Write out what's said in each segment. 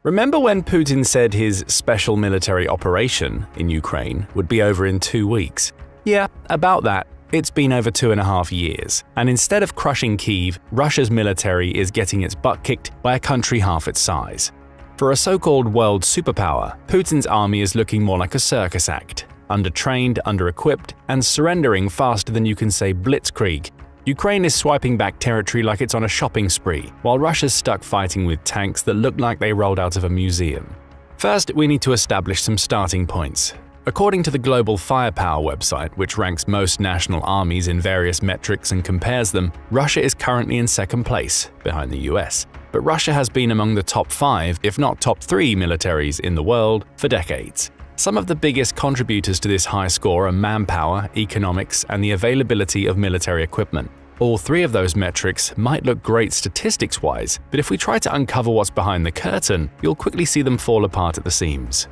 Remember when Putin said his special military operation in Ukraine would be over in 2 weeks? Yeah, about that. It's been over 2.5 years, and instead of crushing Kyiv, Russia's military is getting its butt kicked by a country half its size. For a so-called world superpower, Putin's army is looking more like a circus act, undertrained, under-equipped, and surrendering faster than you can say blitzkrieg. Ukraine is swiping back territory like it's on a shopping spree, while Russia's stuck fighting with tanks that look like they rolled out of a museum. First, we need to establish some starting points. According to the Global Firepower website, which ranks most national armies in various metrics and compares them, Russia is currently in second place, behind the US. But Russia has been among the top 5, if not top 3 militaries in the world for decades. Some of the biggest contributors to this high score are manpower, economics, and the availability of military equipment. All 3 of those metrics might look great statistics-wise, but if we try to uncover what's behind the curtain, you'll quickly see them fall apart at the seams.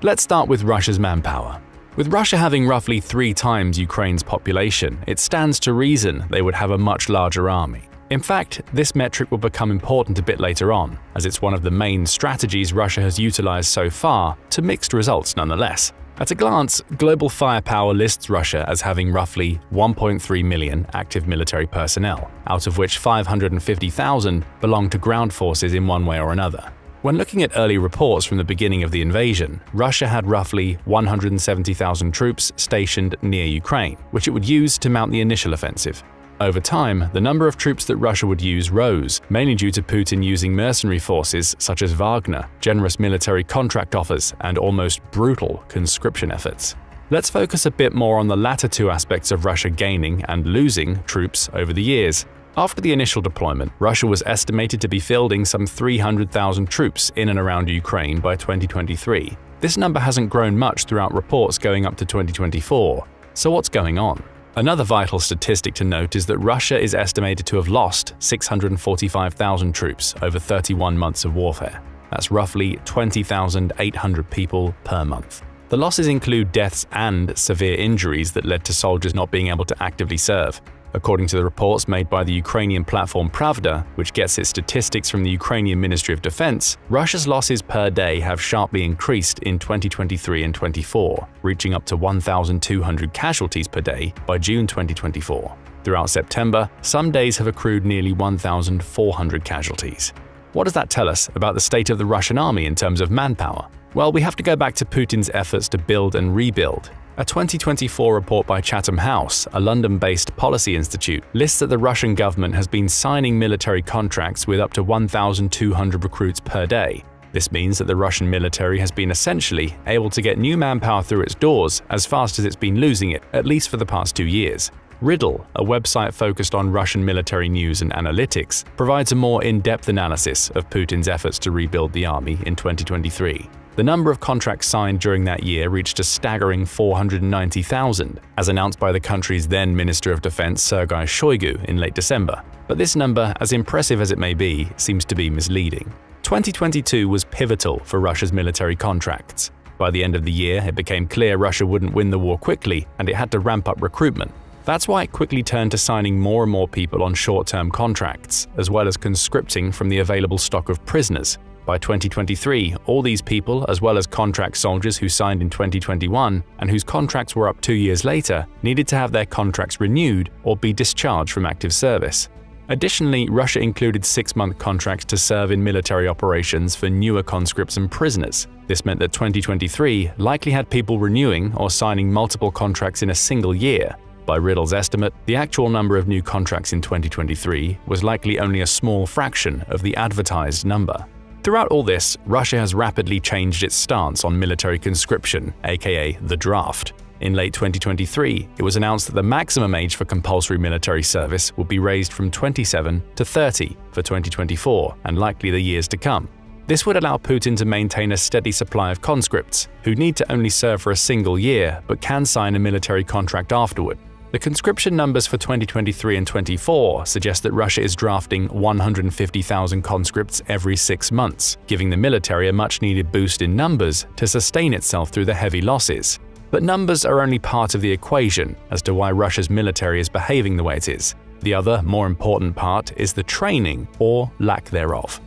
Let's start with Russia's manpower. With Russia having roughly 3 times Ukraine's population, it stands to reason they would have a much larger army. In fact, this metric will become important a bit later on, as it's one of the main strategies Russia has utilized so far, to mixed results nonetheless. At a glance, Global Firepower lists Russia as having roughly 1.3 million active military personnel, out of which 550,000 belong to ground forces in one way or another. When looking at early reports from the beginning of the invasion, Russia had roughly 170,000 troops stationed near Ukraine, which it would use to mount the initial offensive. Over time, the number of troops that Russia would use rose, mainly due to Putin using mercenary forces such as Wagner, generous military contract offers, and almost brutal conscription efforts. Let's focus a bit more on the latter 2 aspects of Russia gaining and losing troops over the years. After the initial deployment, Russia was estimated to be fielding some 300,000 troops in and around Ukraine by 2023. This number hasn't grown much throughout reports going up to 2024. So what's going on? Another vital statistic to note is that Russia is estimated to have lost 645,000 troops over 31 months of warfare. That's roughly 20,800 people per month. The losses include deaths and severe injuries that led to soldiers not being able to actively serve. According to the reports made by the Ukrainian platform Pravda, which gets its statistics from the Ukrainian Ministry of Defense, Russia's losses per day have sharply increased in 2023 and 24, reaching up to 1,200 casualties per day by June 2024. Throughout September, some days have accrued nearly 1,400 casualties. What does that tell us about the state of the Russian army in terms of manpower? Well, we have to go back to Putin's efforts to build and rebuild. A 2024 report by Chatham House, a London-based policy institute, lists that the Russian government has been signing military contracts with up to 1,200 recruits per day. This means that the Russian military has been essentially able to get new manpower through its doors as fast as it's been losing it, at least for the past 2 years. Riddle, a website focused on Russian military news and analytics, provides a more in-depth analysis of Putin's efforts to rebuild the army in 2023. The number of contracts signed during that year reached a staggering 490,000, as announced by the country's then Minister of Defense Sergei Shoigu in late December. But this number, as impressive as it may be, seems to be misleading. 2022 was pivotal for Russia's military contracts. By the end of the year, it became clear Russia wouldn't win the war quickly, and it had to ramp up recruitment. That's why it quickly turned to signing more and more people on short-term contracts, as well as conscripting from the available stock of prisoners. By 2023, all these people, as well as contract soldiers who signed in 2021 and whose contracts were up 2 years later, needed to have their contracts renewed or be discharged from active service. Additionally, Russia included 6-month contracts to serve in military operations for newer conscripts and prisoners. This meant that 2023 likely had people renewing or signing multiple contracts in a single year. By Riddle's estimate, the actual number of new contracts in 2023 was likely only a small fraction of the advertised number. Throughout all this, Russia has rapidly changed its stance on military conscription, aka the draft. In late 2023, it was announced that the maximum age for compulsory military service would be raised from 27 to 30 for 2024 and likely the years to come. This would allow Putin to maintain a steady supply of conscripts, who need to only serve for a single year but can sign a military contract afterward. The conscription numbers for 2023 and 24 suggest that Russia is drafting 150,000 conscripts every 6 months, giving the military a much-needed boost in numbers to sustain itself through the heavy losses. But numbers are only part of the equation as to why Russia's military is behaving the way it is. The other, more important part is the training, or lack thereof.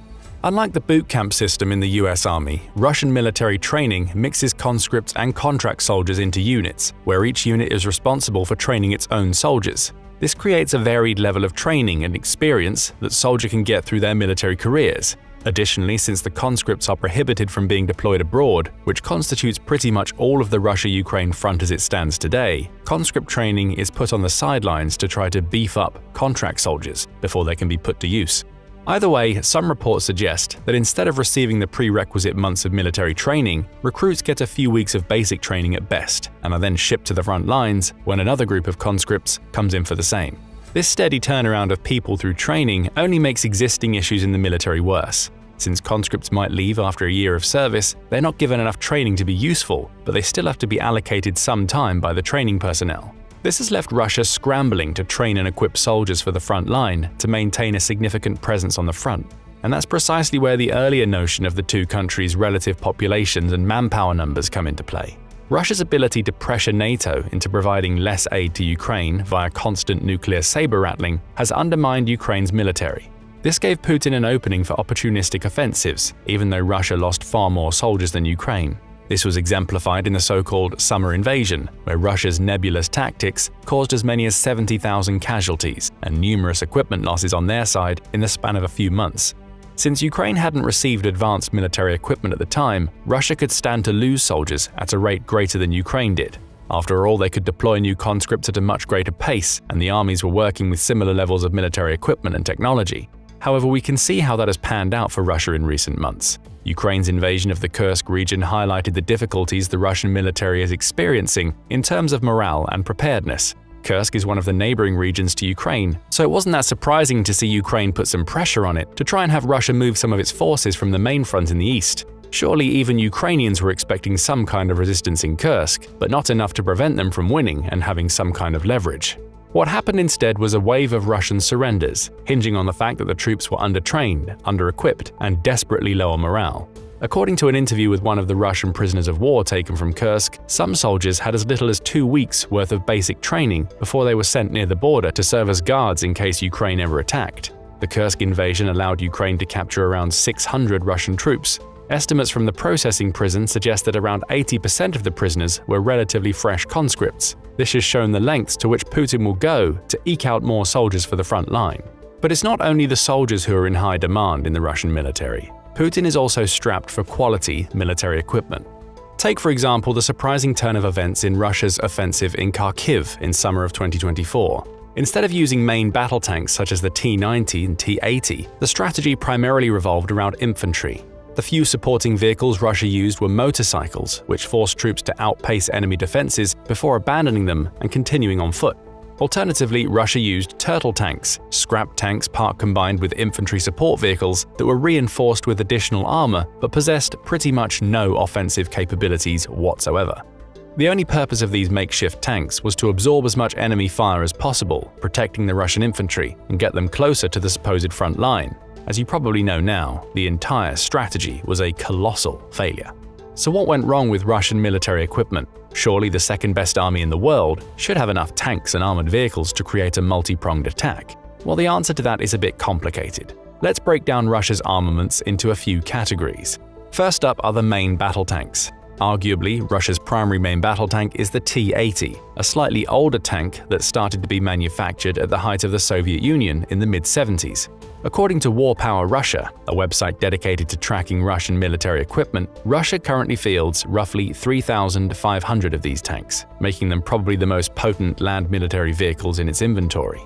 Unlike the boot camp system in the US Army, Russian military training mixes conscripts and contract soldiers into units, where each unit is responsible for training its own soldiers. This creates a varied level of training and experience that soldiers can get through their military careers. Additionally, since the conscripts are prohibited from being deployed abroad, which constitutes pretty much all of the Russia-Ukraine front as it stands today, conscript training is put on the sidelines to try to beef up contract soldiers before they can be put to use. Either way, some reports suggest that instead of receiving the prerequisite months of military training, recruits get a few weeks of basic training at best and are then shipped to the front lines when another group of conscripts comes in for the same. This steady turnaround of people through training only makes existing issues in the military worse. Since conscripts might leave after a year of service, they're not given enough training to be useful, but they still have to be allocated some time by the training personnel. This has left Russia scrambling to train and equip soldiers for the front line to maintain a significant presence on the front. And that's precisely where the earlier notion of the two countries' relative populations and manpower numbers come into play. Russia's ability to pressure NATO into providing less aid to Ukraine via constant nuclear saber-rattling has undermined Ukraine's military. This gave Putin an opening for opportunistic offensives, even though Russia lost far more soldiers than Ukraine. This was exemplified in the so-called summer invasion, where Russia's nebulous tactics caused as many as 70,000 casualties and numerous equipment losses on their side in the span of a few months. Since Ukraine hadn't received advanced military equipment at the time, Russia could stand to lose soldiers at a rate greater than Ukraine did. After all, they could deploy new conscripts at a much greater pace, and the armies were working with similar levels of military equipment and technology. However, we can see how that has panned out for Russia in recent months. Ukraine's invasion of the Kursk region highlighted the difficulties the Russian military is experiencing in terms of morale and preparedness. Kursk is one of the neighboring regions to Ukraine, so it wasn't that surprising to see Ukraine put some pressure on it to try and have Russia move some of its forces from the main front in the east. Surely even Ukrainians were expecting some kind of resistance in Kursk, but not enough to prevent them from winning and having some kind of leverage. What happened instead was a wave of Russian surrenders, hinging on the fact that the troops were undertrained, under-equipped, and desperately low on morale. According to an interview with one of the Russian prisoners of war taken from Kursk, some soldiers had as little as 2 weeks' worth of basic training before they were sent near the border to serve as guards in case Ukraine ever attacked. The Kursk invasion allowed Ukraine to capture around 600 Russian troops. Estimates from the processing prison suggest that around 80% of the prisoners were relatively fresh conscripts. This has shown the lengths to which Putin will go to eke out more soldiers for the front line. But it's not only the soldiers who are in high demand in the Russian military. Putin is also strapped for quality military equipment. Take, for example, the surprising turn of events in Russia's offensive in Kharkiv in summer of 2024. Instead of using main battle tanks such as the T-90 and T-80, the strategy primarily revolved around infantry. The few supporting vehicles Russia used were motorcycles, which forced troops to outpace enemy defenses before abandoning them and continuing on foot. Alternatively, Russia used turtle tanks, scrap tanks part combined with infantry support vehicles that were reinforced with additional armor but possessed pretty much no offensive capabilities whatsoever. The only purpose of these makeshift tanks was to absorb as much enemy fire as possible, protecting the Russian infantry and get them closer to the supposed front line. As you probably know now, the entire strategy was a colossal failure. So what went wrong with Russian military equipment? Surely the second-best army in the world should have enough tanks and armored vehicles to create a multi-pronged attack. Well, the answer to that is a bit complicated. Let's break down Russia's armaments into a few categories. First up are the main battle tanks. Arguably, Russia's primary main battle tank is the T-80, a slightly older tank that started to be manufactured at the height of the Soviet Union in the mid-70s. According to War Power Russia, a website dedicated to tracking Russian military equipment, Russia currently fields roughly 3,500 of these tanks, making them probably the most potent land military vehicles in its inventory.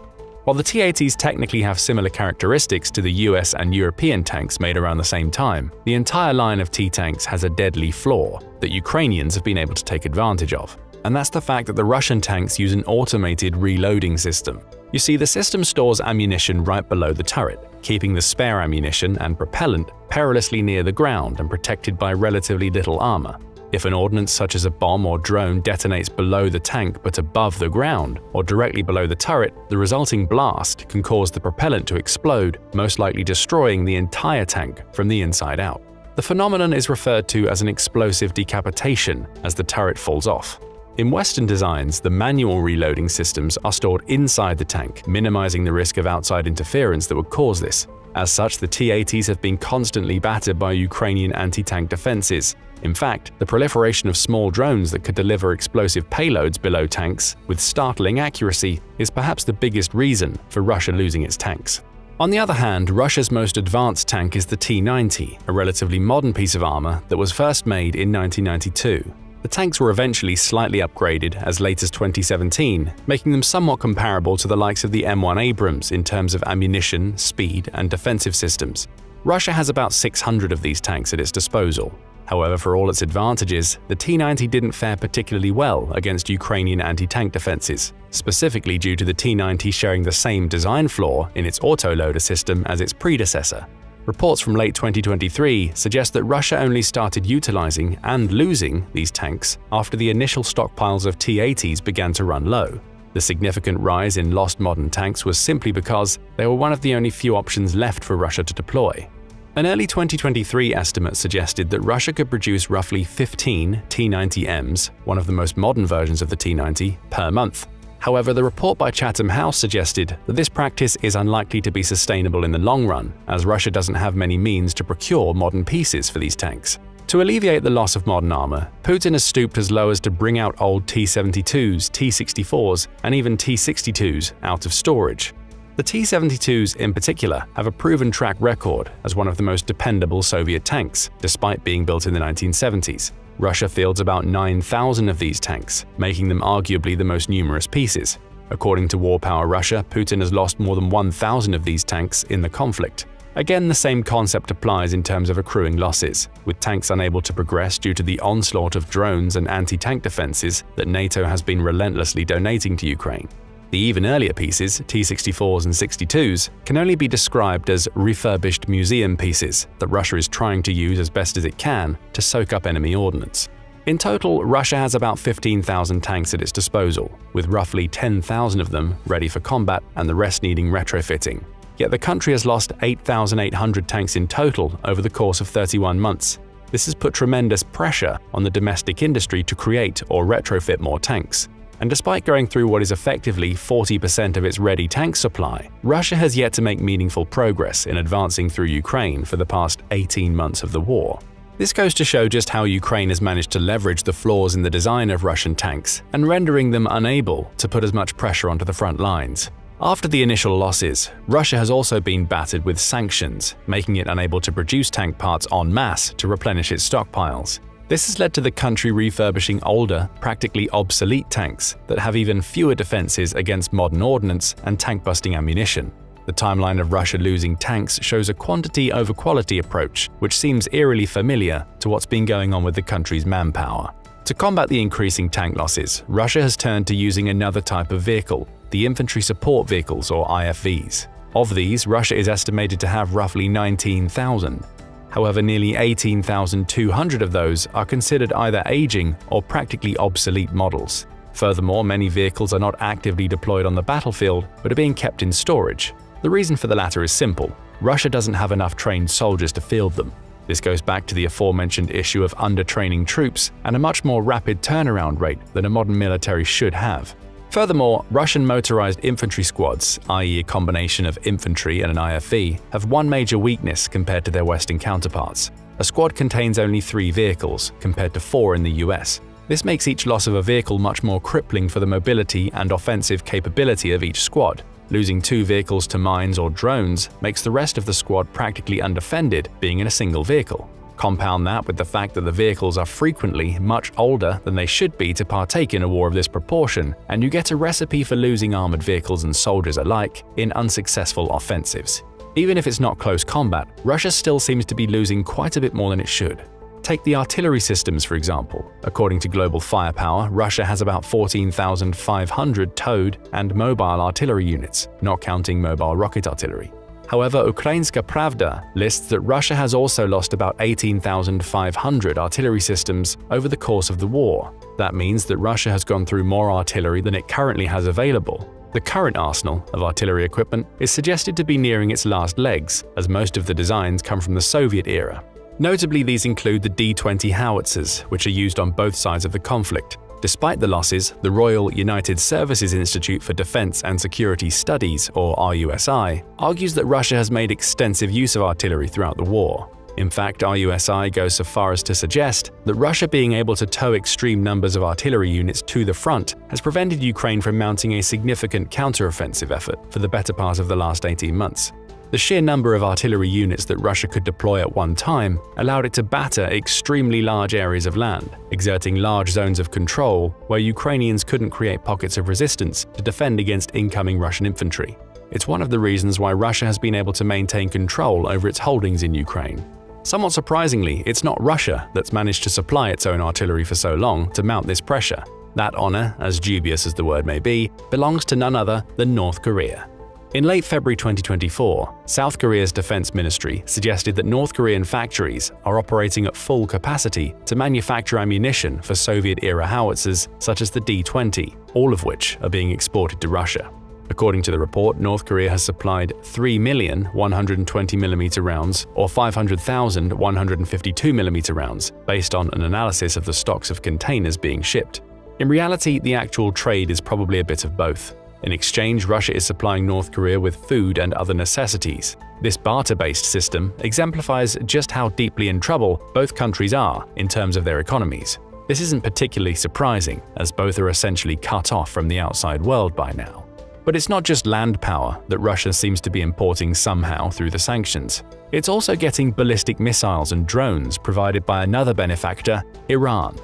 While the T-80s technically have similar characteristics to the US and European tanks made around the same time, the entire line of T-tanks has a deadly flaw that Ukrainians have been able to take advantage of. And that's the fact that the Russian tanks use an automated reloading system. You see, the system stores ammunition right below the turret, keeping the spare ammunition and propellant perilously near the ground and protected by relatively little armor. If an ordnance such as a bomb or drone detonates below the tank but above the ground, or directly below the turret, the resulting blast can cause the propellant to explode, most likely destroying the entire tank from the inside out. The phenomenon is referred to as an explosive decapitation as the turret falls off. In Western designs, the manual reloading systems are stored inside the tank, minimizing the risk of outside interference that would cause this. As such, the T-80s have been constantly battered by Ukrainian anti-tank defenses. In fact, the proliferation of small drones that could deliver explosive payloads below tanks with startling accuracy is perhaps the biggest reason for Russia losing its tanks. On the other hand, Russia's most advanced tank is the T-90, a relatively modern piece of armor that was first made in 1992. The tanks were eventually slightly upgraded as late as 2017, making them somewhat comparable to the likes of the M1 Abrams in terms of ammunition, speed, and defensive systems. Russia has about 600 of these tanks at its disposal. However, for all its advantages, the T-90 didn't fare particularly well against Ukrainian anti-tank defenses, specifically due to the T-90 sharing the same design flaw in its autoloader system as its predecessor. Reports from late 2023 suggest that Russia only started utilizing and losing these tanks after the initial stockpiles of T-80s began to run low. The significant rise in lost modern tanks was simply because they were one of the only few options left for Russia to deploy. An early 2023 estimate suggested that Russia could produce roughly 15 T-90Ms, one of the most modern versions of the T-90, per month. However, the report by Chatham House suggested that this practice is unlikely to be sustainable in the long run, as Russia doesn't have many means to procure modern pieces for these tanks. To alleviate the loss of modern armor, Putin has stooped as low as to bring out old T-72s, T-64s, and even T-62s out of storage. The T-72s in particular have a proven track record as one of the most dependable Soviet tanks, despite being built in the 1970s. Russia fields about 9,000 of these tanks, making them arguably the most numerous pieces. According to War Power Russia, Putin has lost more than 1,000 of these tanks in the conflict. Again, the same concept applies in terms of accruing losses, with tanks unable to progress due to the onslaught of drones and anti-tank defenses that NATO has been relentlessly donating to Ukraine. The even earlier pieces, T-64s and 62s, can only be described as refurbished museum pieces that Russia is trying to use as best as it can to soak up enemy ordnance. In total, Russia has about 15,000 tanks at its disposal, with roughly 10,000 of them ready for combat and the rest needing retrofitting. Yet the country has lost 8,800 tanks in total over the course of 31 months. This has put tremendous pressure on the domestic industry to create or retrofit more tanks. And despite going through what is effectively 40% of its ready tank supply, Russia has yet to make meaningful progress in advancing through Ukraine for the past 18 months of the war. This goes to show just how Ukraine has managed to leverage the flaws in the design of Russian tanks and rendering them unable to put as much pressure onto the front lines. After the initial losses, Russia has also been battered with sanctions, making it unable to produce tank parts en masse to replenish its stockpiles. This has led to the country refurbishing older, practically obsolete tanks that have even fewer defenses against modern ordnance and tank-busting ammunition. The timeline of Russia losing tanks shows a quantity over quality approach, which seems eerily familiar to what's been going on with the country's manpower. To combat the increasing tank losses, Russia has turned to using another type of vehicle, the Infantry Support Vehicles or IFVs. Of these, Russia is estimated to have roughly 19,000. However, nearly 18,200 of those are considered either aging or practically obsolete models. Furthermore, many vehicles are not actively deployed on the battlefield, but are being kept in storage. The reason for the latter is simple: Russia doesn't have enough trained soldiers to field them. This goes back to the aforementioned issue of undertraining troops and a much more rapid turnaround rate than a modern military should have. Furthermore, Russian motorized infantry squads, i.e. a combination of infantry and an IFV, have one major weakness compared to their Western counterparts. A squad contains only 3 vehicles, compared to 4 in the US. This makes each loss of a vehicle much more crippling for the mobility and offensive capability of each squad. Losing 2 vehicles to mines or drones makes the rest of the squad practically undefended, being in a single vehicle. Compound that with the fact that the vehicles are frequently much older than they should be to partake in a war of this proportion, and you get a recipe for losing armored vehicles and soldiers alike in unsuccessful offensives. Even if it's not close combat, Russia still seems to be losing quite a bit more than it should. Take the artillery systems, for example. According to Global Firepower, Russia has about 14,500 towed and mobile artillery units, not counting mobile rocket artillery. However, Ukrainska Pravda lists that Russia has also lost about 18,500 artillery systems over the course of the war. That means that Russia has gone through more artillery than it currently has available. The current arsenal of artillery equipment is suggested to be nearing its last legs, as most of the designs come from the Soviet era. Notably, these include the D-20 howitzers, which are used on both sides of the conflict. Despite the losses, the Royal United Services Institute for Defense and Security Studies, or RUSI, argues that Russia has made extensive use of artillery throughout the war. In fact, RUSI goes so far as to suggest that Russia being able to tow extreme numbers of artillery units to the front has prevented Ukraine from mounting a significant counteroffensive effort for the better part of the last 18 months. The sheer number of artillery units that Russia could deploy at one time allowed it to batter extremely large areas of land, exerting large zones of control where Ukrainians couldn't create pockets of resistance to defend against incoming Russian infantry. It's one of the reasons why Russia has been able to maintain control over its holdings in Ukraine. Somewhat surprisingly, it's not Russia that's managed to supply its own artillery for so long to mount this pressure. That honor, as dubious as the word may be, belongs to none other than North Korea. In late February 2024, South Korea's defense ministry suggested that North Korean factories are operating at full capacity to manufacture ammunition for Soviet-era howitzers such as the D-20, all of which are being exported to Russia. According to the report, North Korea has supplied 3 million 120mm rounds or 500,000 152mm rounds, based on an analysis of the stocks of containers being shipped. In reality, the actual trade is probably a bit of both. In exchange, Russia is supplying North Korea with food and other necessities. This barter-based system exemplifies just how deeply in trouble both countries are in terms of their economies. This isn't particularly surprising, as both are essentially cut off from the outside world by now. But it's not just land power that Russia seems to be importing somehow through the sanctions. It's also getting ballistic missiles and drones provided by another benefactor, Iran.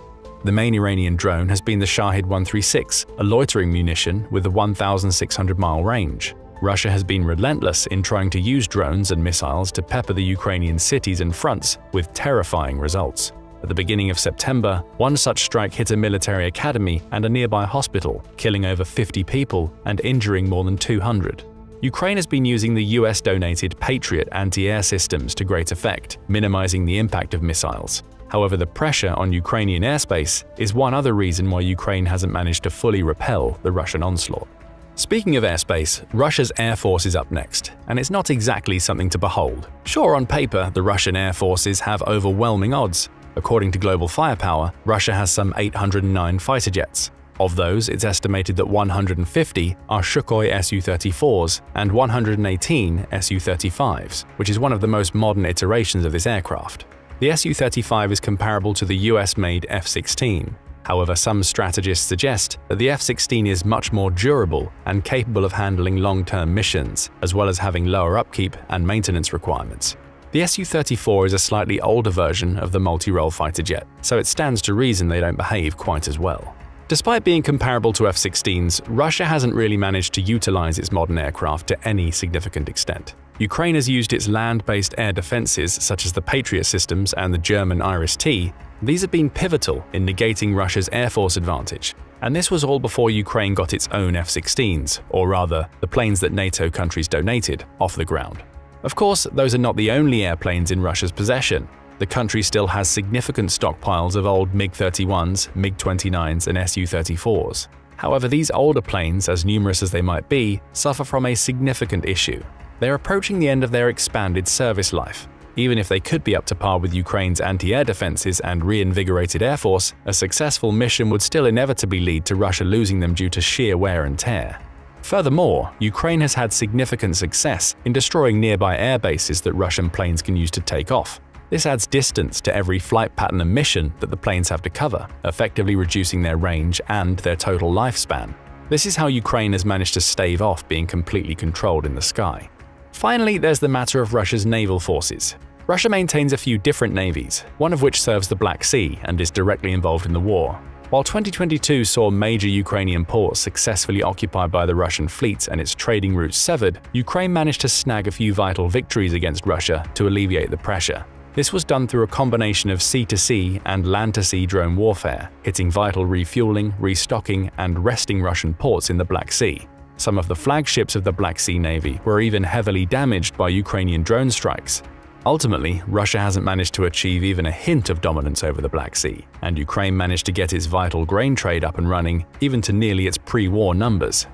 The main Iranian drone has been the Shahed-136, a loitering munition with a 1,600-mile range. Russia has been relentless in trying to use drones and missiles to pepper the Ukrainian cities and fronts with terrifying results. At the beginning of September, one such strike hit a military academy and a nearby hospital, killing over 50 people and injuring more than 200. Ukraine has been using the US-donated Patriot anti-air systems to great effect, minimizing the impact of missiles. However, the pressure on Ukrainian airspace is one other reason why Ukraine hasn't managed to fully repel the Russian onslaught. Speaking of airspace, Russia's Air Force is up next, and it's not exactly something to behold. Sure, on paper, the Russian Air Forces have overwhelming odds. According to Global Firepower, Russia has some 809 fighter jets. Of those, it's estimated that 150 are Sukhoi Su-34s and 118 Su-35s, which is one of the most modern iterations of this aircraft. The Su-35 is comparable to the US-made F-16. However, some strategists suggest that the F-16 is much more durable and capable of handling long-term missions, as well as having lower upkeep and maintenance requirements. The Su-34 is a slightly older version of the multi-role fighter jet, so it stands to reason they don't behave quite as well. Despite being comparable to F-16s, Russia hasn't really managed to utilize its modern aircraft to any significant extent. Ukraine has used its land-based air defenses such as the Patriot systems and the German Iris-T. These have been pivotal in negating Russia's air force advantage. And this was all before Ukraine got its own F-16s, or rather, the planes that NATO countries donated, off the ground. Of course, those are not the only airplanes in Russia's possession. The country still has significant stockpiles of old MiG-31s, MiG-29s, and Su-34s. However, these older planes, as numerous as they might be, suffer from a significant issue. They're approaching the end of their expanded service life. Even if they could be up to par with Ukraine's anti-air defenses and reinvigorated air force, a successful mission would still inevitably lead to Russia losing them due to sheer wear and tear. Furthermore, Ukraine has had significant success in destroying nearby air bases that Russian planes can use to take off. This adds distance to every flight pattern and mission that the planes have to cover, effectively reducing their range and their total lifespan. This is how Ukraine has managed to stave off being completely controlled in the sky. Finally, there's the matter of Russia's naval forces. Russia maintains a few different navies, one of which serves the Black Sea and is directly involved in the war. While 2022 saw major Ukrainian ports successfully occupied by the Russian fleet and its trading routes severed, Ukraine managed to snag a few vital victories against Russia to alleviate the pressure. This was done through a combination of sea-to-sea and land-to-sea drone warfare, hitting vital refueling, restocking, and resting Russian ports in the Black Sea. Some of the flagships of the Black Sea Navy were even heavily damaged by Ukrainian drone strikes. Ultimately, Russia hasn't managed to achieve even a hint of dominance over the Black Sea, and Ukraine managed to get its vital grain trade up and running, even to nearly its pre-war numbers.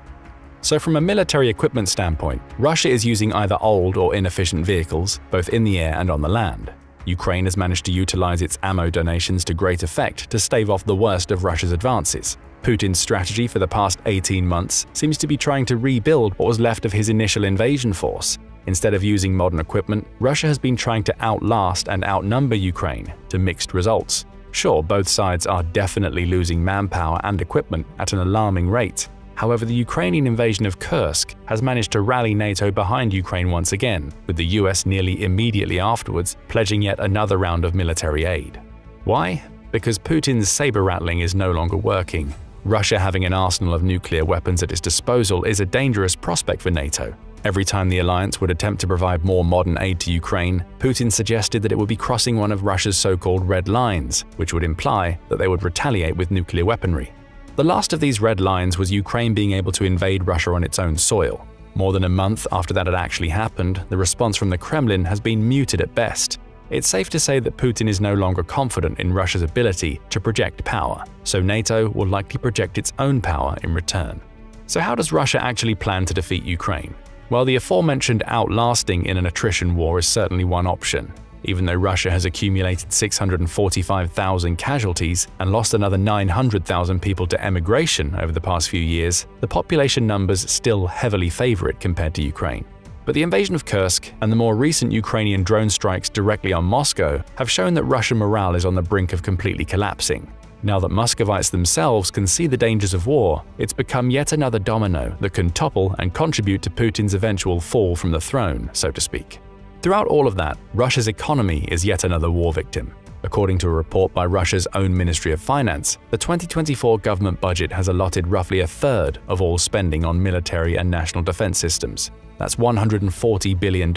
So from a military equipment standpoint, Russia is using either old or inefficient vehicles, both in the air and on the land. Ukraine has managed to utilize its ammo donations to great effect to stave off the worst of Russia's advances. Putin's strategy for the past 18 months seems to be trying to rebuild what was left of his initial invasion force. Instead of using modern equipment, Russia has been trying to outlast and outnumber Ukraine, to mixed results. Sure, both sides are definitely losing manpower and equipment at an alarming rate. However, the Ukrainian invasion of Kursk has managed to rally NATO behind Ukraine once again, with the US nearly immediately afterwards pledging yet another round of military aid. Why? Because Putin's saber-rattling is no longer working. Russia having an arsenal of nuclear weapons at its disposal is a dangerous prospect for NATO. Every time the alliance would attempt to provide more modern aid to Ukraine, Putin suggested that it would be crossing one of Russia's so-called red lines, which would imply that they would retaliate with nuclear weaponry. The last of these red lines was Ukraine being able to invade Russia on its own soil. More than a month after that had actually happened, the response from the Kremlin has been muted at best. It's safe to say that Putin is no longer confident in Russia's ability to project power, so NATO will likely project its own power in return. So how does Russia actually plan to defeat Ukraine? Well, the aforementioned outlasting in an attrition war is certainly one option. Even though Russia has accumulated 645,000 casualties and lost another 900,000 people to emigration over the past few years, the population numbers still heavily favor it compared to Ukraine. But the invasion of Kursk and the more recent Ukrainian drone strikes directly on Moscow have shown that Russian morale is on the brink of completely collapsing. Now that Muscovites themselves can see the dangers of war, it's become yet another domino that can topple and contribute to Putin's eventual fall from the throne, so to speak. Throughout all of that, Russia's economy is yet another war victim. According to a report by Russia's own Ministry of Finance, the 2024 government budget has allotted roughly a third of all spending on military and national defense systems. That's $140 billion,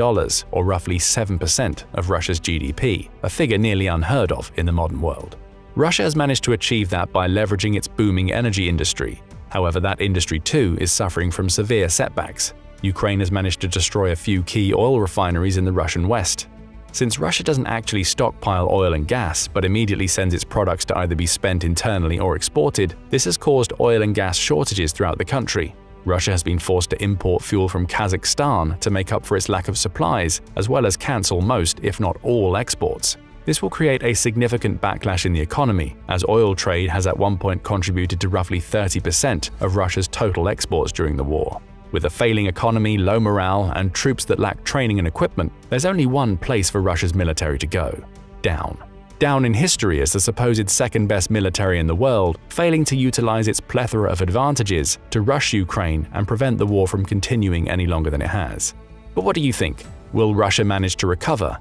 or roughly 7% of Russia's GDP, a figure nearly unheard of in the modern world. Russia has managed to achieve that by leveraging its booming energy industry. However, that industry too is suffering from severe setbacks. Ukraine has managed to destroy a few key oil refineries in the Russian west. Since Russia doesn't actually stockpile oil and gas, but immediately sends its products to either be spent internally or exported, this has caused oil and gas shortages throughout the country. Russia has been forced to import fuel from Kazakhstan to make up for its lack of supplies, as well as cancel most, if not all, exports. This will create a significant backlash in the economy, as oil trade has at one point contributed to roughly 30% of Russia's total exports during the war. With a failing economy, low morale, and troops that lack training and equipment, there's only one place for Russia's military to go: down. Down in history as the supposed second-best military in the world, failing to utilize its plethora of advantages to rush Ukraine and prevent the war from continuing any longer than it has. But what do you think? Will Russia manage to recover?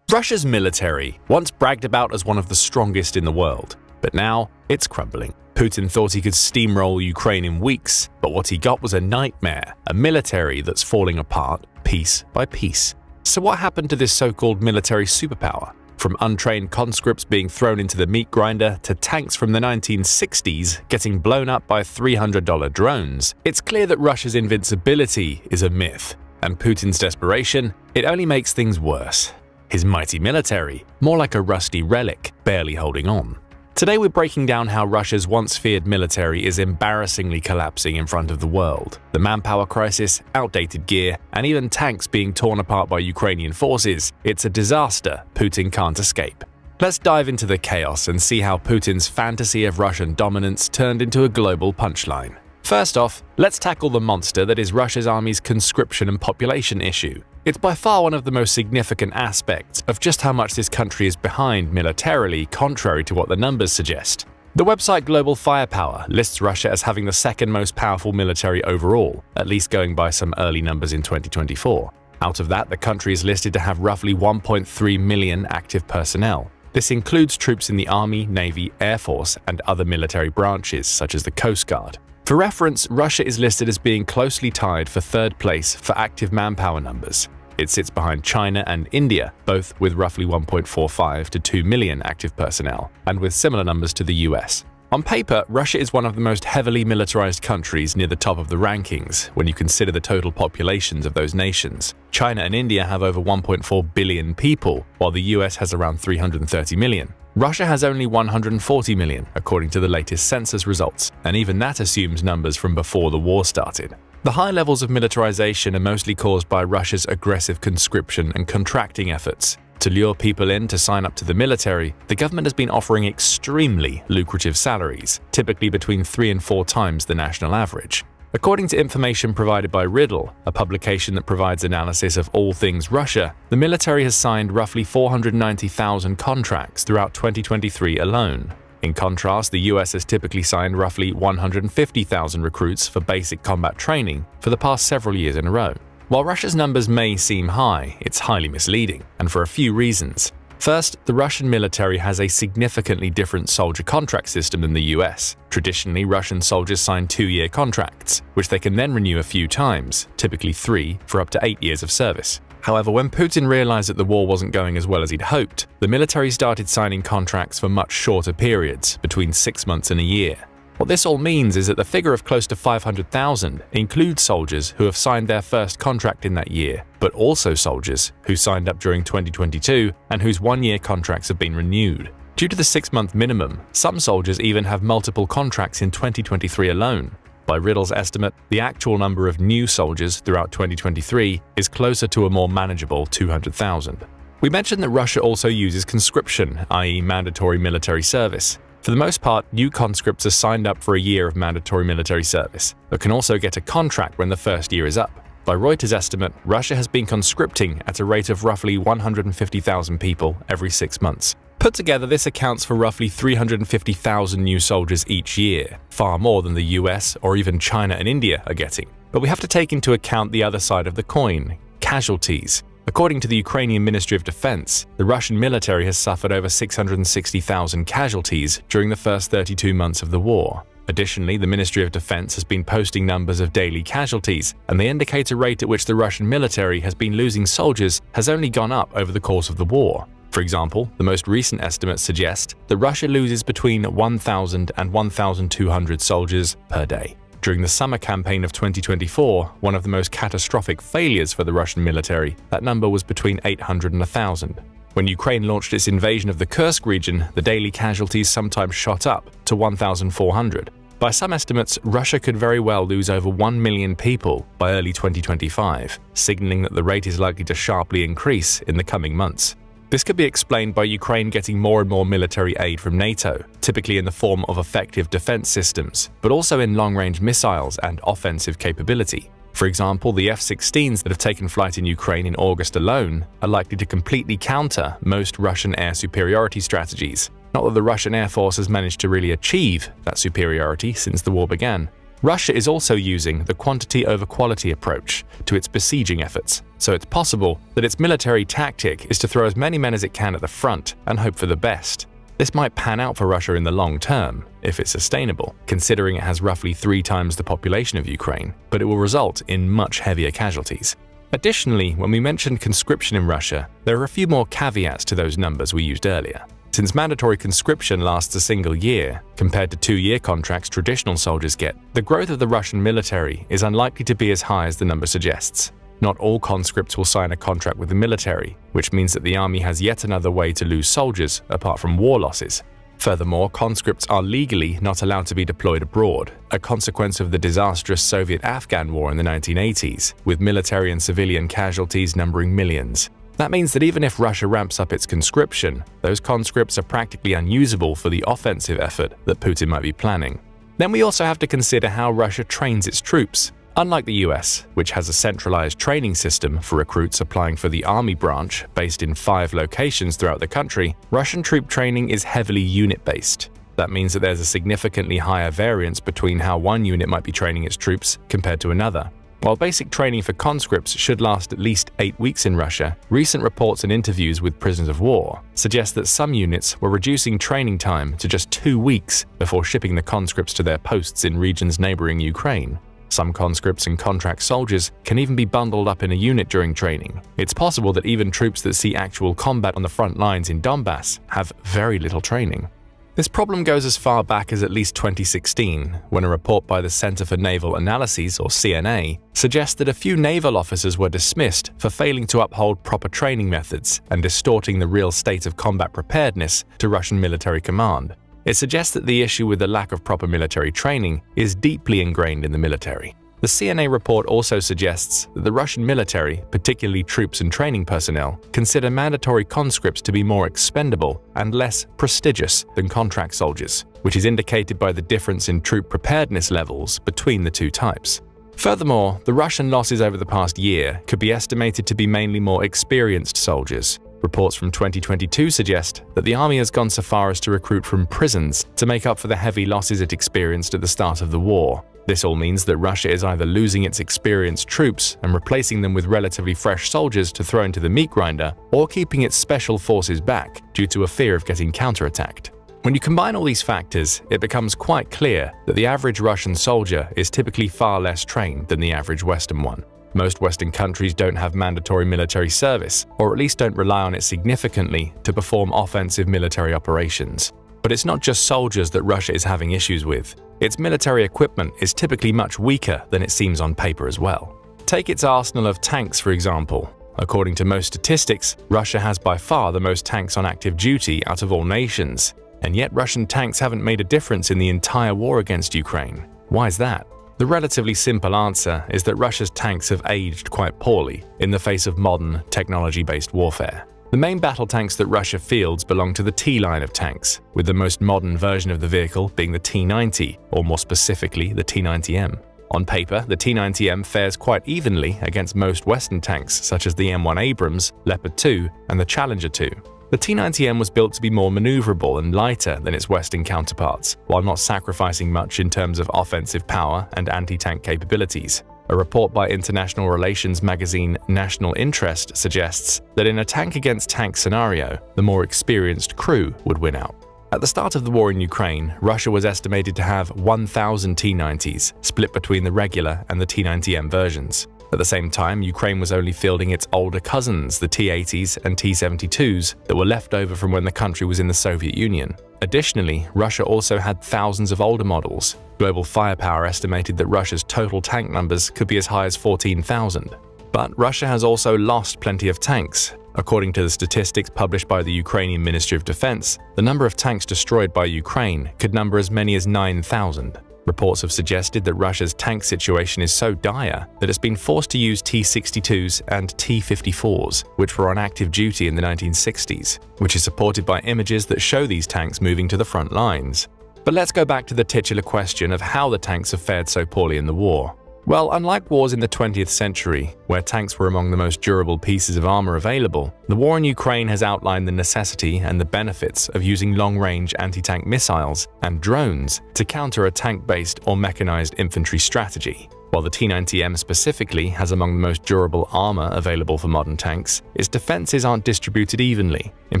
Russia's military, once bragged about as one of the strongest in the world, but now it's crumbling. Putin thought he could steamroll Ukraine in weeks, but what he got was a nightmare, a military that's falling apart piece by piece. So what happened to this so-called military superpower? From untrained conscripts being thrown into the meat grinder to tanks from the 1960s getting blown up by $300 drones, it's clear that Russia's invincibility is a myth, and Putin's desperation, it only makes things worse. His mighty military, more like a rusty relic, barely holding on. Today we're breaking down how Russia's once feared military is embarrassingly collapsing in front of the world. The manpower crisis, outdated gear, and even tanks being torn apart by Ukrainian forces. It's a disaster Putin can't escape. Let's dive into the chaos and see how Putin's fantasy of Russian dominance turned into a global punchline. First off, let's tackle the monster that is Russia's army's conscription and population issue. It's by far one of the most significant aspects of just how much this country is behind militarily, contrary to what the numbers suggest. The website Global Firepower lists Russia as having the second most powerful military overall, at least going by some early numbers in 2024. Out of that, the country is listed to have roughly 1.3 million active personnel. This includes troops in the Army, Navy, Air Force, and other military branches, such as the Coast Guard. For reference, Russia is listed as being closely tied for third place for active manpower numbers. It sits behind China and India, both with roughly 1.45 to 2 million active personnel, and with similar numbers to the US. On paper, Russia is one of the most heavily militarized countries near the top of the rankings when you consider the total populations of those nations. China and India have over 1.4 billion people, while the US has around 330 million. Russia has only 140 million, according to the latest census results, and even that assumes numbers from before the war started. The high levels of militarization are mostly caused by Russia's aggressive conscription and contracting efforts. To lure people in to sign up to the military, the government has been offering extremely lucrative salaries, typically between 3 and 4 times the national average. According to information provided by Riddle, a publication that provides analysis of all things Russia, the military has signed roughly 490,000 contracts throughout 2023 alone. In contrast, the US has typically signed roughly 150,000 recruits for basic combat training for the past several years in a row. While Russia's numbers may seem high, it's highly misleading, and for a few reasons. First, the Russian military has a significantly different soldier contract system than the US. Traditionally, Russian soldiers sign 2-year contracts, which they can then renew a few times, typically 3, for up to 8 years of service. However, when Putin realized that the war wasn't going as well as he'd hoped, the military started signing contracts for much shorter periods, between 6 months and a year. What this all means is that the figure of close to 500,000 includes soldiers who have signed their first contract in that year, but also soldiers who signed up during 2022 and whose 1-year contracts have been renewed. Due to the 6-month minimum, some soldiers even have multiple contracts in 2023 alone. By Riddle's estimate, the actual number of new soldiers throughout 2023 is closer to a more manageable 200,000. We mentioned that Russia also uses conscription, i.e. mandatory military service. For the most part, new conscripts are signed up for a year of mandatory military service, but can also get a contract when the first year is up. By Reuters' estimate, Russia has been conscripting at a rate of roughly 150,000 people every 6 months. Put together, this accounts for roughly 350,000 new soldiers each year, far more than the US or even China and India are getting. But we have to take into account the other side of the coin: casualties. According to the Ukrainian Ministry of Defense, the Russian military has suffered over 660,000 casualties during the first 32 months of the war. Additionally, the Ministry of Defense has been posting numbers of daily casualties, and the indicator rate at which the Russian military has been losing soldiers has only gone up over the course of the war. For example, the most recent estimates suggest that Russia loses between 1,000 and 1,200 soldiers per day. During the summer campaign of 2024, one of the most catastrophic failures for the Russian military, that number was between 800 and 1,000. When Ukraine launched its invasion of the Kursk region, the daily casualties sometimes shot up to 1,400. By some estimates, Russia could very well lose over 1 million people by early 2025, signaling that the rate is likely to sharply increase in the coming months. This could be explained by Ukraine getting more and more military aid from NATO, typically in the form of effective defense systems, but also in long-range missiles and offensive capability. For example, the F-16s that have taken flight in Ukraine in August alone are likely to completely counter most Russian air superiority strategies. Not that the Russian Air Force has managed to really achieve that superiority since the war began. Russia is also using the quantity over quality approach to its besieging efforts, so it's possible that its military tactic is to throw as many men as it can at the front and hope for the best. This might pan out for Russia in the long term, if it's sustainable, considering it has roughly 3 times the population of Ukraine, but it will result in much heavier casualties. Additionally, when we mentioned conscription in Russia, there are a few more caveats to those numbers we used earlier. Since mandatory conscription lasts a single year, compared to 2-year contracts traditional soldiers get, the growth of the Russian military is unlikely to be as high as the number suggests. Not all conscripts will sign a contract with the military, which means that the army has yet another way to lose soldiers apart from war losses. Furthermore, conscripts are legally not allowed to be deployed abroad, a consequence of the disastrous Soviet-Afghan War in the 1980s, with military and civilian casualties numbering millions. That means that even if Russia ramps up its conscription, those conscripts are practically unusable for the offensive effort that Putin might be planning. Then we also have to consider how Russia trains its troops. Unlike the US, which has a centralized training system for recruits applying for the army branch based in 5 locations throughout the country, Russian troop training is heavily unit-based. That means that there's a significantly higher variance between how one unit might be training its troops compared to another. While basic training for conscripts should last at least 8 weeks in Russia, recent reports and interviews with prisoners of war suggest that some units were reducing training time to just 2 weeks before shipping the conscripts to their posts in regions neighboring Ukraine. Some conscripts and contract soldiers can even be bundled up in a unit during training. It's possible that even troops that see actual combat on the front lines in Donbass have very little training. This problem goes as far back as at least 2016, when a report by the Center for Naval Analyses, or CNA, suggests that a few naval officers were dismissed for failing to uphold proper training methods and distorting the real state of combat preparedness to Russian military command. It suggests that the issue with the lack of proper military training is deeply ingrained in the military. The CNA report also suggests that the Russian military, particularly troops and training personnel, consider mandatory conscripts to be more expendable and less prestigious than contract soldiers, which is indicated by the difference in troop preparedness levels between the two types. Furthermore, the Russian losses over the past year could be estimated to be mainly more experienced soldiers. Reports from 2022 suggest that the army has gone so far as to recruit from prisons to make up for the heavy losses it experienced at the start of the war. This all means that Russia is either losing its experienced troops and replacing them with relatively fresh soldiers to throw into the meat grinder, or keeping its special forces back due to a fear of getting counterattacked. When you combine all these factors, it becomes quite clear that the average Russian soldier is typically far less trained than the average Western one. Most Western countries don't have mandatory military service, or at least don't rely on it significantly to perform offensive military operations. But it's not just soldiers that Russia is having issues with. Its military equipment is typically much weaker than it seems on paper as well. Take its arsenal of tanks, for example. According to most statistics, Russia has by far the most tanks on active duty out of all nations. And yet Russian tanks haven't made a difference in the entire war against Ukraine. Why is that? The relatively simple answer is that Russia's tanks have aged quite poorly in the face of modern, technology-based warfare. The main battle tanks that Russia fields belong to the T line of tanks, with the most modern version of the vehicle being the T-90, or more specifically, the T-90M. On paper, the T-90M fares quite evenly against most Western tanks such as the M1 Abrams, Leopard 2, and the Challenger 2. The T-90M was built to be more maneuverable and lighter than its Western counterparts, while not sacrificing much in terms of offensive power and anti-tank capabilities. A report by international relations magazine National Interest suggests that in a tank-against-tank scenario, the more experienced crew would win out. At the start of the war in Ukraine, Russia was estimated to have 1,000 T-90s, split between the regular and the T-90M versions. At the same time, Ukraine was only fielding its older cousins, the T-80s and T-72s, that were left over from when the country was in the Soviet Union. Additionally, Russia also had thousands of older models. Global Firepower estimated that Russia's total tank numbers could be as high as 14,000. But Russia has also lost plenty of tanks. According to the statistics published by the Ukrainian Ministry of Defense, the number of tanks destroyed by Ukraine could number as many as 9,000. Reports have suggested that Russia's tank situation is so dire that it's been forced to use T-62s and T-54s, which were on active duty in the 1960s, which is supported by images that show these tanks moving to the front lines. But let's go back to the titular question of how the tanks have fared so poorly in the war. Well, unlike wars in the 20th century, where tanks were among the most durable pieces of armor available, the war in Ukraine has outlined the necessity and the benefits of using long-range anti-tank missiles and drones to counter a tank-based or mechanized infantry strategy. While the T-90M specifically has among the most durable armor available for modern tanks, its defenses aren't distributed evenly. In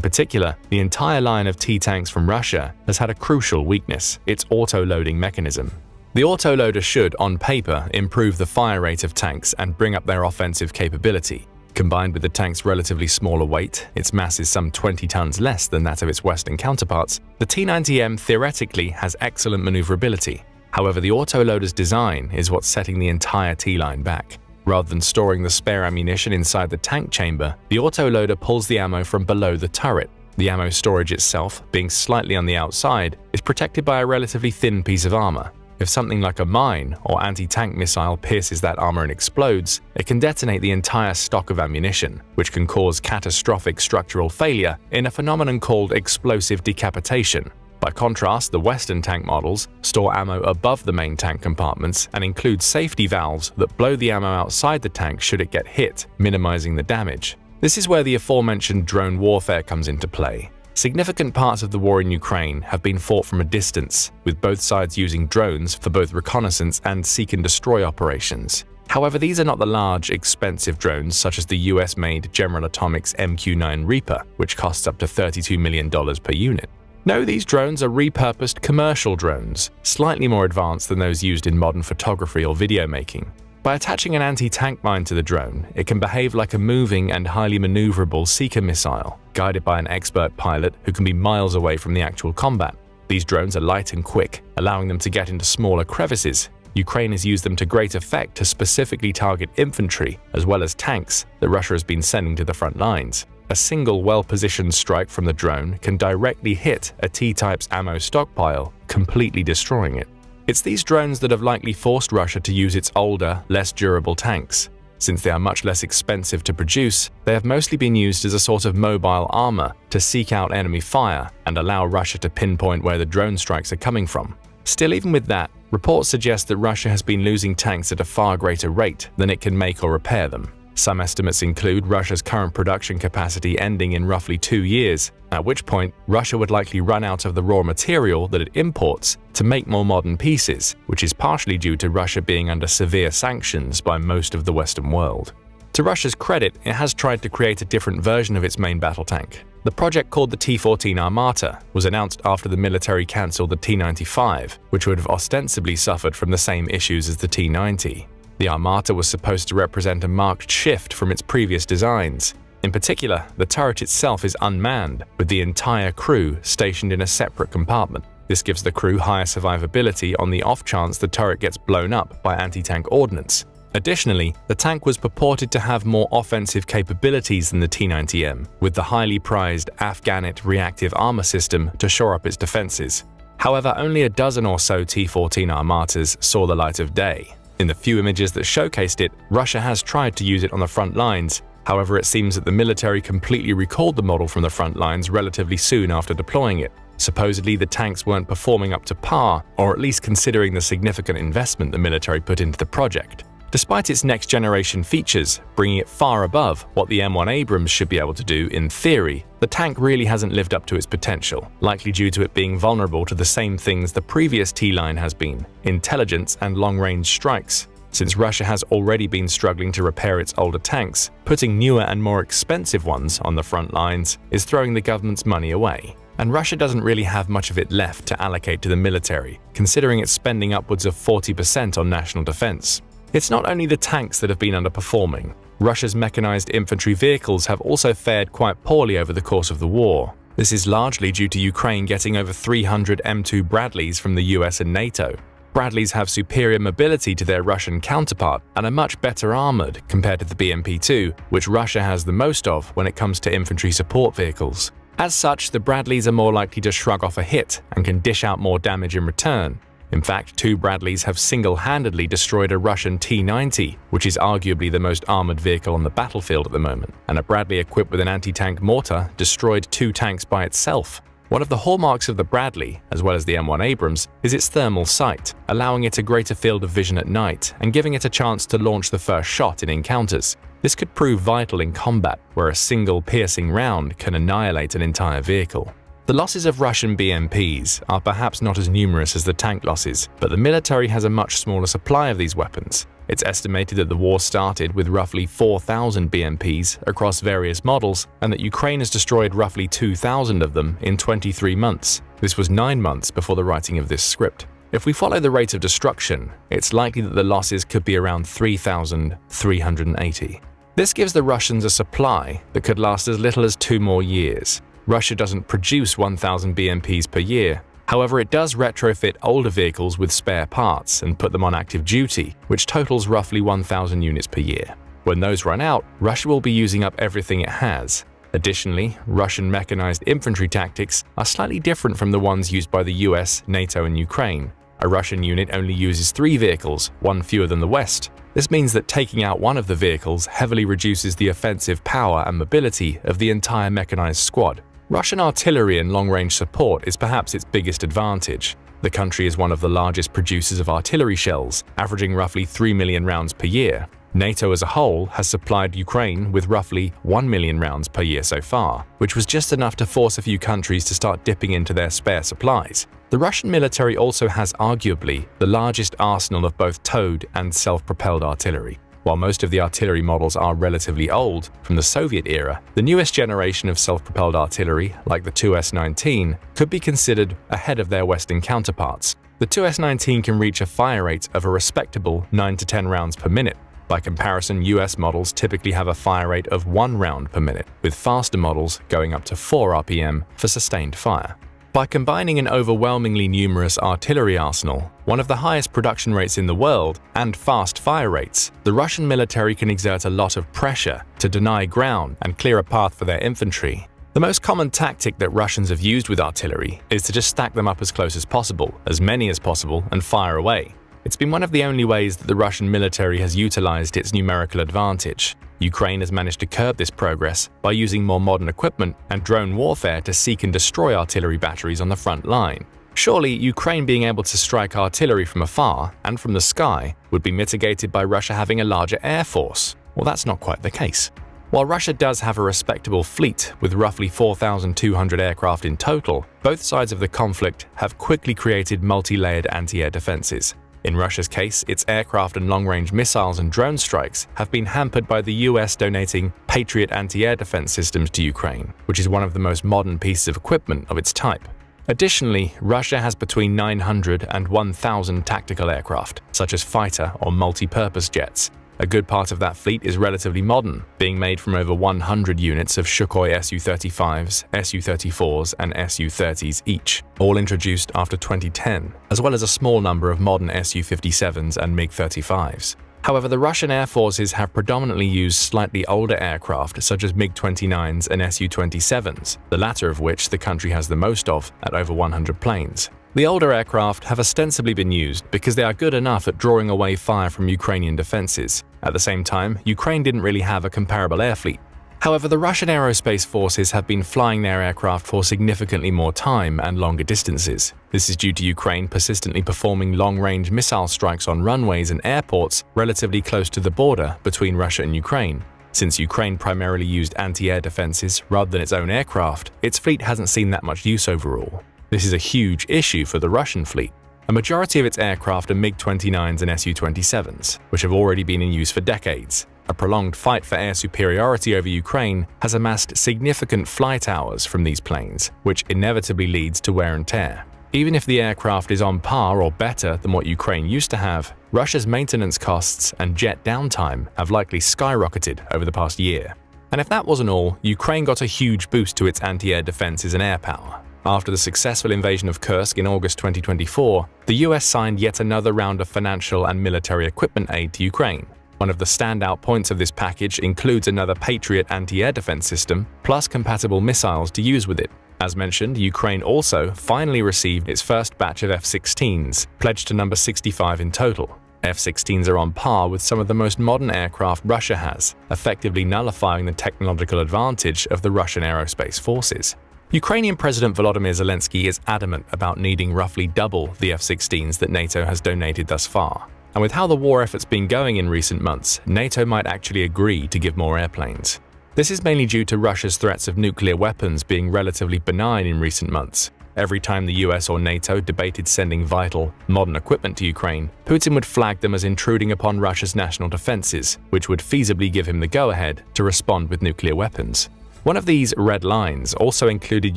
particular, the entire line of T-tanks from Russia has had a crucial weakness: its auto-loading mechanism. The autoloader should, on paper, improve the fire rate of tanks and bring up their offensive capability. Combined with the tank's relatively smaller weight, its mass is some 20 tons less than that of its Western counterparts, the T-90M theoretically has excellent maneuverability. However, the autoloader's design is what's setting the entire T-line back. Rather than storing the spare ammunition inside the tank chamber, the autoloader pulls the ammo from below the turret. The ammo storage itself, being slightly on the outside, is protected by a relatively thin piece of armor. If something like a mine or anti-tank missile pierces that armor and explodes, it can detonate the entire stock of ammunition, which can cause catastrophic structural failure in a phenomenon called explosive decapitation. By contrast, the Western tank models store ammo above the main tank compartments and include safety valves that blow the ammo outside the tank should it get hit, minimizing the damage. This is where the aforementioned drone warfare comes into play. Significant parts of the war in Ukraine have been fought from a distance, with both sides using drones for both reconnaissance and seek-and-destroy operations. However, these are not the large, expensive drones such as the US-made General Atomics MQ-9 Reaper, which costs up to $32 million per unit. No, these drones are repurposed commercial drones, slightly more advanced than those used in modern photography or video making. By attaching an anti-tank mine to the drone, it can behave like a moving and highly maneuverable seeker missile, guided by an expert pilot who can be miles away from the actual combat. These drones are light and quick, allowing them to get into smaller crevices. Ukraine has used them to great effect to specifically target infantry as well as tanks that Russia has been sending to the front lines. A single well-positioned strike from the drone can directly hit a T-type's ammo stockpile, completely destroying it. It's these drones that have likely forced Russia to use its older, less durable tanks. Since they are much less expensive to produce, they have mostly been used as a sort of mobile armor to seek out enemy fire and allow Russia to pinpoint where the drone strikes are coming from. Still, even with that, reports suggest that Russia has been losing tanks at a far greater rate than it can make or repair them. Some estimates include Russia's current production capacity ending in roughly 2 years, at which point Russia would likely run out of the raw material that it imports to make more modern pieces, which is partially due to Russia being under severe sanctions by most of the Western world. To Russia's credit, it has tried to create a different version of its main battle tank. The project, called the T-14 Armata, was announced after the military cancelled the T-95, which would have ostensibly suffered from the same issues as the T-90. The Armata was supposed to represent a marked shift from its previous designs. In particular, the turret itself is unmanned, with the entire crew stationed in a separate compartment. This gives the crew higher survivability on the off chance the turret gets blown up by anti-tank ordnance. Additionally, the tank was purported to have more offensive capabilities than the T-90M, with the highly prized Afghanet reactive armor system to shore up its defenses. However, only a dozen or so T-14 Armatas saw the light of day. In the few images that showcased it, Russia has tried to use it on the front lines. However, it seems that the military completely recalled the model from the front lines relatively soon after deploying it. Supposedly, the tanks weren't performing up to par, or at least considering the significant investment the military put into the project. Despite its next-generation features, bringing it far above what the M1 Abrams should be able to do in theory, the tank really hasn't lived up to its potential, likely due to it being vulnerable to the same things the previous T-line has been: intelligence and long-range strikes. Since Russia has already been struggling to repair its older tanks, putting newer and more expensive ones on the front lines is throwing the government's money away. And Russia doesn't really have much of it left to allocate to the military, considering it's spending upwards of 40% on national defense. It's not only the tanks that have been underperforming. Russia's mechanized infantry vehicles have also fared quite poorly over the course of the war. This is largely due to Ukraine getting over 300 M2 Bradleys from the US and NATO. Bradleys have superior mobility to their Russian counterpart and are much better armored compared to the BMP-2, which Russia has the most of when it comes to infantry support vehicles. As such, the Bradleys are more likely to shrug off a hit and can dish out more damage in return. In fact, 2 Bradleys have single-handedly destroyed a Russian T-90, which is arguably the most armored vehicle on the battlefield at the moment, and a Bradley equipped with an anti-tank mortar destroyed 2 tanks by itself. One of the hallmarks of the Bradley, as well as the M1 Abrams, is its thermal sight, allowing it a greater field of vision at night and giving it a chance to launch the first shot in encounters. This could prove vital in combat, where a single piercing round can annihilate an entire vehicle. The losses of Russian BMPs are perhaps not as numerous as the tank losses, but the military has a much smaller supply of these weapons. It's estimated that the war started with roughly 4,000 BMPs across various models, and that Ukraine has destroyed roughly 2,000 of them in 23 months. This was 9 months before the writing of this script. If we follow the rate of destruction, it's likely that the losses could be around 3,380. This gives the Russians a supply that could last as little as 2 more years. Russia doesn't produce 1,000 BMPs per year. However, it does retrofit older vehicles with spare parts and put them on active duty, which totals roughly 1,000 units per year. When those run out, Russia will be using up everything it has. Additionally, Russian mechanized infantry tactics are slightly different from the ones used by the US, NATO, and Ukraine. A Russian unit only uses 3 vehicles, 1 fewer than the West. This means that taking out one of the vehicles heavily reduces the offensive power and mobility of the entire mechanized squad. Russian artillery and long-range support is perhaps its biggest advantage. The country is one of the largest producers of artillery shells, averaging roughly 3 million rounds per year. NATO as a whole has supplied Ukraine with roughly 1 million rounds per year so far, which was just enough to force a few countries to start dipping into their spare supplies. The Russian military also has arguably the largest arsenal of both towed and self-propelled artillery. While most of the artillery models are relatively old, from the Soviet era, the newest generation of self-propelled artillery, like the Tu-S19, could be considered ahead of their Western counterparts. The Tu-S19 can reach a fire rate of a respectable 9 to 10 rounds per minute. By comparison, US models typically have a fire rate of 1 round per minute, with faster models going up to 4 RPM for sustained fire. By combining an overwhelmingly numerous artillery arsenal, one of the highest production rates in the world, and fast fire rates, the Russian military can exert a lot of pressure to deny ground and clear a path for their infantry. The most common tactic that Russians have used with artillery is to just stack them up as close as possible, as many as possible, and fire away. It's been one of the only ways that the Russian military has utilized its numerical advantage. Ukraine has managed to curb this progress by using more modern equipment and drone warfare to seek and destroy artillery batteries on the front line. Surely, Ukraine being able to strike artillery from afar and from the sky would be mitigated by Russia having a larger air force. Well, that's not quite the case. While Russia does have a respectable fleet with roughly 4,200 aircraft in total, both sides of the conflict have quickly created multi-layered anti-air defenses. In Russia's case, its aircraft and long-range missiles and drone strikes have been hampered by the US donating Patriot anti-air defense systems to Ukraine, which is one of the most modern pieces of equipment of its type. Additionally, Russia has between 900 and 1,000 tactical aircraft, such as fighter or multi-purpose jets. A good part of that fleet is relatively modern, being made from over 100 units of Sukhoi Su-35s, Su-34s, and Su-30s each, all introduced after 2010, as well as a small number of modern Su-57s and MiG-35s. However, the Russian air forces have predominantly used slightly older aircraft such as MiG-29s and Su-27s, the latter of which the country has the most of at over 100 planes. The older aircraft have ostensibly been used because they are good enough at drawing away fire from Ukrainian defenses. At the same time, Ukraine didn't really have a comparable air fleet. However, the Russian aerospace forces have been flying their aircraft for significantly more time and longer distances. This is due to Ukraine persistently performing long-range missile strikes on runways and airports relatively close to the border between Russia and Ukraine. Since Ukraine primarily used anti-air defenses rather than its own aircraft, its fleet hasn't seen that much use overall. This is a huge issue for the Russian fleet. A majority of its aircraft are MiG-29s and Su-27s, which have already been in use for decades. A prolonged fight for air superiority over Ukraine has amassed significant flight hours from these planes, which inevitably leads to wear and tear. Even if the aircraft is on par or better than what Ukraine used to have, Russia's maintenance costs and jet downtime have likely skyrocketed over the past year. And if that wasn't all, Ukraine got a huge boost to its anti-air defenses and air power. After the successful invasion of Kursk in August 2024, the US signed yet another round of financial and military equipment aid to Ukraine. One of the standout points of this package includes another Patriot anti-air defense system, plus compatible missiles to use with it. As mentioned, Ukraine also finally received its first batch of F-16s, pledged to number 65 in total. F-16s are on par with some of the most modern aircraft Russia has, effectively nullifying the technological advantage of the Russian aerospace forces. Ukrainian President Volodymyr Zelensky is adamant about needing roughly double the F-16s that NATO has donated thus far. And with how the war effort's been going in recent months, NATO might actually agree to give more airplanes. This is mainly due to Russia's threats of nuclear weapons being relatively benign in recent months. Every time the US or NATO debated sending vital, modern equipment to Ukraine, Putin would flag them as intruding upon Russia's national defenses, which would feasibly give him the go-ahead to respond with nuclear weapons. One of these red lines also included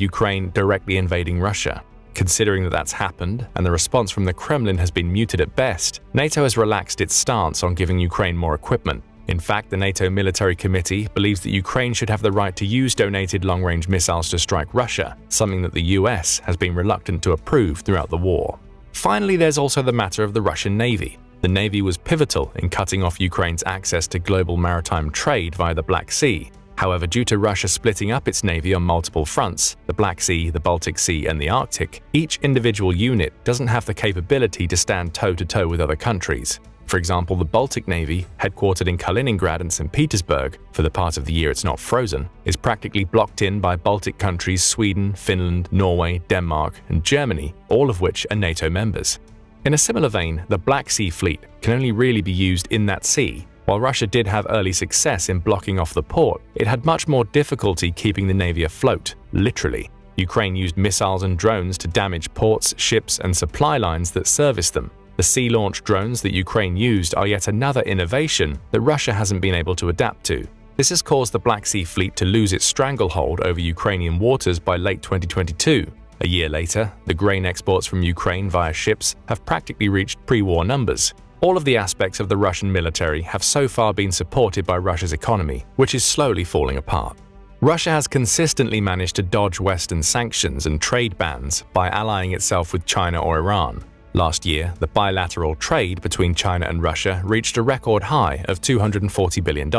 Ukraine directly invading Russia. Considering that that's happened and the response from the Kremlin has been muted at best, NATO has relaxed its stance on giving Ukraine more equipment. In fact, the NATO Military Committee believes that Ukraine should have the right to use donated long-range missiles to strike Russia, something that the US has been reluctant to approve throughout the war. Finally, there's also the matter of the Russian Navy. The Navy was pivotal in cutting off Ukraine's access to global maritime trade via the Black Sea. However, due to Russia splitting up its navy on multiple fronts, the Black Sea, the Baltic Sea, and the Arctic, each individual unit doesn't have the capability to stand toe-to-toe with other countries. For example, the Baltic Navy, headquartered in Kaliningrad and St. Petersburg, for the part of the year it's not frozen, is practically blocked in by Baltic countries Sweden, Finland, Norway, Denmark, and Germany, all of which are NATO members. In a similar vein, the Black Sea Fleet can only really be used in that sea. While Russia did have early success in blocking off the port, it had much more difficulty keeping the navy afloat, literally. Ukraine used missiles and drones to damage ports, ships, and supply lines that service them. The sea-launched drones that Ukraine used are yet another innovation that Russia hasn't been able to adapt to. This has caused the Black Sea Fleet to lose its stranglehold over Ukrainian waters by late 2022. A year later, the grain exports from Ukraine via ships have practically reached pre-war numbers. All of the aspects of the Russian military have so far been supported by Russia's economy, which is slowly falling apart. Russia has consistently managed to dodge Western sanctions and trade bans by allying itself with China or Iran. Last year, the bilateral trade between China and Russia reached a record high of $240 billion,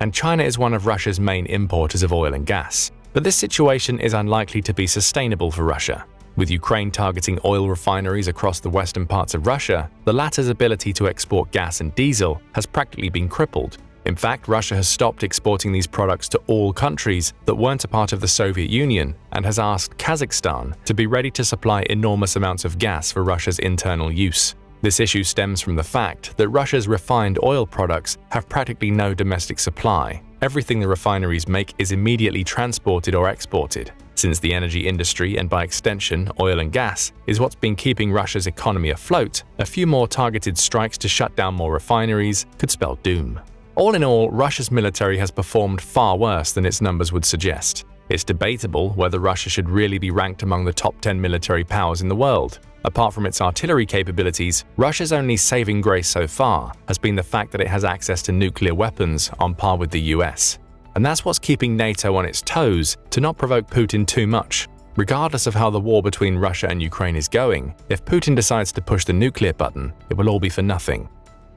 and China is one of Russia's main importers of oil and gas. But this situation is unlikely to be sustainable for Russia. With Ukraine targeting oil refineries across the western parts of Russia, the latter's ability to export gas and diesel has practically been crippled. In fact, Russia has stopped exporting these products to all countries that weren't a part of the Soviet Union and has asked Kazakhstan to be ready to supply enormous amounts of gas for Russia's internal use. This issue stems from the fact that Russia's refined oil products have practically no domestic supply. Everything the refineries make is immediately transported or exported. Since the energy industry, and by extension oil and gas, is what's been keeping Russia's economy afloat, a few more targeted strikes to shut down more refineries could spell doom. All in all, Russia's military has performed far worse than its numbers would suggest. It's debatable whether Russia should really be ranked among the top 10 military powers in the world. Apart from its artillery capabilities, Russia's only saving grace so far has been the fact that it has access to nuclear weapons on par with the US. And that's what's keeping NATO on its toes to not provoke Putin too much. Regardless of how the war between Russia and Ukraine is going, if Putin decides to push the nuclear button, it will all be for nothing.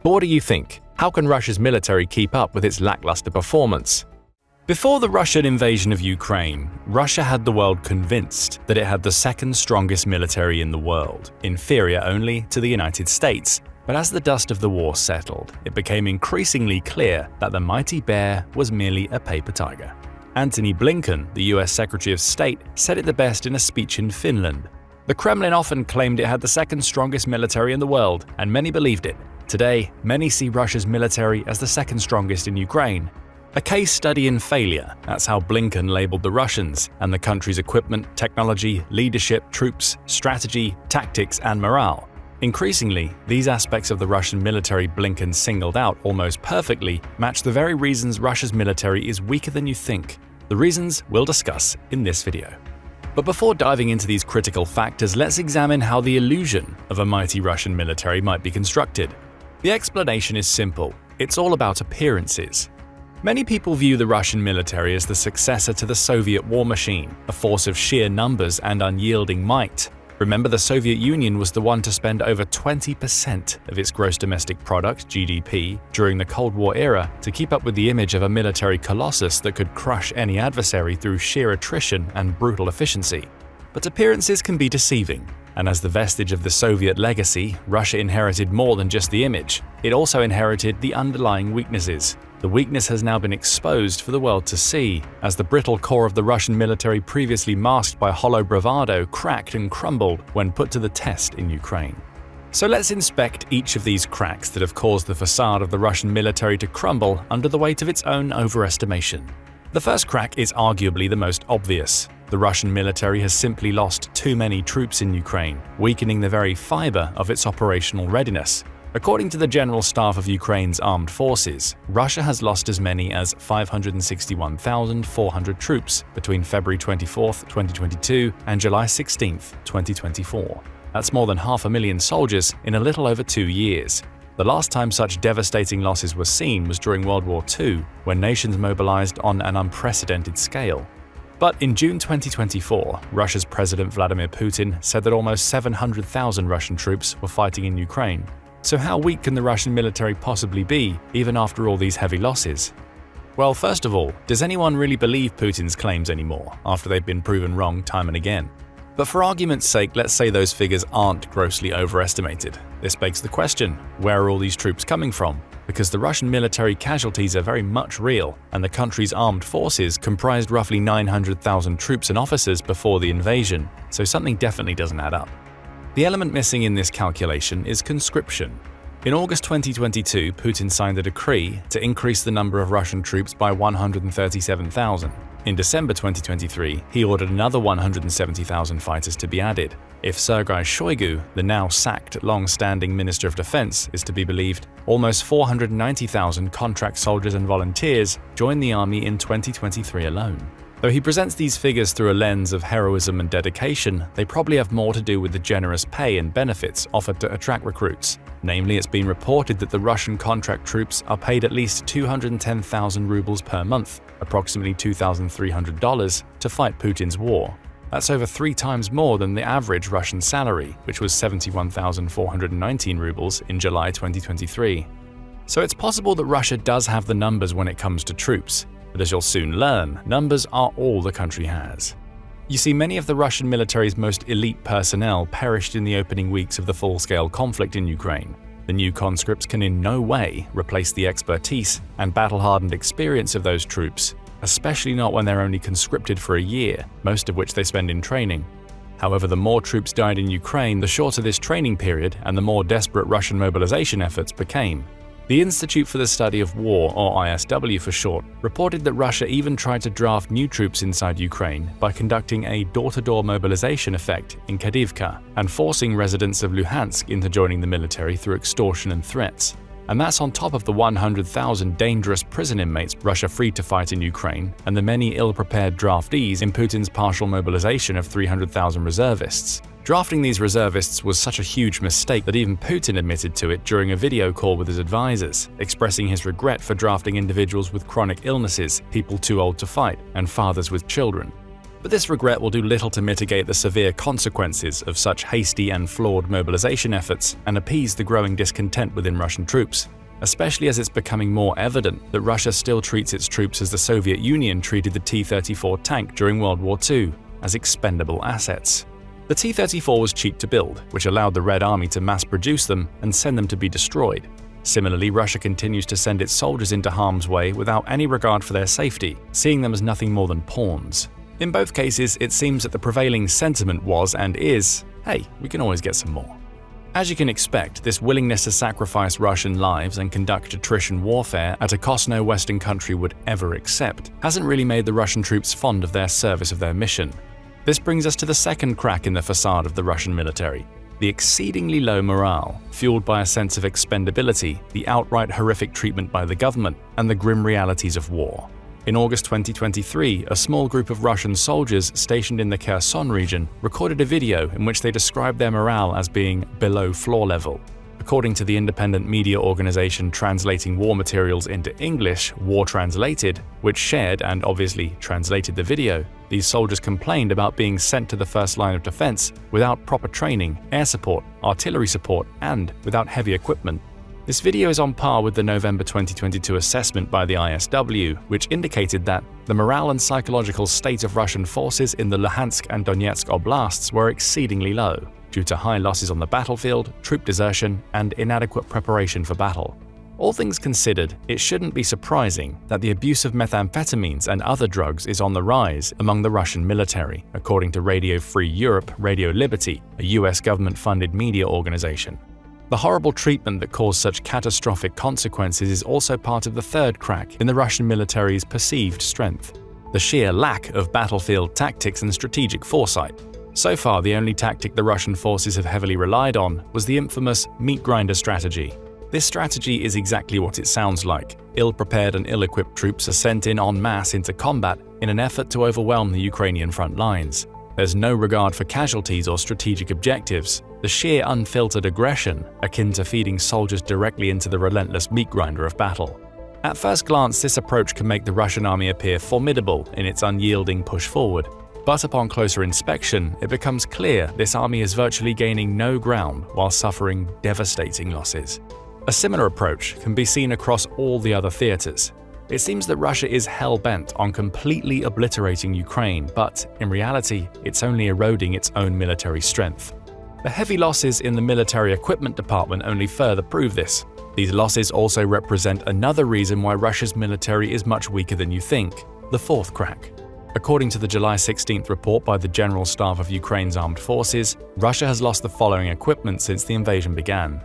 But what do you think? How can Russia's military keep up with its lackluster performance? Before the Russian invasion of Ukraine, Russia had the world convinced that it had the second strongest military in the world, inferior only to the United States. But as the dust of the war settled, it became increasingly clear that the mighty bear was merely a paper tiger. Antony Blinken, the US Secretary of State, said it the best in a speech in Finland. The Kremlin often claimed it had the second strongest military in the world, and many believed it. Today, many see Russia's military as the second strongest in Ukraine. A case study in failure, that's how Blinken labeled the Russians, and the country's equipment, technology, leadership, troops, strategy, tactics, and morale. Increasingly, these aspects of the Russian military Blinken singled out almost perfectly match the very reasons Russia's military is weaker than you think. The reasons we'll discuss in this video. But before diving into these critical factors, let's examine how the illusion of a mighty Russian military might be constructed. The explanation is simple. It's all about appearances. Many people view the Russian military as the successor to the Soviet war machine, a force of sheer numbers and unyielding might. Remember, the Soviet Union was the one to spend over 20% of its gross domestic product, GDP, during the Cold War era to keep up with the image of a military colossus that could crush any adversary through sheer attrition and brutal efficiency. But appearances can be deceiving, and as the vestige of the Soviet legacy, Russia inherited more than just the image. It also inherited the underlying weaknesses. The weakness has now been exposed for the world to see, as the brittle core of the Russian military previously masked by hollow bravado cracked and crumbled when put to the test in Ukraine. So let's inspect each of these cracks that have caused the facade of the Russian military to crumble under the weight of its own overestimation. The first crack is arguably the most obvious. The Russian military has simply lost too many troops in Ukraine, weakening the very fiber of its operational readiness. According to the General Staff of Ukraine's armed forces, Russia has lost as many as 561,400 troops between February 24, 2022 and July 16, 2024. That's more than 500,000 soldiers in a little over 2 years. The last time such devastating losses were seen was during World War II, when nations mobilized on an unprecedented scale. But in June 2024, Russia's President Vladimir Putin said that almost 700,000 Russian troops were fighting in Ukraine. So how weak can the Russian military possibly be, even after all these heavy losses? Well, first of all, does anyone really believe Putin's claims anymore, after they've been proven wrong time and again? But for argument's sake, let's say those figures aren't grossly overestimated. This begs the question, where are all these troops coming from? Because the Russian military casualties are very much real, and the country's armed forces comprised roughly 900,000 troops and officers before the invasion, so something definitely doesn't add up. The element missing in this calculation is conscription. In August 2022, Putin signed a decree to increase the number of Russian troops by 137,000. In December 2023, he ordered another 170,000 fighters to be added. If Sergei Shoigu, the now sacked long-standing Minister of Defense, is to be believed, almost 490,000 contract soldiers and volunteers joined the army in 2023 alone. Though he presents these figures through a lens of heroism and dedication, they probably have more to do with the generous pay and benefits offered to attract recruits. Namely, it's been reported that the Russian contract troops are paid at least 210,000 rubles per month, approximately $2,300, to fight Putin's war. That's over 3 times more than the average Russian salary, which was 71,419 rubles in July 2023. So it's possible that Russia does have the numbers when it comes to troops. But as you'll soon learn, numbers are all the country has. You see, many of the Russian military's most elite personnel perished in the opening weeks of the full-scale conflict in Ukraine. The new conscripts can in no way replace the expertise and battle-hardened experience of those troops, especially not when they're only conscripted for a year, most of which they spend in training. However, the more troops died in Ukraine, the shorter this training period and the more desperate Russian mobilization efforts became. The Institute for the Study of War, or ISW for short, reported that Russia even tried to draft new troops inside Ukraine by conducting a door-to-door mobilization effect in Kadivka and forcing residents of Luhansk into joining the military through extortion and threats. And that's on top of the 100,000 dangerous prison inmates Russia freed to fight in Ukraine and the many ill-prepared draftees in Putin's partial mobilization of 300,000 reservists. Drafting these reservists was such a huge mistake that even Putin admitted to it during a video call with his advisors, expressing his regret for drafting individuals with chronic illnesses, people too old to fight, and fathers with children. But this regret will do little to mitigate the severe consequences of such hasty and flawed mobilization efforts and appease the growing discontent within Russian troops, especially as it's becoming more evident that Russia still treats its troops as the Soviet Union treated the T-34 tank during World War II, as expendable assets. The T-34 was cheap to build, which allowed the Red Army to mass-produce them and send them to be destroyed. Similarly, Russia continues to send its soldiers into harm's way without any regard for their safety, seeing them as nothing more than pawns. In both cases, it seems that the prevailing sentiment was and is, hey, we can always get some more. As you can expect, this willingness to sacrifice Russian lives and conduct attrition warfare at a cost no Western country would ever accept hasn't really made the Russian troops fond of their service of their mission. This brings us to the second crack in the facade of the Russian military: the exceedingly low morale, fueled by a sense of expendability, the outright horrific treatment by the government, and the grim realities of war. In August 2023, a small group of Russian soldiers stationed in the Kherson region recorded a video in which they described their morale as being below floor level. According to the independent media organization translating war materials into English, War Translated, which shared and obviously translated the video, these soldiers complained about being sent to the first line of defense without proper training, air support, artillery support, and without heavy equipment. This video is on par with the November 2022 assessment by the ISW, which indicated that the morale and psychological state of Russian forces in the Luhansk and Donetsk oblasts were exceedingly low, due to high losses on the battlefield, troop desertion, and inadequate preparation for battle. All things considered, it shouldn't be surprising that the abuse of methamphetamines and other drugs is on the rise among the Russian military, according to Radio Free Europe, Radio Liberty, a US government-funded media organization. The horrible treatment that caused such catastrophic consequences is also part of the third crack in the Russian military's perceived strength: the sheer lack of battlefield tactics and strategic foresight. So far, the only tactic the Russian forces have heavily relied on was the infamous meat grinder strategy. This strategy is exactly what it sounds like. Ill-prepared and ill-equipped troops are sent in en masse into combat in an effort to overwhelm the Ukrainian front lines. There's no regard for casualties or strategic objectives. The sheer unfiltered aggression, akin to feeding soldiers directly into the relentless meat grinder of battle. At first glance, this approach can make the Russian army appear formidable in its unyielding push forward. But upon closer inspection, it becomes clear this army is virtually gaining no ground while suffering devastating losses. A similar approach can be seen across all the other theaters. It seems that Russia is hell-bent on completely obliterating Ukraine, but in reality, it's only eroding its own military strength. The heavy losses in the military equipment department only further prove this. These losses also represent another reason why Russia's military is much weaker than you think: the fourth crack. According to the July 16th report by the General Staff of Ukraine's armed forces, Russia has lost the following equipment since the invasion began: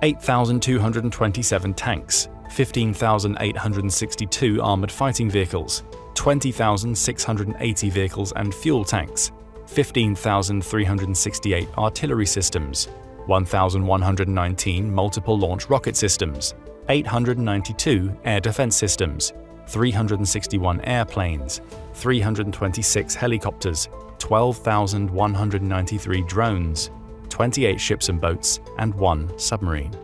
8,227 tanks, 15,862 armored fighting vehicles, 20,680 vehicles and fuel tanks, 15,368 artillery systems, 1,119 multiple launch rocket systems, 892 air defense systems, 361 airplanes, 326 helicopters, 12,193 drones, 28 ships and boats, and 1 submarine.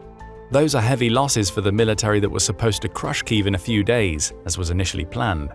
Those are heavy losses for the military that was supposed to crush Kyiv in a few days, as was initially planned.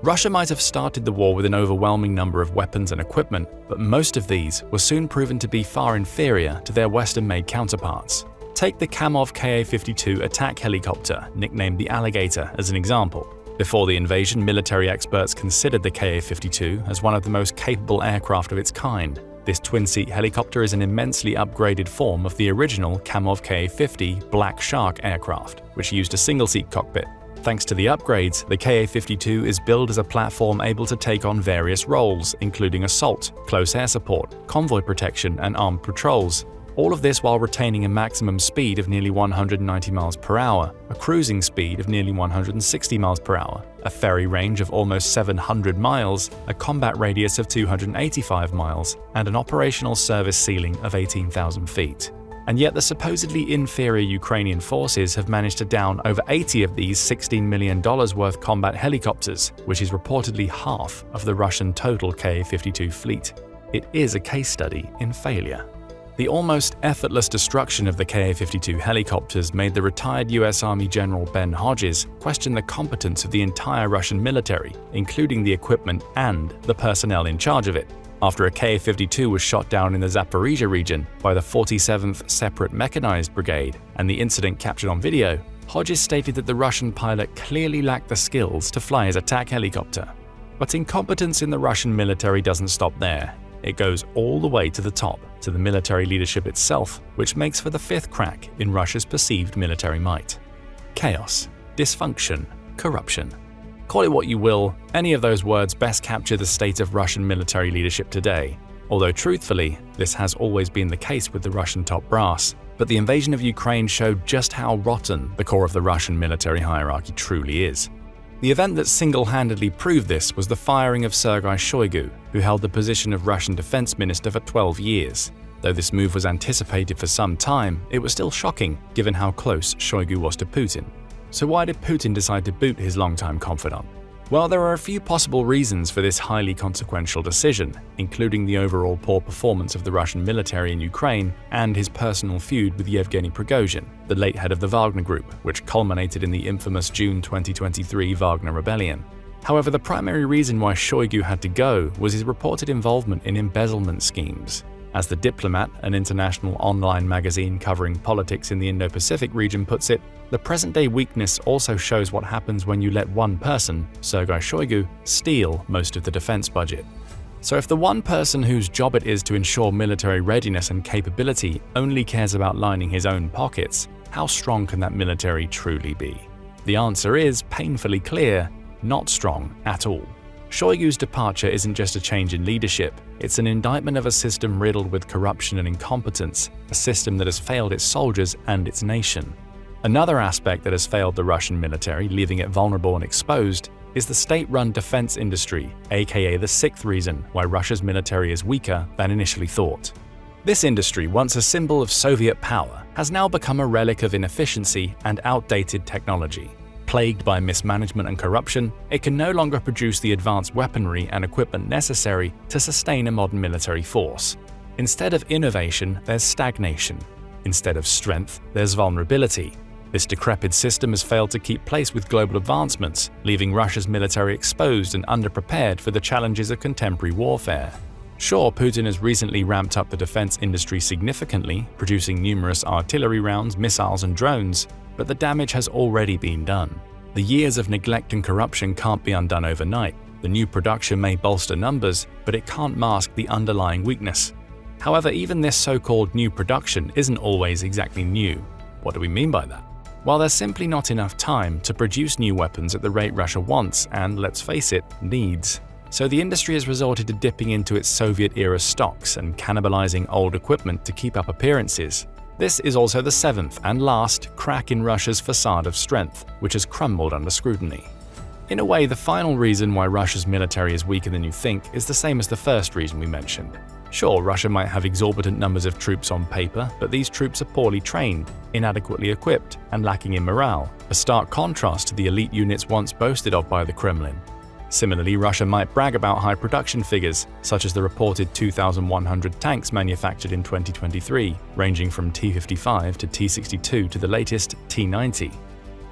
Russia might have started the war with an overwhelming number of weapons and equipment, but most of these were soon proven to be far inferior to their Western-made counterparts. Take the Kamov Ka-52 attack helicopter, nicknamed the Alligator, as an example. Before the invasion, military experts considered the Ka-52 as one of the most capable aircraft of its kind. This twin-seat helicopter is an immensely upgraded form of the original Kamov Ka-50 Black Shark aircraft, which used a single-seat cockpit. Thanks to the upgrades, the Ka-52 is billed as a platform able to take on various roles, including assault, close air support, convoy protection, and armed patrols. All of this while retaining a maximum speed of nearly 190 miles per hour, a cruising speed of nearly 160 miles per hour, a ferry range of almost 700 miles, a combat radius of 285 miles, and an operational service ceiling of 18,000 feet. And yet the supposedly inferior Ukrainian forces have managed to down over 80 of these $16 million worth combat helicopters, which is reportedly half of the Russian total Ka-52 fleet. It is a case study in failure. The almost effortless destruction of the Ka-52 helicopters made the retired US Army General Ben Hodges question the competence of the entire Russian military, including the equipment and the personnel in charge of it. After a Ka-52 was shot down in the Zaporizhia region by the 47th Separate Mechanized Brigade and the incident captured on video, Hodges stated that the Russian pilot clearly lacked the skills to fly his attack helicopter. But incompetence in the Russian military doesn't stop there. It goes all the way to the top, to the military leadership itself, which makes for the fifth crack in Russia's perceived military might. Chaos, dysfunction, corruption. Call it what you will, any of those words best capture the state of Russian military leadership today. Although truthfully, this has always been the case with the Russian top brass. But the invasion of Ukraine showed just how rotten the core of the Russian military hierarchy truly is. The event that single-handedly proved this was the firing of Sergei Shoigu, who held the position of Russian defense minister for 12 years. Though this move was anticipated for some time, it was still shocking given how close Shoigu was to Putin. So why did Putin decide to boot his longtime confidant? Well, there are a few possible reasons for this highly consequential decision, including the overall poor performance of the Russian military in Ukraine and his personal feud with Yevgeny Prigozhin, the late head of the Wagner Group, which culminated in the infamous June 2023 Wagner rebellion. However, the primary reason why Shoigu had to go was his reported involvement in embezzlement schemes. As The Diplomat, an international online magazine covering politics in the Indo-Pacific region, puts it, the present-day weakness also shows what happens when you let one person, Sergei Shoigu, steal most of the defense budget. So if the one person whose job it is to ensure military readiness and capability only cares about lining his own pockets, how strong can that military truly be? The answer is painfully clear: not strong at all. Shoigu's departure isn't just a change in leadership, it's an indictment of a system riddled with corruption and incompetence, a system that has failed its soldiers and its nation. Another aspect that has failed the Russian military, leaving it vulnerable and exposed, is the state-run defense industry, aka the sixth reason why Russia's military is weaker than initially thought. This industry, once a symbol of Soviet power, has now become a relic of inefficiency and outdated technology. Plagued by mismanagement and corruption, it can no longer produce the advanced weaponry and equipment necessary to sustain a modern military force. Instead of innovation, there's stagnation. Instead of strength, there's vulnerability. This decrepit system has failed to keep pace with global advancements, leaving Russia's military exposed and underprepared for the challenges of contemporary warfare. Sure, Putin has recently ramped up the defense industry significantly, producing numerous artillery rounds, missiles, and drones, but the damage has already been done. The years of neglect and corruption can't be undone overnight. The new production may bolster numbers, but it can't mask the underlying weakness. However, even this so-called new production isn't always exactly new. What do we mean by that? Well, there's simply not enough time to produce new weapons at the rate Russia wants and, let's face it, needs. So the industry has resorted to dipping into its Soviet-era stocks and cannibalizing old equipment to keep up appearances. This is also the seventh and last crack in Russia's facade of strength, which has crumbled under scrutiny. In a way, the final reason why Russia's military is weaker than you think is the same as the first reason we mentioned. Sure, Russia might have exorbitant numbers of troops on paper, but these troops are poorly trained, inadequately equipped, and lacking in morale, a stark contrast to the elite units once boasted of by the Kremlin. Similarly, Russia might brag about high production figures, such as the reported 2,100 tanks manufactured in 2023, ranging from T-55 to T-62 to the latest T-90.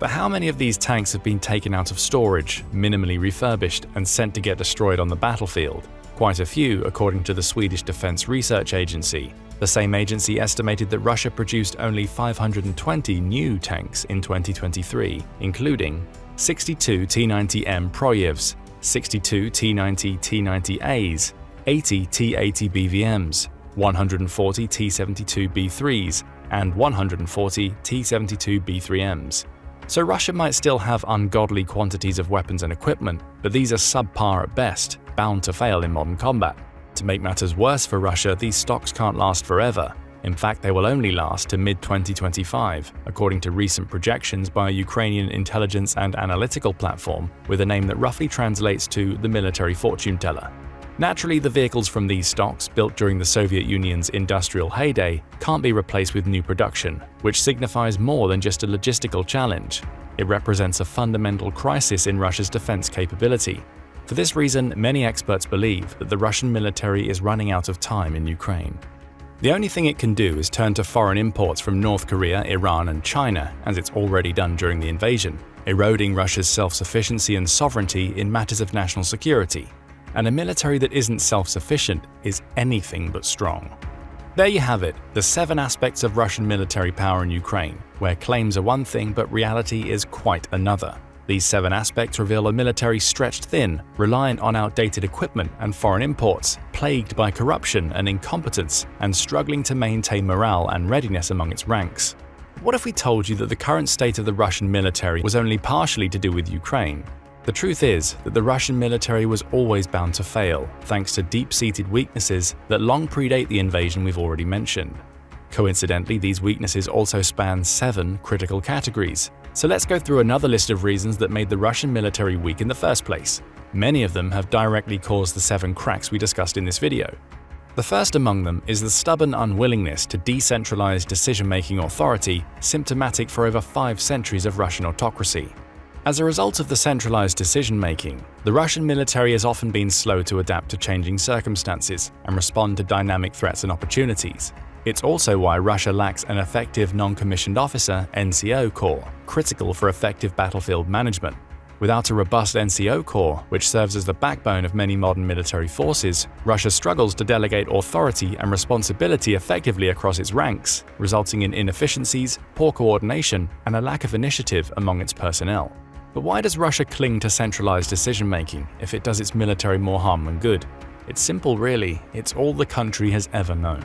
But how many of these tanks have been taken out of storage, minimally refurbished, and sent to get destroyed on the battlefield? Quite a few, according to the Swedish Defense Research Agency. The same agency estimated that Russia produced only 520 new tanks in 2023, including 62 T-90M Proyevs, 62 T-90 T-90As, 80 T-80 BVMs, 140 T-72B3s, and 140 T-72B3Ms. So Russia might still have ungodly quantities of weapons and equipment, but these are subpar at best, bound to fail in modern combat. To make matters worse for Russia, these stocks can't last forever. In fact, they will only last to mid-2025, according to recent projections by a Ukrainian intelligence and analytical platform with a name that roughly translates to the military fortune teller. Naturally, the vehicles from these stocks, built during the Soviet Union's industrial heyday, can't be replaced with new production, which signifies more than just a logistical challenge. It represents a fundamental crisis in Russia's defense capability. For this reason, many experts believe that the Russian military is running out of time in Ukraine. The only thing it can do is turn to foreign imports from North Korea, Iran, and China, as it's already done during the invasion, eroding Russia's self-sufficiency and sovereignty in matters of national security. And a military that isn't self-sufficient is anything but strong. There you have it, the 7 aspects of Russian military power in Ukraine, where claims are one thing but reality is quite another. These 7 aspects reveal a military stretched thin, reliant on outdated equipment and foreign imports, plagued by corruption and incompetence, and struggling to maintain morale and readiness among its ranks. What if we told you that the current state of the Russian military was only partially to do with Ukraine? The truth is that the Russian military was always bound to fail, thanks to deep-seated weaknesses that long predate the invasion we've already mentioned. Coincidentally, these weaknesses also span 7 critical categories. So let's go through another list of reasons that made the Russian military weak in the first place. Many of them have directly caused the 7 cracks we discussed in this video. The first among them is the stubborn unwillingness to decentralize decision-making authority, symptomatic for over 5 centuries of Russian autocracy. As a result of the centralized decision-making, the Russian military has often been slow to adapt to changing circumstances and respond to dynamic threats and opportunities. It's also why Russia lacks an effective non-commissioned officer (NCO) corps, critical for effective battlefield management. Without a robust NCO corps, which serves as the backbone of many modern military forces, Russia struggles to delegate authority and responsibility effectively across its ranks, resulting in inefficiencies, poor coordination, and a lack of initiative among its personnel. But why does Russia cling to centralized decision-making if it does its military more harm than good? It's simple really, it's all the country has ever known.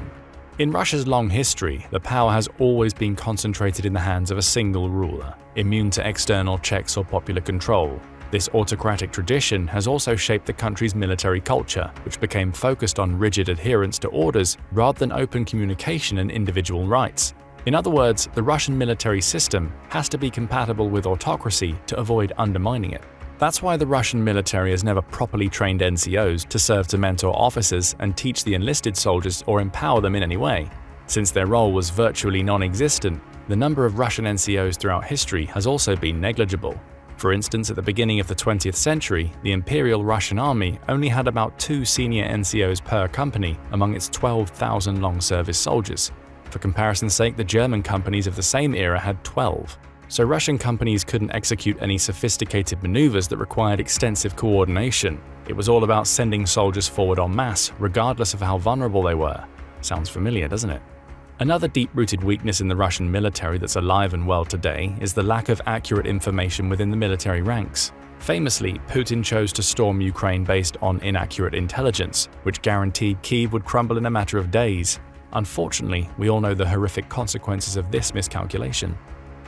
In Russia's long history, the power has always been concentrated in the hands of a single ruler, immune to external checks or popular control. This autocratic tradition has also shaped the country's military culture, which became focused on rigid adherence to orders rather than open communication and individual rights. In other words, the Russian military system has to be compatible with autocracy to avoid undermining it. That's why the Russian military has never properly trained NCOs to serve to mentor officers and teach the enlisted soldiers or empower them in any way. Since their role was virtually non-existent, the number of Russian NCOs throughout history has also been negligible. For instance, at the beginning of the 20th century, the Imperial Russian Army only had about 2 senior NCOs per company among its 12,000 long-service soldiers. For comparison's sake, the German companies of the same era had 12. So Russian companies couldn't execute any sophisticated maneuvers that required extensive coordination. It was all about sending soldiers forward en masse, regardless of how vulnerable they were. Sounds familiar, doesn't it? Another deep-rooted weakness in the Russian military that's alive and well today is the lack of accurate information within the military ranks. Famously, Putin chose to storm Ukraine based on inaccurate intelligence, which guaranteed Kyiv would crumble in a matter of days. Unfortunately, we all know the horrific consequences of this miscalculation.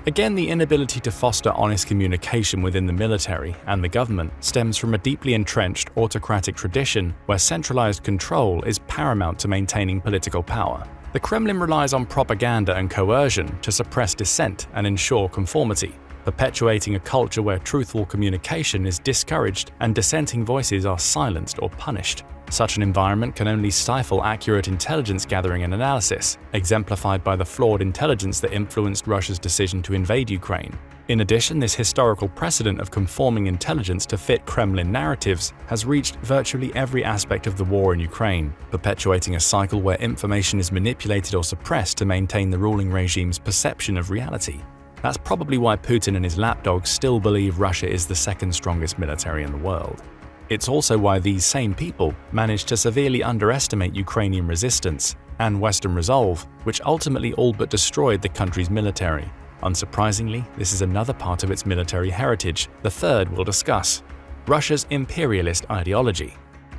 Again, the inability to foster honest communication within the military and the government stems from a deeply entrenched autocratic tradition where centralized control is paramount to maintaining political power. The Kremlin relies on propaganda and coercion to suppress dissent and ensure conformity, perpetuating a culture where truthful communication is discouraged and dissenting voices are silenced or punished. Such an environment can only stifle accurate intelligence gathering and analysis, exemplified by the flawed intelligence that influenced Russia's decision to invade Ukraine. In addition, this historical precedent of conforming intelligence to fit Kremlin narratives has reached virtually every aspect of the war in Ukraine, perpetuating a cycle where information is manipulated or suppressed to maintain the ruling regime's perception of reality. That's probably why Putin and his lapdogs still believe Russia is the second strongest military in the world. It's also why these same people managed to severely underestimate Ukrainian resistance and Western resolve, which ultimately all but destroyed the country's military. Unsurprisingly, this is another part of its military heritage, the third we'll discuss: Russia's imperialist ideology.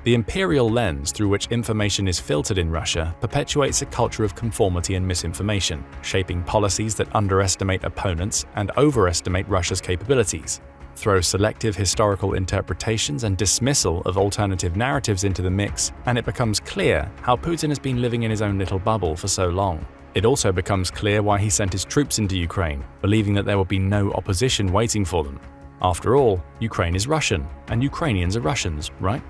The imperial lens through which information is filtered in Russia perpetuates a culture of conformity and misinformation, shaping policies that underestimate opponents and overestimate Russia's capabilities. Throw selective historical interpretations and dismissal of alternative narratives into the mix, and it becomes clear how Putin has been living in his own little bubble for so long. It also becomes clear why he sent his troops into Ukraine, believing that there would be no opposition waiting for them. After all, Ukraine is Russian, and Ukrainians are Russians, right?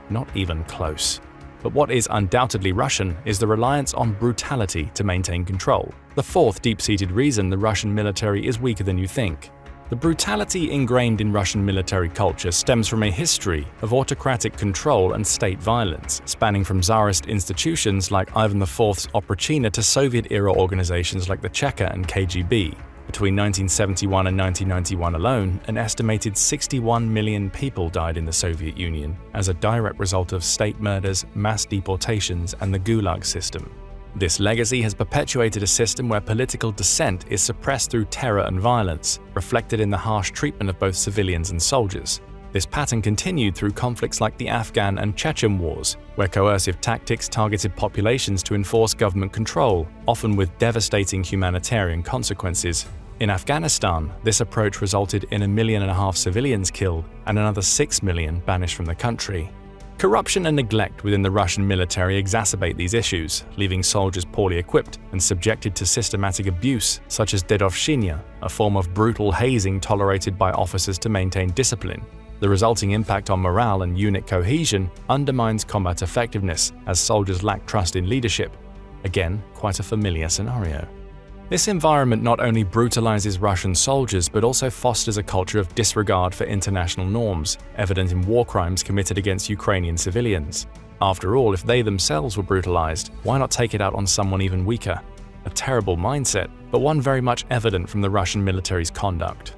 Not even close. But what is undoubtedly Russian is the reliance on brutality to maintain control. The fourth deep-seated reason the Russian military is weaker than you think. The brutality ingrained in Russian military culture stems from a history of autocratic control and state violence, spanning from Tsarist institutions like Ivan IV's Oprichnina to Soviet-era organizations like the Cheka and KGB. Between 1971 and 1991 alone, an estimated 61 million people died in the Soviet Union as a direct result of state murders, mass deportations, and the Gulag system. This legacy has perpetuated a system where political dissent is suppressed through terror and violence, reflected in the harsh treatment of both civilians and soldiers. This pattern continued through conflicts like the Afghan and Chechen wars, where coercive tactics targeted populations to enforce government control, often with devastating humanitarian consequences. In Afghanistan, this approach resulted in 1.5 million civilians killed and another 6 million banished from the country. Corruption and neglect within the Russian military exacerbate these issues, leaving soldiers poorly equipped and subjected to systematic abuse, such as dedovshchina, a form of brutal hazing tolerated by officers to maintain discipline. The resulting impact on morale and unit cohesion undermines combat effectiveness as soldiers lack trust in leadership. Again, quite a familiar scenario. This environment not only brutalizes Russian soldiers but also fosters a culture of disregard for international norms, evident in war crimes committed against Ukrainian civilians. After all, if they themselves were brutalized, why not take it out on someone even weaker? A terrible mindset, but one very much evident from the Russian military's conduct.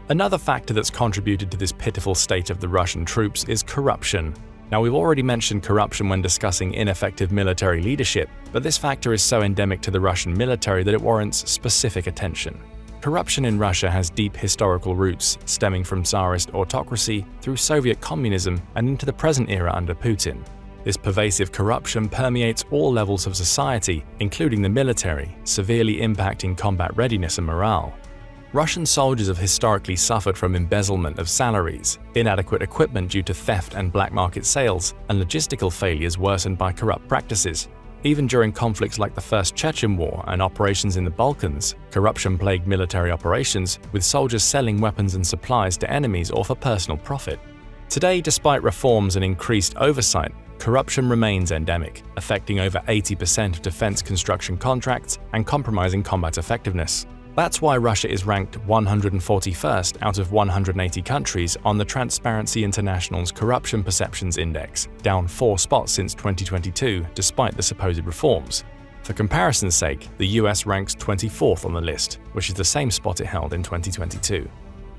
Another factor that's contributed to this pitiful state of the Russian troops is corruption. Now, we've already mentioned corruption when discussing ineffective military leadership, but this factor is so endemic to the Russian military that it warrants specific attention. Corruption in Russia has deep historical roots, stemming from Tsarist autocracy through Soviet communism and into the present era under Putin. This pervasive corruption permeates all levels of society, including the military, severely impacting combat readiness and morale. Russian soldiers have historically suffered from embezzlement of salaries, inadequate equipment due to theft and black market sales, and logistical failures worsened by corrupt practices. Even during conflicts like the First Chechen War and operations in the Balkans, corruption plagued military operations, with soldiers selling weapons and supplies to enemies or for personal profit. Today, despite reforms and increased oversight, corruption remains endemic, affecting over 80% of defense construction contracts and compromising combat effectiveness. That's why Russia is ranked 141st out of 180 countries on the Transparency International's Corruption Perceptions Index, down 4 spots since 2022 despite the supposed reforms. For comparison's sake, the US ranks 24th on the list, which is the same spot it held in 2022.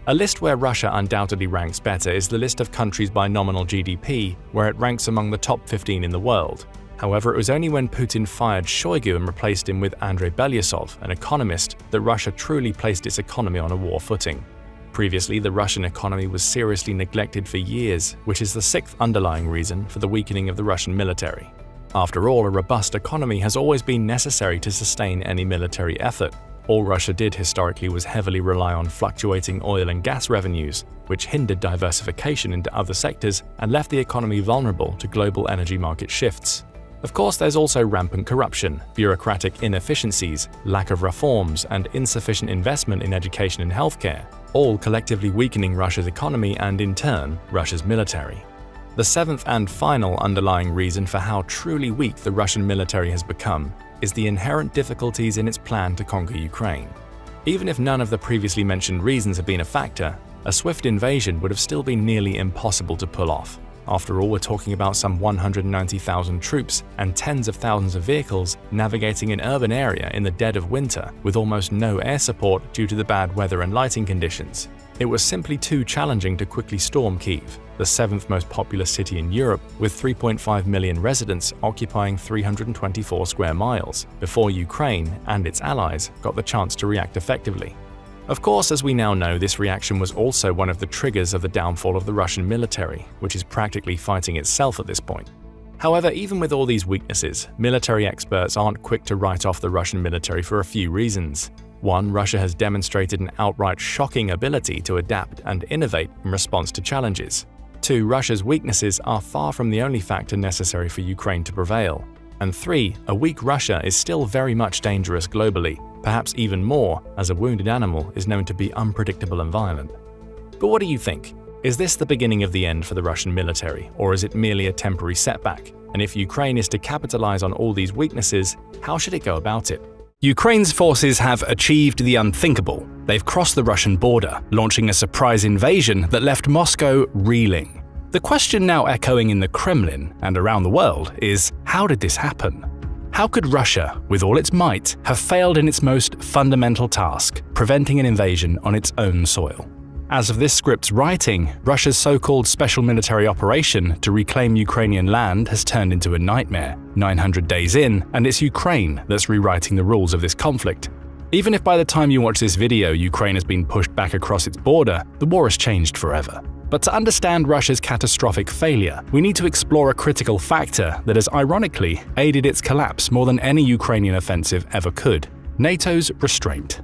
A list where Russia undoubtedly ranks better is the list of countries by nominal GDP, where it ranks among the top 15 in the world. However, it was only when Putin fired Shoigu and replaced him with Andrei Belyusov, an economist, that Russia truly placed its economy on a war footing. Previously, the Russian economy was seriously neglected for years, which is the sixth underlying reason for the weakening of the Russian military. After all, a robust economy has always been necessary to sustain any military effort. All Russia did historically was heavily rely on fluctuating oil and gas revenues, which hindered diversification into other sectors and left the economy vulnerable to global energy market shifts. Of course, there's also rampant corruption, bureaucratic inefficiencies, lack of reforms, and insufficient investment in education and healthcare, all collectively weakening Russia's economy and, in turn, Russia's military. The seventh and final underlying reason for how truly weak the Russian military has become is the inherent difficulties in its plan to conquer Ukraine. Even if none of the previously mentioned reasons had been a factor, a swift invasion would have still been nearly impossible to pull off. After all, we're talking about some 190,000 troops and tens of thousands of vehicles navigating an urban area in the dead of winter with almost no air support due to the bad weather and lighting conditions. It was simply too challenging to quickly storm Kyiv, the seventh most populous city in Europe, with 3.5 million residents occupying 324 square miles, before Ukraine and its allies got the chance to react effectively. Of course, as we now know, this reaction was also one of the triggers of the downfall of the Russian military, which is practically fighting itself at this point. However, even with all these weaknesses, military experts aren't quick to write off the Russian military for a few reasons. 1. Russia has demonstrated an outright shocking ability to adapt and innovate in response to challenges. 2. Russia's weaknesses are far from the only factor necessary for Ukraine to prevail. And 3. A weak Russia is still very much dangerous globally, perhaps even more, as a wounded animal is known to be unpredictable and violent. But what do you think? Is this the beginning of the end for the Russian military, or is it merely a temporary setback? And if Ukraine is to capitalize on all these weaknesses, how should it go about it? Ukraine's forces have achieved the unthinkable. They've crossed the Russian border, launching a surprise invasion that left Moscow reeling. The question now echoing in the Kremlin and around the world is, how did this happen? How could Russia, with all its might, have failed in its most fundamental task, preventing an invasion on its own soil? As of this script's writing, Russia's so-called special military operation to reclaim Ukrainian land has turned into a nightmare. 900 days in, and it's Ukraine that's rewriting the rules of this conflict. Even if by the time you watch this video Ukraine has been pushed back across its border, the war has changed forever. But to understand Russia's catastrophic failure, we need to explore a critical factor that has ironically aided its collapse more than any Ukrainian offensive ever could: NATO's restraint.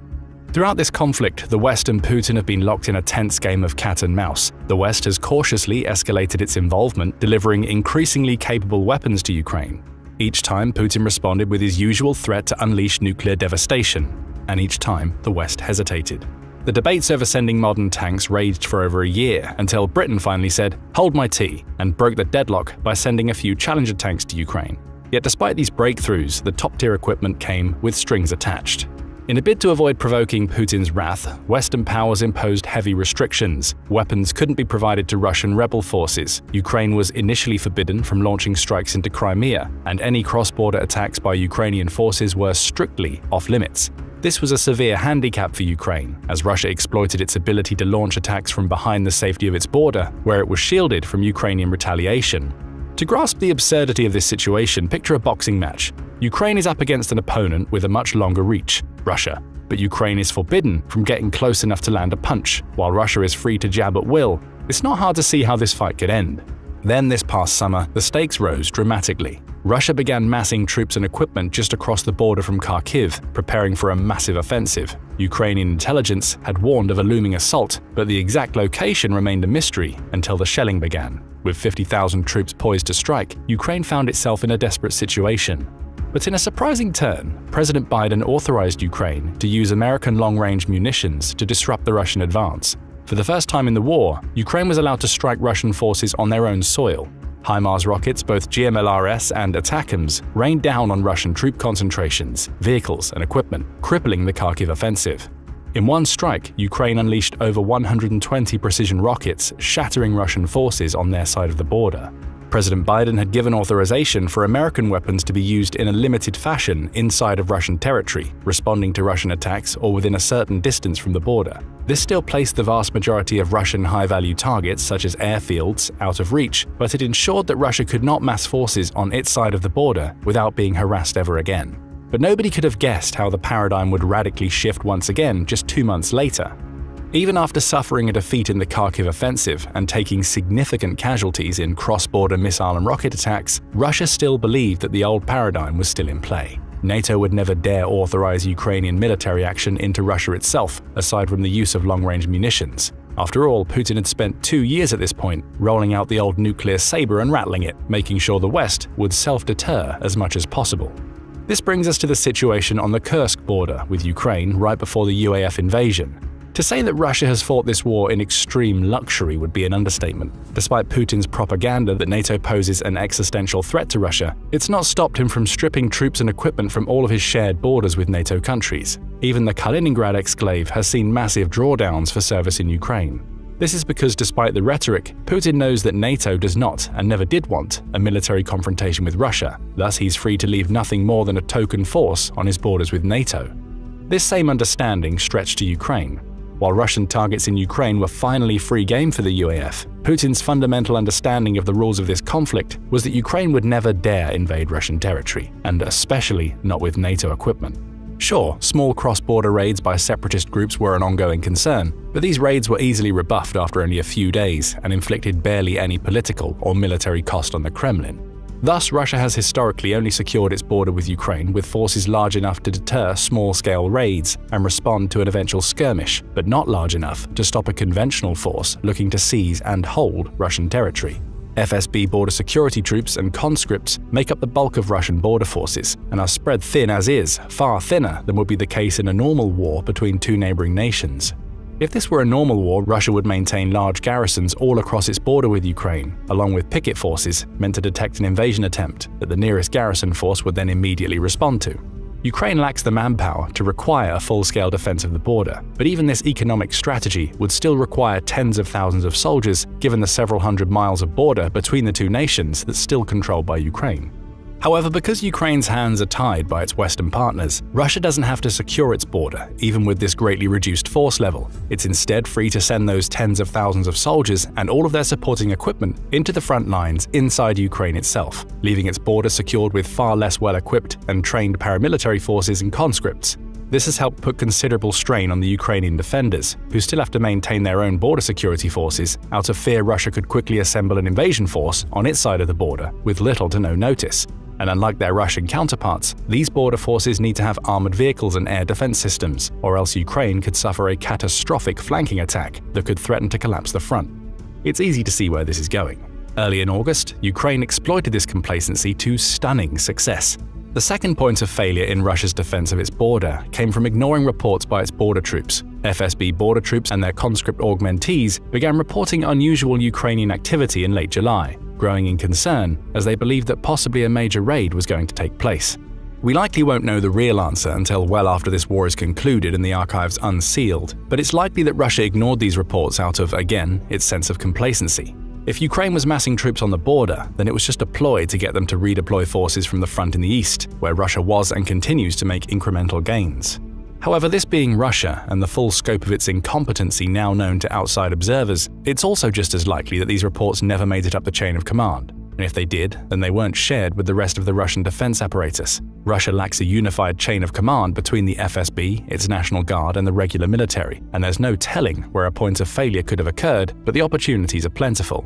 Throughout this conflict, the West and Putin have been locked in a tense game of cat and mouse. The West has cautiously escalated its involvement, delivering increasingly capable weapons to Ukraine. Each time, Putin responded with his usual threat to unleash nuclear devastation, and each time, the West hesitated. The debates over sending modern tanks raged for over a year until Britain finally said, "Hold my tea," and broke the deadlock by sending a few Challenger tanks to Ukraine. Yet despite these breakthroughs, the top-tier equipment came with strings attached. In a bid to avoid provoking Putin's wrath, Western powers imposed heavy restrictions. Weapons couldn't be provided to Russian rebel forces. Ukraine was initially forbidden from launching strikes into Crimea, and any cross-border attacks by Ukrainian forces were strictly off-limits. This was a severe handicap for Ukraine, as Russia exploited its ability to launch attacks from behind the safety of its border, where it was shielded from Ukrainian retaliation. To grasp the absurdity of this situation, picture a boxing match. Ukraine is up against an opponent with a much longer reach, Russia, but Ukraine is forbidden from getting close enough to land a punch, while Russia is free to jab at will. It's not hard to see how this fight could end. Then this past summer, the stakes rose dramatically. Russia began massing troops and equipment just across the border from Kharkiv, preparing for a massive offensive. Ukrainian intelligence had warned of a looming assault, but the exact location remained a mystery until the shelling began. With 50,000 troops poised to strike, Ukraine found itself in a desperate situation. But in a surprising turn, President Biden authorized Ukraine to use American long-range munitions to disrupt the Russian advance. For the first time in the war, Ukraine was allowed to strike Russian forces on their own soil. HIMARS rockets, both GMLRS and ATACMS, rained down on Russian troop concentrations, vehicles and equipment, crippling the Kharkiv offensive. In one strike, Ukraine unleashed over 120 precision rockets, shattering Russian forces on their side of the border. President Biden had given authorization for American weapons to be used in a limited fashion inside of Russian territory, responding to Russian attacks or within a certain distance from the border. This still placed the vast majority of Russian high-value targets, such as airfields, out of reach, but it ensured that Russia could not mass forces on its side of the border without being harassed ever again. But nobody could have guessed how the paradigm would radically shift once again just 2 months later. Even after suffering a defeat in the Kharkiv offensive and taking significant casualties in cross-border missile and rocket attacks, Russia still believed that the old paradigm was still in play. NATO would never dare authorize Ukrainian military action into Russia itself, aside from the use of long-range munitions. After all, Putin had spent 2 years at this point rolling out the old nuclear saber and rattling it, making sure the West would self-deter as much as possible. This brings us to the situation on the Kursk border with Ukraine right before the UAF invasion. To say that Russia has fought this war in extreme luxury would be an understatement. Despite Putin's propaganda that NATO poses an existential threat to Russia, it's not stopped him from stripping troops and equipment from all of his shared borders with NATO countries. Even the Kaliningrad exclave has seen massive drawdowns for service in Ukraine. This is because despite the rhetoric, Putin knows that NATO does not and never did want a military confrontation with Russia. Thus, he's free to leave nothing more than a token force on his borders with NATO. This same understanding stretched to Ukraine. While Russian targets in Ukraine were finally free game for the UAF, Putin's fundamental understanding of the rules of this conflict was that Ukraine would never dare invade Russian territory, and especially not with NATO equipment. Sure, small cross-border raids by separatist groups were an ongoing concern, but these raids were easily rebuffed after only a few days and inflicted barely any political or military cost on the Kremlin. Thus, Russia has historically only secured its border with Ukraine with forces large enough to deter small-scale raids and respond to an eventual skirmish, but not large enough to stop a conventional force looking to seize and hold Russian territory. FSB border security troops and conscripts make up the bulk of Russian border forces and are spread thin as is, far thinner than would be the case in a normal war between two neighboring nations. If this were a normal war, Russia would maintain large garrisons all across its border with Ukraine, along with picket forces meant to detect an invasion attempt that the nearest garrison force would then immediately respond to. Ukraine lacks the manpower to require a full-scale defense of the border, but even this economic strategy would still require tens of thousands of soldiers given the several hundred miles of border between the two nations that's still controlled by Ukraine. However, because Ukraine's hands are tied by its Western partners, Russia doesn't have to secure its border, even with this greatly reduced force level. It's instead free to send those tens of thousands of soldiers and all of their supporting equipment into the front lines inside Ukraine itself, leaving its border secured with far less well-equipped and trained paramilitary forces and conscripts. This has helped put considerable strain on the Ukrainian defenders, who still have to maintain their own border security forces out of fear Russia could quickly assemble an invasion force on its side of the border with little to no notice. And unlike their Russian counterparts, these border forces need to have armored vehicles and air defense systems, or else Ukraine could suffer a catastrophic flanking attack that could threaten to collapse the front. It's easy to see where this is going. Early in August, Ukraine exploited this complacency to stunning success. The second point of failure in Russia's defense of its border came from ignoring reports by its border troops. FSB border troops and their conscript augmentees began reporting unusual Ukrainian activity in late July, growing in concern as they believed that possibly a major raid was going to take place. We likely won't know the real answer until well after this war is concluded and the archives unsealed, but it's likely that Russia ignored these reports out of, again, its sense of complacency. If Ukraine was massing troops on the border, then it was just a ploy to get them to redeploy forces from the front in the east, where Russia was and continues to make incremental gains. However, this being Russia and the full scope of its incompetency now known to outside observers, it's also just as likely that these reports never made it up the chain of command. And if they did, then they weren't shared with the rest of the Russian defense apparatus. Russia lacks a unified chain of command between the FSB, its National Guard, and the regular military, and there's no telling where a point of failure could have occurred, but the opportunities are plentiful.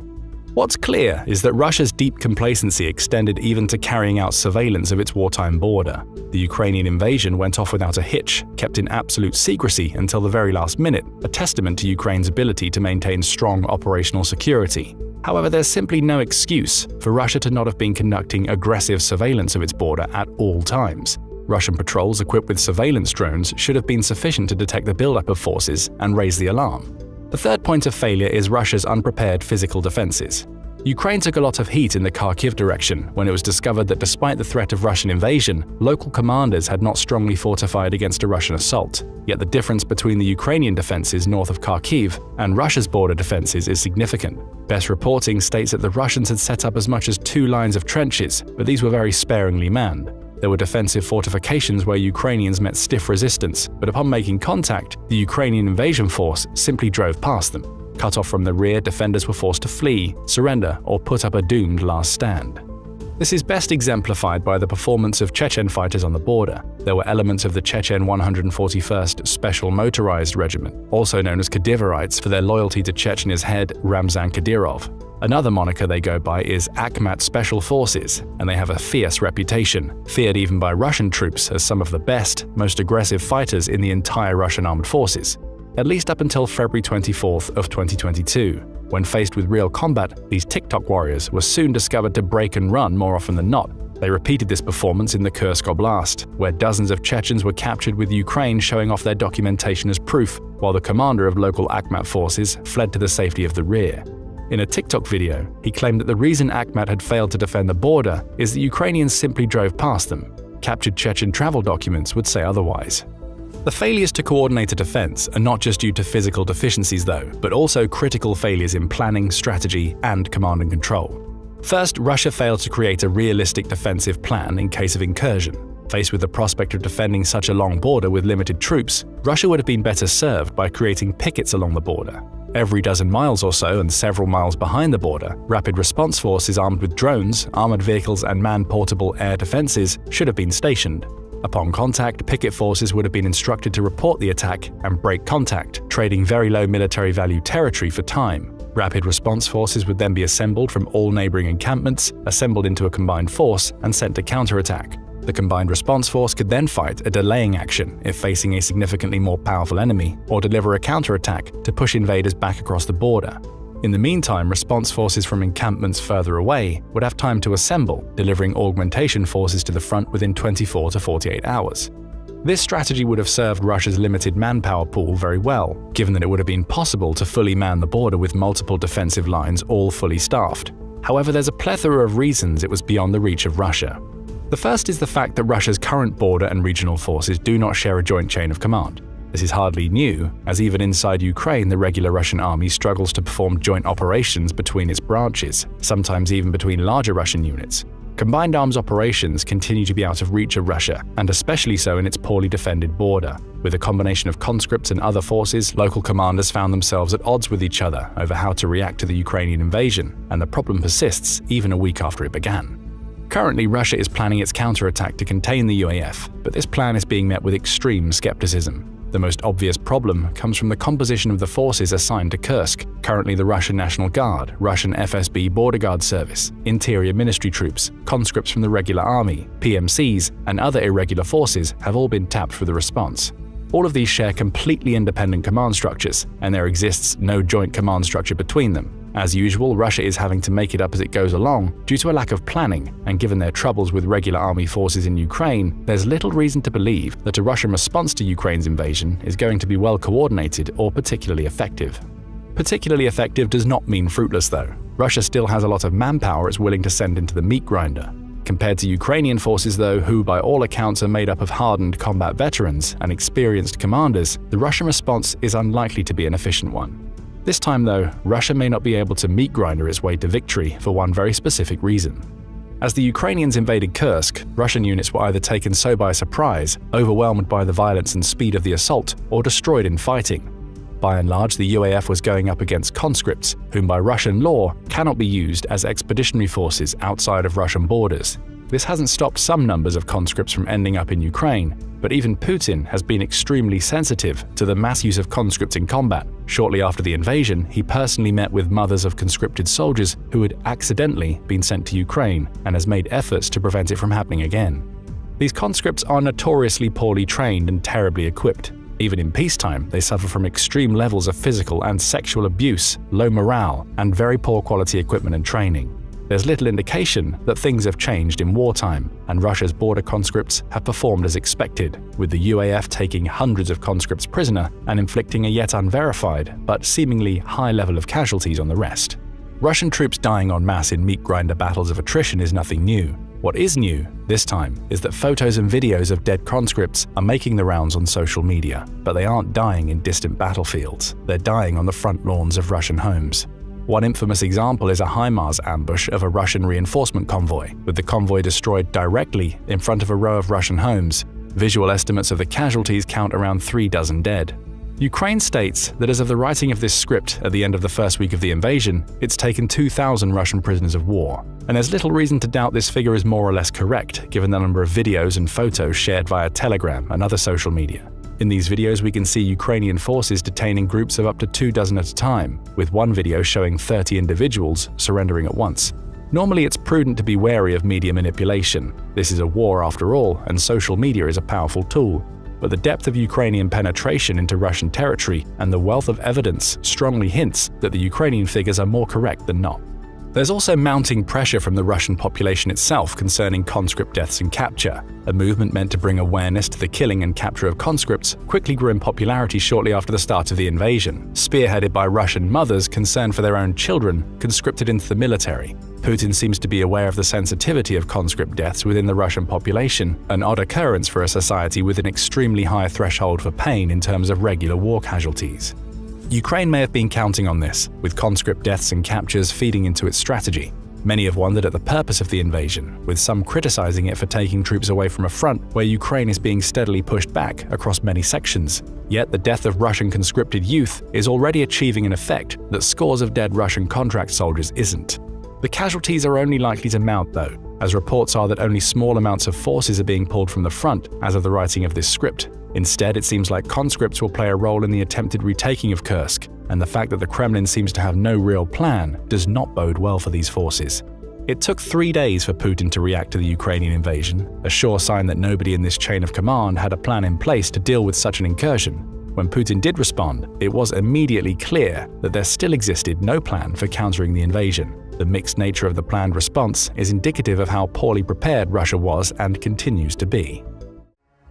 What's clear is that Russia's deep complacency extended even to carrying out surveillance of its wartime border. The Ukrainian invasion went off without a hitch, kept in absolute secrecy until the very last minute, a testament to Ukraine's ability to maintain strong operational security. However, there's simply no excuse for Russia to not have been conducting aggressive surveillance of its border at all times. Russian patrols equipped with surveillance drones should have been sufficient to detect the buildup of forces and raise the alarm. The third point of failure is Russia's unprepared physical defenses. Ukraine took a lot of heat in the Kharkiv direction when it was discovered that despite the threat of Russian invasion, local commanders had not strongly fortified against a Russian assault. Yet the difference between the Ukrainian defenses north of Kharkiv and Russia's border defenses is significant. Best reporting states that the Russians had set up as much as 2 lines of trenches, but these were very sparingly manned. There were defensive fortifications where Ukrainians met stiff resistance, but upon making contact, the Ukrainian invasion force simply drove past them. Cut off from the rear, defenders were forced to flee, surrender, or put up a doomed last stand. This is best exemplified by the performance of Chechen fighters on the border. There were elements of the Chechen 141st Special Motorized Regiment, also known as Kadyrivets for their loyalty to Chechnya's head Ramzan Kadyrov. Another moniker they go by is Akhmat Special Forces, and they have a fierce reputation, feared even by Russian troops as some of the best, most aggressive fighters in the entire Russian armed forces. At least up until February 24th of 2022, when faced with real combat, these TikTok warriors were soon discovered to break and run more often than not. They repeated this performance in the Kursk Oblast, where dozens of Chechens were captured with Ukraine showing off their documentation as proof, while the commander of local Akhmat forces fled to the safety of the rear. In a TikTok video, he claimed that the reason Akhmat had failed to defend the border is that Ukrainians simply drove past them. Captured Chechen travel documents would say otherwise. The failures to coordinate a defense are not just due to physical deficiencies though, but also critical failures in planning, strategy, and command and control. First, Russia failed to create a realistic defensive plan in case of incursion. Faced with the prospect of defending such a long border with limited troops, Russia would have been better served by creating pickets along the border. Every dozen miles or so and several miles behind the border, rapid response forces armed with drones, armored vehicles, and man-portable air defenses should have been stationed. Upon contact, picket forces would have been instructed to report the attack and break contact, trading very low military value territory for time. Rapid response forces would then be assembled from all neighboring encampments, assembled into a combined force, and sent to counterattack. The combined response force could then fight a delaying action if facing a significantly more powerful enemy, or deliver a counterattack to push invaders back across the border. In the meantime, response forces from encampments further away would have time to assemble, delivering augmentation forces to the front within 24 to 48 hours. This strategy would have served Russia's limited manpower pool very well, given that it would have been possible to fully man the border with multiple defensive lines all fully staffed. However, there's a plethora of reasons it was beyond the reach of Russia. The first is the fact that Russia's current border and regional forces do not share a joint chain of command. This is hardly new, as even inside Ukraine the regular Russian army struggles to perform joint operations between its branches, sometimes even between larger Russian units. Combined arms operations continue to be out of reach of Russia, and especially so in its poorly defended border. With a combination of conscripts and other forces, local commanders found themselves at odds with each other over how to react to the Ukrainian invasion, and the problem persists even a week after it began. Currently, Russia is planning its counterattack to contain the UAF, but this plan is being met with extreme skepticism. The most obvious problem comes from the composition of the forces assigned to Kursk. Currently, the Russian National Guard, Russian FSB Border Guard Service, Interior Ministry troops, conscripts from the regular army, PMCs, and other irregular forces have all been tapped for the response. All of these share completely independent command structures, and there exists no joint command structure between them. As usual, Russia is having to make it up as it goes along due to a lack of planning, and given their troubles with regular army forces in Ukraine, there's little reason to believe that a Russian response to Ukraine's invasion is going to be well coordinated or particularly effective. Particularly effective does not mean fruitless though. Russia still has a lot of manpower it's willing to send into the meat grinder. Compared to Ukrainian forces though, who by all accounts are made up of hardened combat veterans and experienced commanders, the Russian response is unlikely to be an efficient one. This time though, Russia may not be able to meat grinder its way to victory for one very specific reason. As the Ukrainians invaded Kursk, Russian units were either taken so by surprise, overwhelmed by the violence and speed of the assault, or destroyed in fighting. By and large, the UAF was going up against conscripts, whom by Russian law cannot be used as expeditionary forces outside of Russian borders. This hasn't stopped some numbers of conscripts from ending up in Ukraine, but even Putin has been extremely sensitive to the mass use of conscripts in combat. Shortly after the invasion, he personally met with mothers of conscripted soldiers who had accidentally been sent to Ukraine and has made efforts to prevent it from happening again. These conscripts are notoriously poorly trained and terribly equipped. Even in peacetime, they suffer from extreme levels of physical and sexual abuse, low morale, and very poor quality equipment and training. There's little indication that things have changed in wartime, and Russia's border conscripts have performed as expected, with the UAF taking hundreds of conscripts prisoner and inflicting a yet unverified but seemingly high level of casualties on the rest. Russian troops dying en masse in meat grinder battles of attrition is nothing new. What is new, this time, is that photos and videos of dead conscripts are making the rounds on social media, but they aren't dying in distant battlefields, they're dying on the front lawns of Russian homes. One infamous example is a HIMARS ambush of a Russian reinforcement convoy, with the convoy destroyed directly in front of a row of Russian homes. Visual estimates of the casualties count around 3 dozen dead. Ukraine states that as of the writing of this script at the end of the first week of the invasion, it's taken 2,000 Russian prisoners of war. And there's little reason to doubt this figure is more or less correct, given the number of videos and photos shared via Telegram and other social media. In these videos, we can see Ukrainian forces detaining groups of up to 2 dozen at a time, with one video showing 30 individuals surrendering at once. Normally, it's prudent to be wary of media manipulation. This is a war after all, and social media is a powerful tool. But the depth of Ukrainian penetration into Russian territory and the wealth of evidence strongly hints that the Ukrainian figures are more correct than not. There's also mounting pressure from the Russian population itself concerning conscript deaths and capture. A movement meant to bring awareness to the killing and capture of conscripts quickly grew in popularity shortly after the start of the invasion, spearheaded by Russian mothers concerned for their own children conscripted into the military. Putin seems to be aware of the sensitivity of conscript deaths within the Russian population, an odd occurrence for a society with an extremely high threshold for pain in terms of regular war casualties. Ukraine may have been counting on this, with conscript deaths and captures feeding into its strategy. Many have wondered at the purpose of the invasion, with some criticizing it for taking troops away from a front where Ukraine is being steadily pushed back across many sections. Yet the death of Russian conscripted youth is already achieving an effect that scores of dead Russian contract soldiers isn't. The casualties are only likely to mount though, as reports are that only small amounts of forces are being pulled from the front as of the writing of this script. Instead, it seems like conscripts will play a role in the attempted retaking of Kursk, and the fact that the Kremlin seems to have no real plan does not bode well for these forces. It took 3 days for Putin to react to the Ukrainian invasion, a sure sign that nobody in this chain of command had a plan in place to deal with such an incursion. When Putin did respond, it was immediately clear that there still existed no plan for countering the invasion. The mixed nature of the planned response is indicative of how poorly prepared Russia was and continues to be.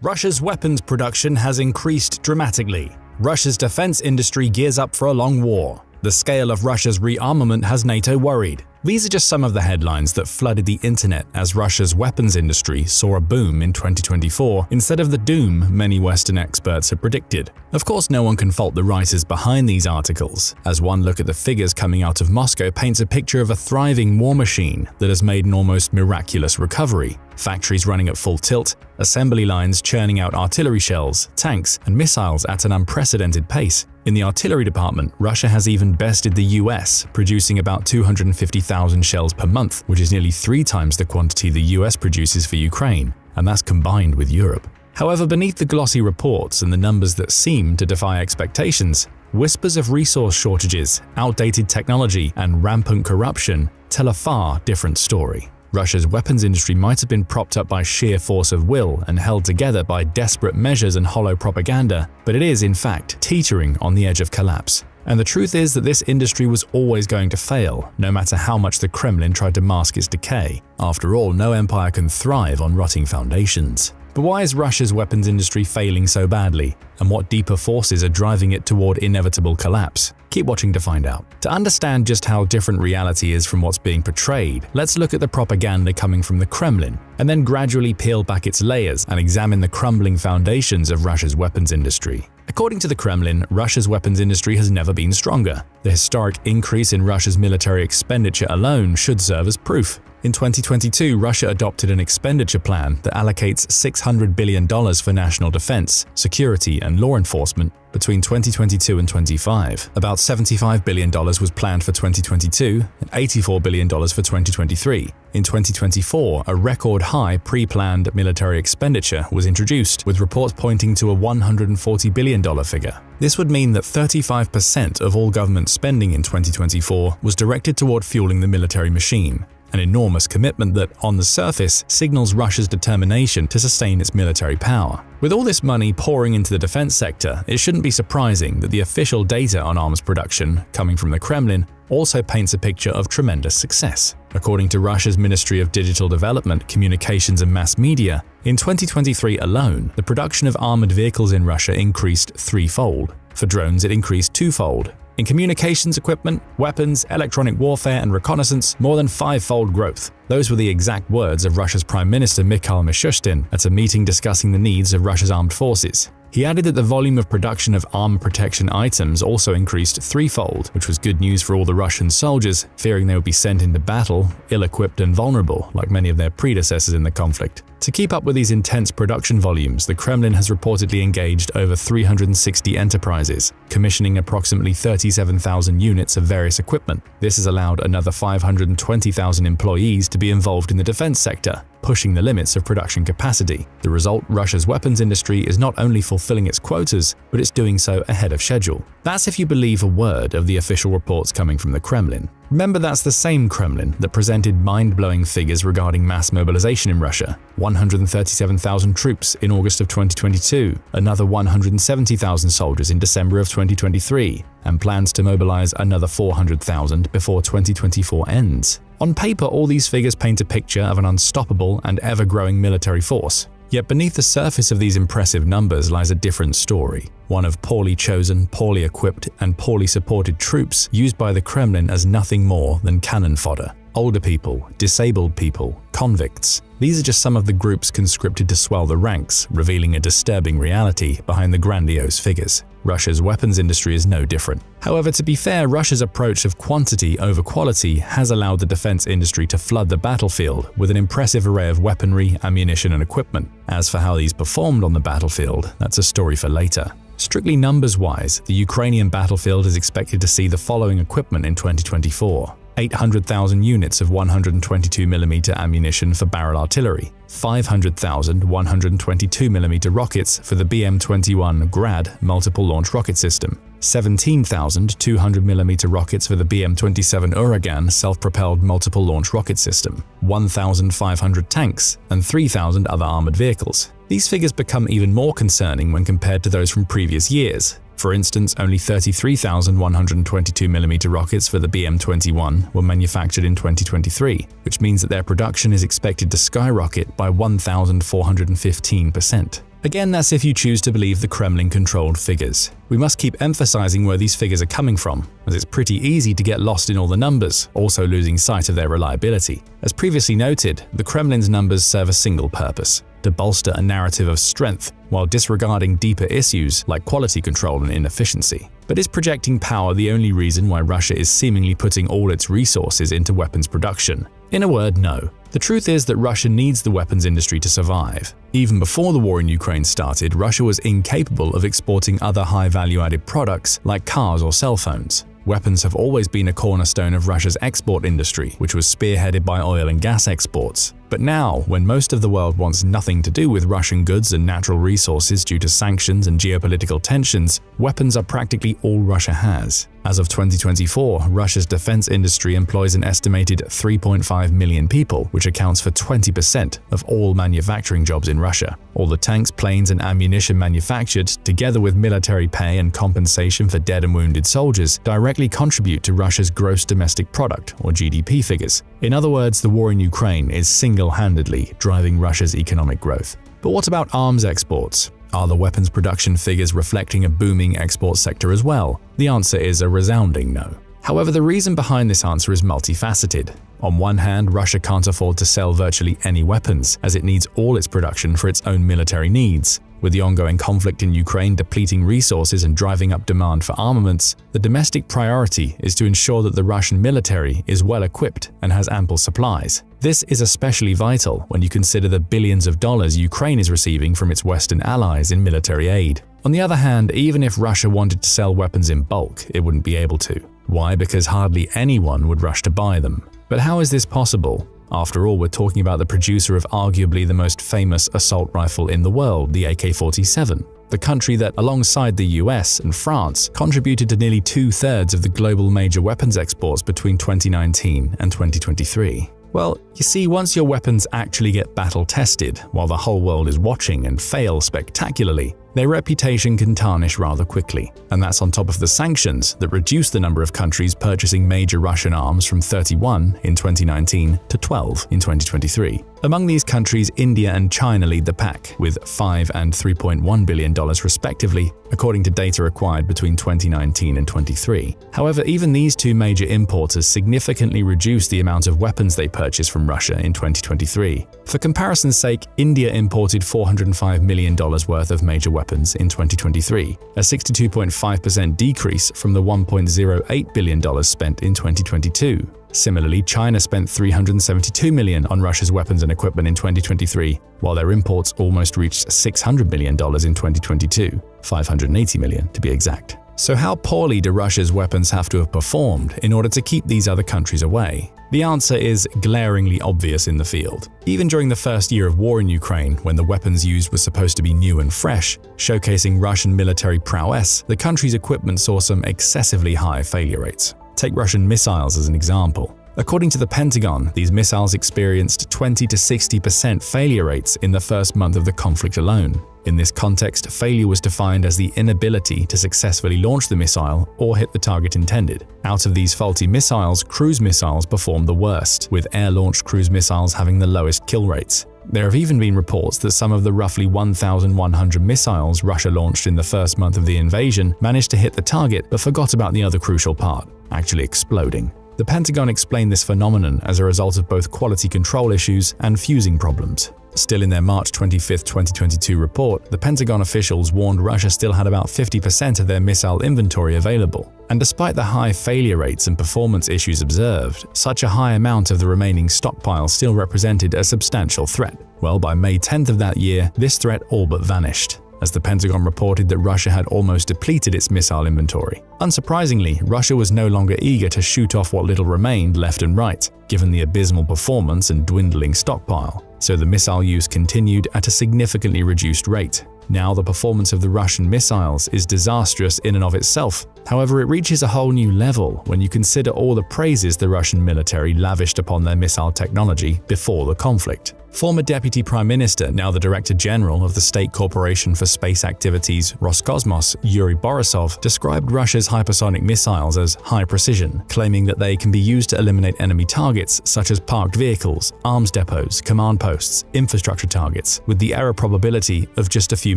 Russia's weapons production has increased dramatically. Russia's defense industry gears up for a long war. The scale of Russia's rearmament has NATO worried. These are just some of the headlines that flooded the internet as Russia's weapons industry saw a boom in 2024 instead of the doom many Western experts had predicted. Of course, no one can fault the writers behind these articles, as one look at the figures coming out of Moscow paints a picture of a thriving war machine that has made an almost miraculous recovery. Factories running at full tilt, assembly lines churning out artillery shells, tanks, and missiles at an unprecedented pace. In the artillery department, Russia has even bested the US, producing about 250,000 shells per month, which is nearly 3 times the quantity the US produces for Ukraine, and that's combined with Europe. However, beneath the glossy reports and the numbers that seem to defy expectations, whispers of resource shortages, outdated technology, and rampant corruption tell a far different story. Russia's weapons industry might have been propped up by sheer force of will and held together by desperate measures and hollow propaganda, but it is, in fact, teetering on the edge of collapse. And the truth is that this industry was always going to fail, no matter how much the Kremlin tried to mask its decay. After all, no empire can thrive on rotting foundations. But why is Russia's weapons industry failing so badly, and what deeper forces are driving it toward inevitable collapse? Keep watching to find out. To understand just how different reality is from what's being portrayed, let's look at the propaganda coming from the Kremlin, and then gradually peel back its layers and examine the crumbling foundations of Russia's weapons industry. According to the Kremlin, Russia's weapons industry has never been stronger. The historic increase in Russia's military expenditure alone should serve as proof. In 2022, Russia adopted an expenditure plan that allocates $600 billion for national defense, security, and law enforcement between 2022 and 25. About $75 billion was planned for 2022 and $84 billion for 2023. In 2024, a record-high pre-planned military expenditure was introduced, with reports pointing to a $140 billion figure. This would mean that 35% of all government spending in 2024 was directed toward fueling the military machine. An enormous commitment that, on the surface, signals Russia's determination to sustain its military power. With all this money pouring into the defense sector, it shouldn't be surprising that the official data on arms production, coming from the Kremlin, also paints a picture of tremendous success. According to Russia's Ministry of Digital Development, Communications and Mass Media, in 2023 alone, the production of armored vehicles in Russia increased 3-fold. For drones, it increased 2-fold. In communications equipment, weapons, electronic warfare, and reconnaissance, more than 5-fold growth. Those were the exact words of Russia's Prime Minister Mikhail Mishustin at a meeting discussing the needs of Russia's armed forces. He added that the volume of production of armor protection items also increased 3-fold, which was good news for all the Russian soldiers, fearing they would be sent into battle, ill-equipped and vulnerable, like many of their predecessors in the conflict. To keep up with these intense production volumes, the Kremlin has reportedly engaged over 360 enterprises, commissioning approximately 37,000 units of various equipment. This has allowed another 520,000 employees to be involved in the defense sector, pushing the limits of production capacity. The result, Russia's weapons industry is not only fulfilling its quotas, but it's doing so ahead of schedule. That's if you believe a word of the official reports coming from the Kremlin. Remember, that's the same Kremlin that presented mind-blowing figures regarding mass mobilization in Russia. 137,000 troops in August of 2022, another 170,000 soldiers in December of 2023, and plans to mobilize another 400,000 before 2024 ends. On paper, all these figures paint a picture of an unstoppable and ever-growing military force. Yet beneath the surface of these impressive numbers lies a different story, one of poorly chosen, poorly equipped, and poorly supported troops used by the Kremlin as nothing more than cannon fodder. Older people, disabled people, convicts. These are just some of the groups conscripted to swell the ranks, revealing a disturbing reality behind the grandiose figures. Russia's weapons industry is no different. However, to be fair, Russia's approach of quantity over quality has allowed the defense industry to flood the battlefield with an impressive array of weaponry, ammunition, and equipment. As for how these performed on the battlefield, that's a story for later. Strictly numbers-wise, the Ukrainian battlefield is expected to see the following equipment in 2024. 800,000 units of 122mm ammunition for barrel artillery, 500,000 122mm rockets for the BM-21 Grad multiple launch rocket system, 17,000 200mm rockets for the BM-27 Uragan self-propelled multiple launch rocket system, 1,500 tanks, and 3,000 other armored vehicles. These figures become even more concerning when compared to those from previous years. For instance, only 33,000 122mm rockets for the BM-21 were manufactured in 2023, which means that their production is expected to skyrocket by 1,415%. Again, that's if you choose to believe the Kremlin-controlled figures. We must keep emphasizing where these figures are coming from, as it's pretty easy to get lost in all the numbers, also losing sight of their reliability. As previously noted, the Kremlin's numbers serve a single purpose: to bolster a narrative of strength while disregarding deeper issues like quality control and inefficiency. But is projecting power the only reason why Russia is seemingly putting all its resources into weapons production? In a word, no. The truth is that Russia needs the weapons industry to survive. Even before the war in Ukraine started, Russia was incapable of exporting other high-value-added products like cars or cell phones. Weapons have always been a cornerstone of Russia's export industry, which was spearheaded by oil and gas exports. But now, when most of the world wants nothing to do with Russian goods and natural resources due to sanctions and geopolitical tensions, weapons are practically all Russia has. As of 2024, Russia's defense industry employs an estimated 3.5 million people, which accounts for 20% of all manufacturing jobs in Russia. All the tanks, planes, and ammunition manufactured, together with military pay and compensation for dead and wounded soldiers, directly contribute to Russia's gross domestic product, or GDP figures. In other words, the war in Ukraine is single-handedly driving Russia's economic growth. But what about arms exports? Are the weapons production figures reflecting a booming export sector as well? The answer is a resounding no. However, the reason behind this answer is multifaceted. On one hand, Russia can't afford to sell virtually any weapons, as it needs all its production for its own military needs. With the ongoing conflict in Ukraine depleting resources and driving up demand for armaments, the domestic priority is to ensure that the Russian military is well equipped and has ample supplies. This is especially vital when you consider the billions of dollars Ukraine is receiving from its Western allies in military aid. On the other hand, even if Russia wanted to sell weapons in bulk, it wouldn't be able to. Why? Because hardly anyone would rush to buy them. But how is this possible? After all, we're talking about the producer of arguably the most famous assault rifle in the world, the AK-47. The country that, alongside the US and France, contributed to nearly 2/3 of the global major weapons exports between 2019 and 2023. Well, you see, once your weapons actually get battle-tested, while the whole world is watching and fail spectacularly, their reputation can tarnish rather quickly. And that's on top of the sanctions that reduced the number of countries purchasing major Russian arms from 31 in 2019 to 12 in 2023. Among these countries, India and China lead the pack, with $5 and $3.1 billion respectively, according to data acquired between 2019 and 23. However, even these two major importers significantly reduced the amount of weapons they purchased from Russia in 2023. For comparison's sake, India imported $405 million worth of major weapons in 2023, a 62.5% decrease from the $1.08 billion spent in 2022. Similarly, China spent $372 million on Russia's weapons and equipment in 2023, while their imports almost reached $600 million in 2022, $580 million to be exact. So how poorly do Russia's weapons have to have performed in order to keep these other countries away? The answer is glaringly obvious in the field. Even during the first year of war in Ukraine, when the weapons used were supposed to be new and fresh, showcasing Russian military prowess, the country's equipment saw some excessively high failure rates. Take Russian missiles as an example. According to the Pentagon, these missiles experienced 20 to 60% failure rates in the first month of the conflict alone. In this context, failure was defined as the inability to successfully launch the missile or hit the target intended. Out of these faulty missiles, cruise missiles performed the worst, with air-launched cruise missiles having the lowest kill rates. There have even been reports that some of the roughly 1,100 missiles Russia launched in the first month of the invasion managed to hit the target but forgot about the other crucial part, actually exploding. The Pentagon explained this phenomenon as a result of both quality control issues and fusing problems. Still, in their March 25, 2022 report, the Pentagon officials warned Russia still had about 50% of their missile inventory available. And despite the high failure rates and performance issues observed, such a high amount of the remaining stockpile still represented a substantial threat. Well, by May 10th of that year, this threat all but vanished. as the Pentagon reported that Russia had almost depleted its missile inventory. Unsurprisingly, Russia was no longer eager to shoot off what little remained left and right, given the abysmal performance and dwindling stockpile, so the missile use continued at a significantly reduced rate. Now the performance of the Russian missiles is disastrous in and of itself. However, it reaches a whole new level when you consider all the praises the Russian military lavished upon their missile technology before the conflict. Former Deputy Prime Minister, now the Director General of the State Corporation for Space Activities Roscosmos, Yuri Borisov, described Russia's hypersonic missiles as high precision, claiming that they can be used to eliminate enemy targets such as parked vehicles, arms depots, command posts, infrastructure targets, with the error probability of just a few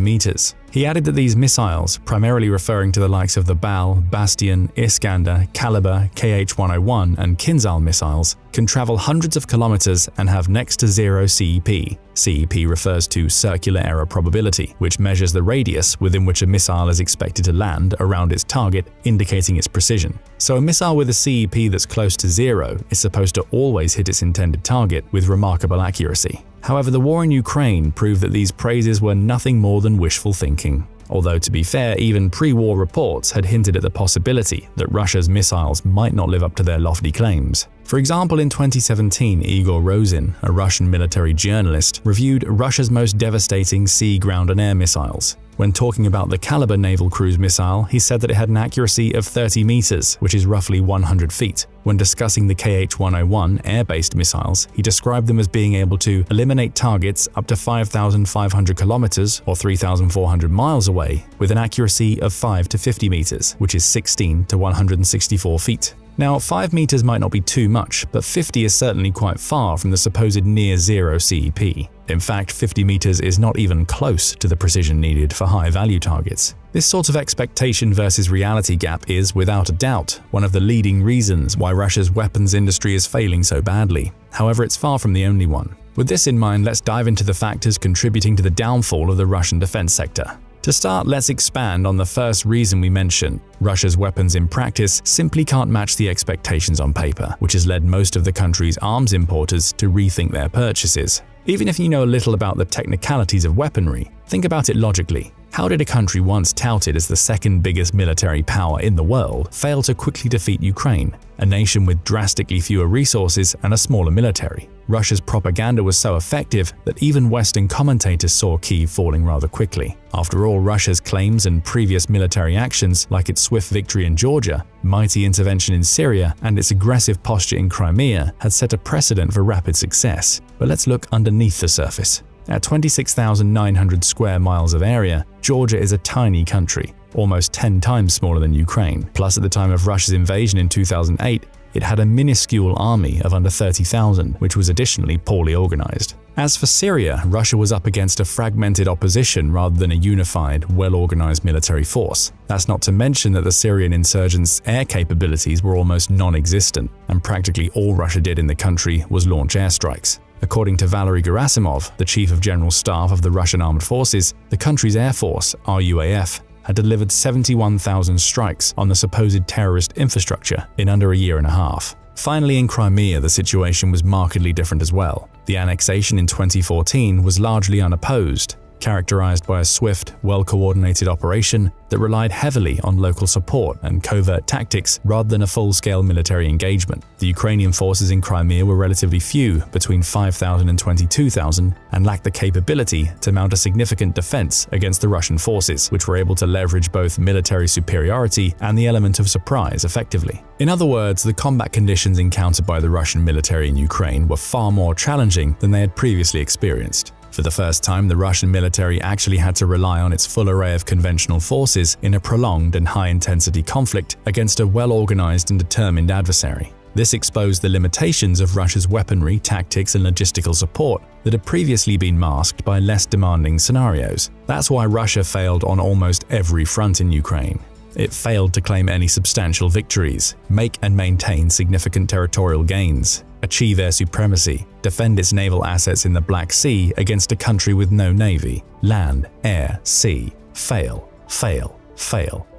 meters. He added that these missiles, primarily referring to the likes of the Bal, Bastion, Iskander, Kalibr, KH-101 and Kinzhal missiles, can travel hundreds of kilometers and have next to zero CEP. CEP refers to circular error probability, which measures the radius within which a missile is expected to land around its target, indicating its precision. So a missile with a CEP that's close to zero is supposed to always hit its intended target with remarkable accuracy. However, the war in Ukraine proved that these praises were nothing more than wishful thinking. Although, to be fair, even pre-war reports had hinted at the possibility that Russia's missiles might not live up to their lofty claims. For example, in 2017, Igor Rosin, a Russian military journalist, reviewed Russia's most devastating sea, ground and air missiles. When talking about the Kalibr naval cruise missile, he said that it had an accuracy of 30 meters, which is roughly 100 feet. When discussing the KH-101 air-based missiles, he described them as being able to eliminate targets up to 5,500 kilometers or 3,400 miles away with an accuracy of 5 to 50 meters, which is 16 to 164 feet. Now, 5 meters might not be too much, but 50 is certainly quite far from the supposed near-zero CEP. In fact, 50 meters is not even close to the precision needed for high-value targets. This sort of expectation versus reality gap is, without a doubt, one of the leading reasons why Russia's weapons industry is failing so badly. However, it's far from the only one. With this in mind, let's dive into the factors contributing to the downfall of the Russian defense sector. To start, let's expand on the first reason we mentioned. Russia's weapons in practice simply can't match the expectations on paper, which has led most of the country's arms importers to rethink their purchases. Even if you know a little about the technicalities of weaponry, think about it logically. How did a country once touted as the second biggest military power in the world fail to quickly defeat Ukraine, a nation with drastically fewer resources and a smaller military? Russia's propaganda was so effective that even Western commentators saw Kyiv falling rather quickly. After all, Russia's claims and previous military actions, like its swift victory in Georgia, mighty intervention in Syria, and its aggressive posture in Crimea, had set a precedent for rapid success. But let's look underneath the surface. At 26,900 square miles of area, Georgia is a tiny country, almost 10 times smaller than Ukraine. Plus, at the time of Russia's invasion in 2008, it had a minuscule army of under 30,000, which was additionally poorly organized. As for Syria, Russia was up against a fragmented opposition rather than a unified, well-organized military force. That's not to mention that the Syrian insurgents' air capabilities were almost non-existent, and practically all Russia did in the country was launch airstrikes. According to Valery Gerasimov, the Chief of General Staff of the Russian Armed Forces, the country's Air Force, RUAF, had delivered 71,000 strikes on the supposed terrorist infrastructure in under a year and a half. Finally, in Crimea, the situation was markedly different as well. The annexation in 2014 was largely unopposed, characterized by a swift, well-coordinated operation that relied heavily on local support and covert tactics rather than a full-scale military engagement. The Ukrainian forces in Crimea were relatively few, between 5,000 and 22,000, and lacked the capability to mount a significant defense against the Russian forces, which were able to leverage both military superiority and the element of surprise effectively. In other words, the combat conditions encountered by the Russian military in Ukraine were far more challenging than they had previously experienced. For the first time, the Russian military actually had to rely on its full array of conventional forces in a prolonged and high-intensity conflict against a well-organized and determined adversary. This exposed the limitations of Russia's weaponry, tactics, and logistical support that had previously been masked by less demanding scenarios. That's why Russia failed on almost every front in Ukraine. It failed to claim any substantial victories, make and maintain significant territorial gains, achieve air supremacy, defend its naval assets in the Black Sea against a country with no navy, land, air, sea, fail.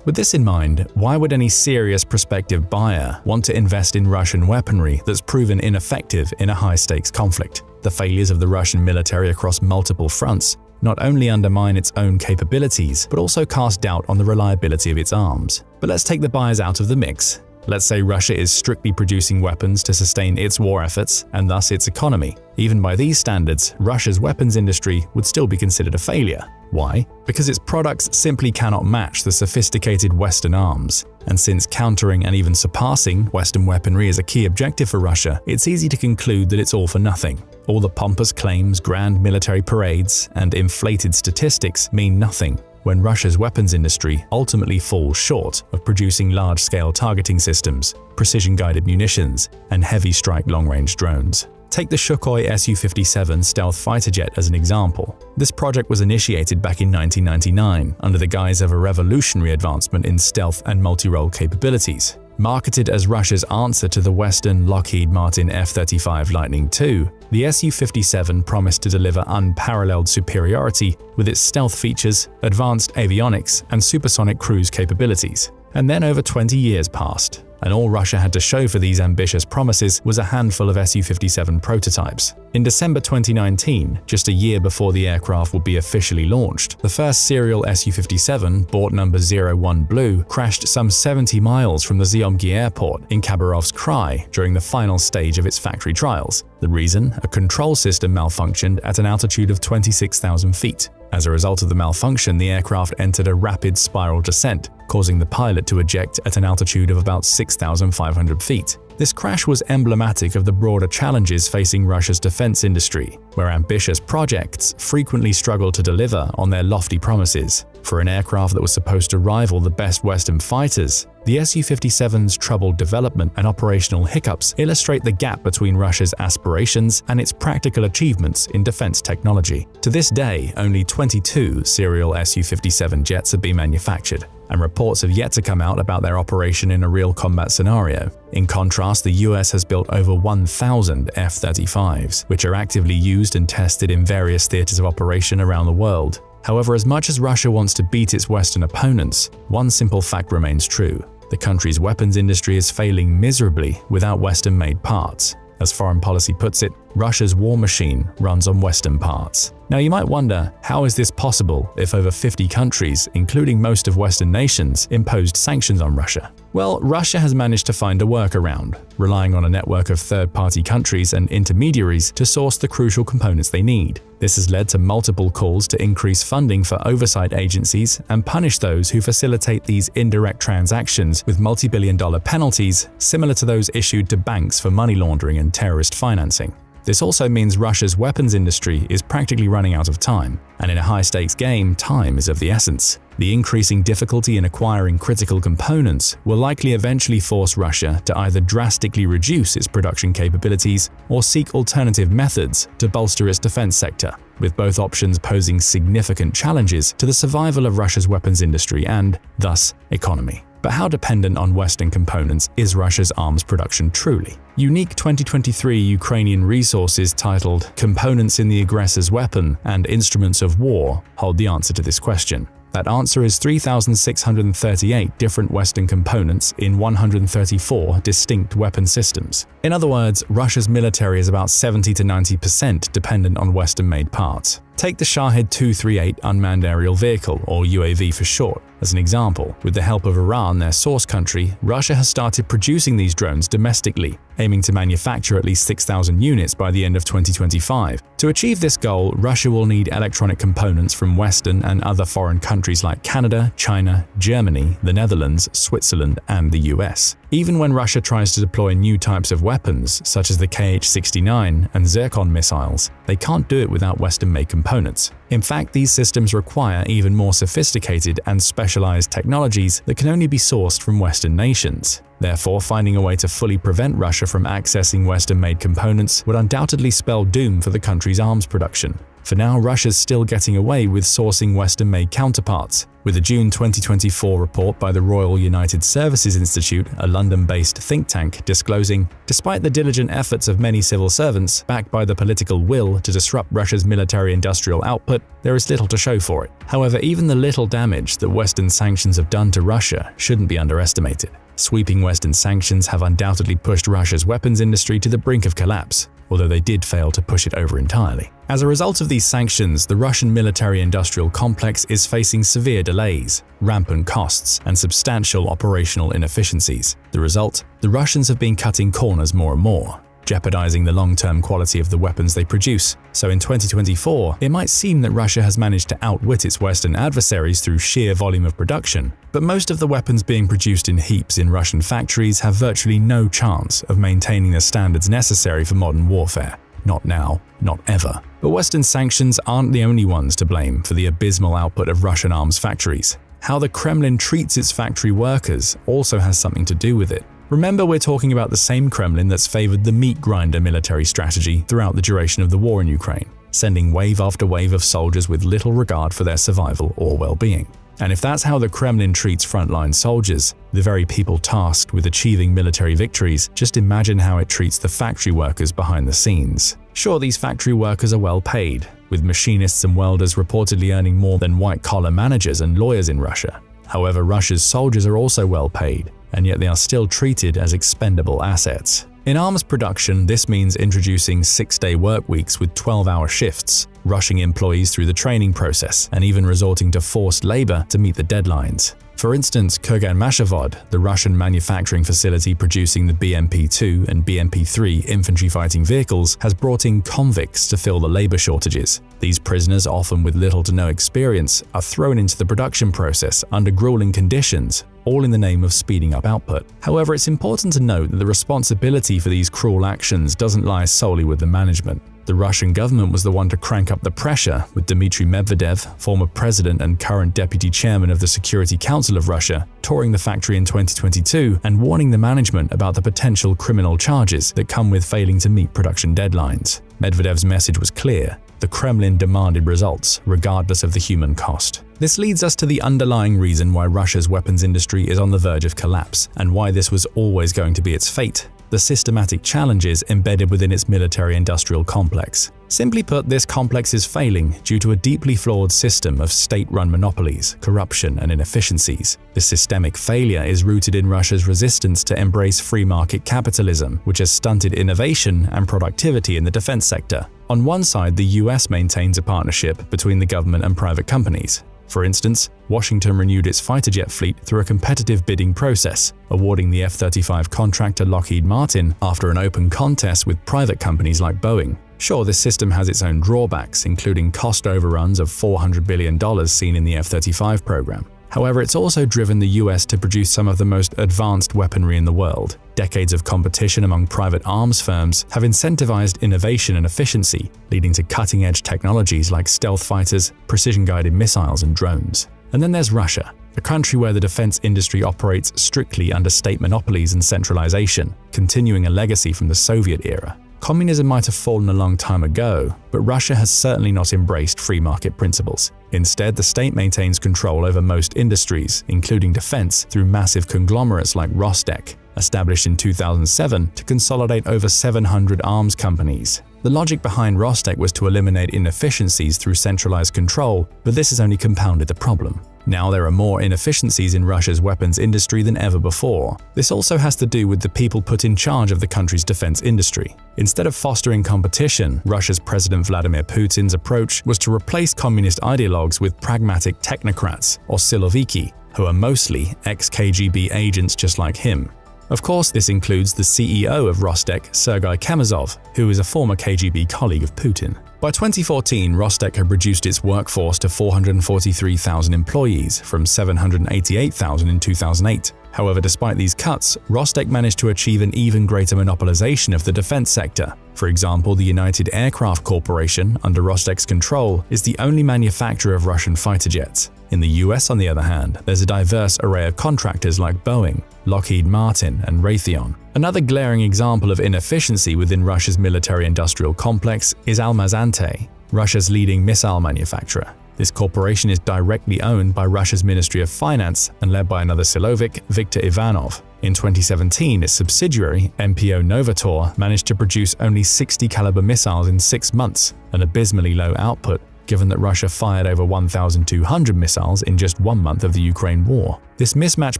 With this in mind, why would any serious prospective buyer want to invest in Russian weaponry that's proven ineffective in a high-stakes conflict? The failures of the Russian military across multiple fronts not only undermine its own capabilities, but also cast doubt on the reliability of its arms. But let's take the buyers out of the mix. Let's say Russia is strictly producing weapons to sustain its war efforts and thus its economy. Even by these standards, Russia's weapons industry would still be considered a failure. Why? Because its products simply cannot match the sophisticated Western arms. And since countering and even surpassing Western weaponry is a key objective for Russia, it's easy to conclude that it's all for nothing. All the pompous claims, grand military parades, and inflated statistics mean nothing when Russia's weapons industry ultimately falls short of producing large-scale targeting systems, precision-guided munitions, and heavy strike long-range drones. Take the Sukhoi Su-57 stealth fighter jet as an example. This project was initiated back in 1999 under the guise of a revolutionary advancement in stealth and multi-role capabilities. Marketed as Russia's answer to the Western Lockheed Martin F-35 Lightning II, the Su-57 promised to deliver unparalleled superiority with its stealth features, advanced avionics, and supersonic cruise capabilities. And then over 20 years passed, and all Russia had to show for these ambitious promises was a handful of Su-57 prototypes. In December 2019, just a year before the aircraft would be officially launched, the first serial Su-57, bort number 01 Blue, crashed some 70 miles from the Zyomky airport in Khabarovsk Krai during the final stage of its factory trials. The reason? A control system malfunctioned at an altitude of 26,000 feet. As a result of the malfunction, the aircraft entered a rapid spiral descent, causing the pilot to eject at an altitude of about 6,500 feet. This crash was emblematic of the broader challenges facing Russia's defense industry, where ambitious projects frequently struggle to deliver on their lofty promises. For an aircraft that was supposed to rival the best Western fighters, the Su-57's troubled development and operational hiccups illustrate the gap between Russia's aspirations and its practical achievements in defense technology. To this day, only 22 serial Su-57 jets have been manufactured, and reports have yet to come out about their operation in a real combat scenario. In contrast, the US has built over 1,000 F-35s, which are actively used and tested in various theaters of operation around the world. However, as much as Russia wants to beat its Western opponents, one simple fact remains true. The country's weapons industry is failing miserably without Western-made parts. As foreign policy puts it, Russia's war machine runs on Western parts. Now you might wonder, how is this possible if over 50 countries, including most of Western nations, imposed sanctions on Russia? Well, Russia has managed to find a workaround, relying on a network of third-party countries and intermediaries to source the crucial components they need. This has led to multiple calls to increase funding for oversight agencies and punish those who facilitate these indirect transactions with multi-billion-dollar penalties similar to those issued to banks for money laundering and terrorist financing. This also means Russia's weapons industry is practically running out of time, and in a high-stakes game, time is of the essence. The increasing difficulty in acquiring critical components will likely eventually force Russia to either drastically reduce its production capabilities or seek alternative methods to bolster its defense sector, with both options posing significant challenges to the survival of Russia's weapons industry and, thus, economy. But how dependent on Western components is Russia's arms production truly? Unique 2023 Ukrainian resources titled "Components in the Aggressor's Weapon and Instruments of War" hold the answer to this question. That answer is 3,638 different Western components in 134 distinct weapon systems. In other words, Russia's military is about 70 to 90% dependent on Western-made parts. Take the Shahed 238 unmanned aerial vehicle, or UAV for short, as an example. With the help of Iran, their source country, Russia has started producing these drones domestically, aiming to manufacture at least 6,000 units by the end of 2025. To achieve this goal, Russia will need electronic components from Western and other foreign countries like Canada, China, Germany, the Netherlands, Switzerland, and the US. Even when Russia tries to deploy new types of weapons, such as the Kh-69 and Zircon missiles, they can't do it without Western-made components. In fact, these systems require even more sophisticated and specialized technologies that can only be sourced from Western nations. Therefore, finding a way to fully prevent Russia from accessing Western-made components would undoubtedly spell doom for the country's arms production. For now, Russia's still getting away with sourcing Western-made counterparts, with a June 2024 report by the Royal United Services Institute, a London-based think tank, disclosing, despite the diligent efforts of many civil servants, backed by the political will to disrupt Russia's military-industrial output, there is little to show for it. However, even the little damage that Western sanctions have done to Russia shouldn't be underestimated. Sweeping Western sanctions have undoubtedly pushed Russia's weapons industry to the brink of collapse, although they did fail to push it over entirely. As a result of these sanctions, the Russian military-industrial complex is facing severe delays, rampant costs, and substantial operational inefficiencies. The result? The Russians have been cutting corners more and more, jeopardizing the long-term quality of the weapons they produce. So in 2024, it might seem that Russia has managed to outwit its Western adversaries through sheer volume of production, but most of the weapons being produced in heaps in Russian factories have virtually no chance of maintaining the standards necessary for modern warfare. Not now, not ever. But Western sanctions aren't the only ones to blame for the abysmal output of Russian arms factories. How the Kremlin treats its factory workers also has something to do with it. Remember, we're talking about the same Kremlin that's favored the meat grinder military strategy throughout the duration of the war in Ukraine, sending wave after wave of soldiers with little regard for their survival or well-being. And if that's how the Kremlin treats frontline soldiers, the very people tasked with achieving military victories, just imagine how it treats the factory workers behind the scenes. Sure, these factory workers are well paid, with machinists and welders reportedly earning more than white-collar managers and lawyers in Russia. However, Russia's soldiers are also well paid, and yet they are still treated as expendable assets. In arms production, this means introducing 6-day work weeks with 12-hour shifts, rushing employees through the training process, and even resorting to forced labor to meet the deadlines. For instance, Kurgan-Mashzavod, the Russian manufacturing facility producing the BMP-2 and BMP-3 infantry fighting vehicles, has brought in convicts to fill the labor shortages. These prisoners, often with little to no experience, are thrown into the production process under grueling conditions, all in the name of speeding up output. However, it's important to note that the responsibility for these cruel actions doesn't lie solely with the management. The Russian government was the one to crank up the pressure, with Dmitry Medvedev, former president and current deputy chairman of the Security Council of Russia, touring the factory in 2022 and warning the management about the potential criminal charges that come with failing to meet production deadlines. Medvedev's message was clear: the Kremlin demanded results, regardless of the human cost. This leads us to the underlying reason why Russia's weapons industry is on the verge of collapse, and why this was always going to be its fate: the systematic challenges embedded within its military-industrial complex. Simply put, this complex is failing due to a deeply flawed system of state-run monopolies, corruption, and inefficiencies. This systemic failure is rooted in Russia's resistance to embrace free market capitalism, which has stunted innovation and productivity in the defense sector. On one side, the US maintains a partnership between the government and private companies. For instance, Washington renewed its fighter jet fleet through a competitive bidding process, awarding the F-35 contract to Lockheed Martin after an open contest with private companies like Boeing. Sure, this system has its own drawbacks, including cost overruns of $400 billion seen in the F-35 program. However, it's also driven the US to produce some of the most advanced weaponry in the world. Decades of competition among private arms firms have incentivized innovation and efficiency, leading to cutting-edge technologies like stealth fighters, precision-guided missiles, and drones. And then there's Russia, a country where the defense industry operates strictly under state monopolies and centralization, continuing a legacy from the Soviet era. Communism might have fallen a long time ago, but Russia has certainly not embraced free market principles. Instead, the state maintains control over most industries, including defense, through massive conglomerates like Rostec, established in 2007 to consolidate over 700 arms companies. The logic behind Rostec was to eliminate inefficiencies through centralized control, but this has only compounded the problem. Now there are more inefficiencies in Russia's weapons industry than ever before. This also has to do with the people put in charge of the country's defense industry. Instead of fostering competition, Russia's President Vladimir Putin's approach was to replace communist ideologues with pragmatic technocrats, or siloviki, who are mostly ex-KGB agents just like him. Of course, this includes the CEO of Rostec, Sergei Chemezov, who is a former KGB colleague of Putin. By 2014, Rostec had reduced its workforce to 443,000 employees from 788,000 in 2008. However, despite these cuts, Rostec managed to achieve an even greater monopolization of the defense sector. For example, the United Aircraft Corporation, under Rostec's control, is the only manufacturer of Russian fighter jets. In the US, on the other hand, there's a diverse array of contractors like Boeing, Lockheed Martin, and Raytheon. Another glaring example of inefficiency within Russia's military-industrial complex is Almaz-Antey, Russia's leading missile manufacturer. This corporation is directly owned by Russia's Ministry of Finance and led by another Silovik, Viktor Ivanov. In 2017, its subsidiary, MPO Novator, managed to produce only 60 caliber missiles in 6 months, an abysmally low output, given that Russia fired over 1,200 missiles in just 1 month of the Ukraine war. This mismatch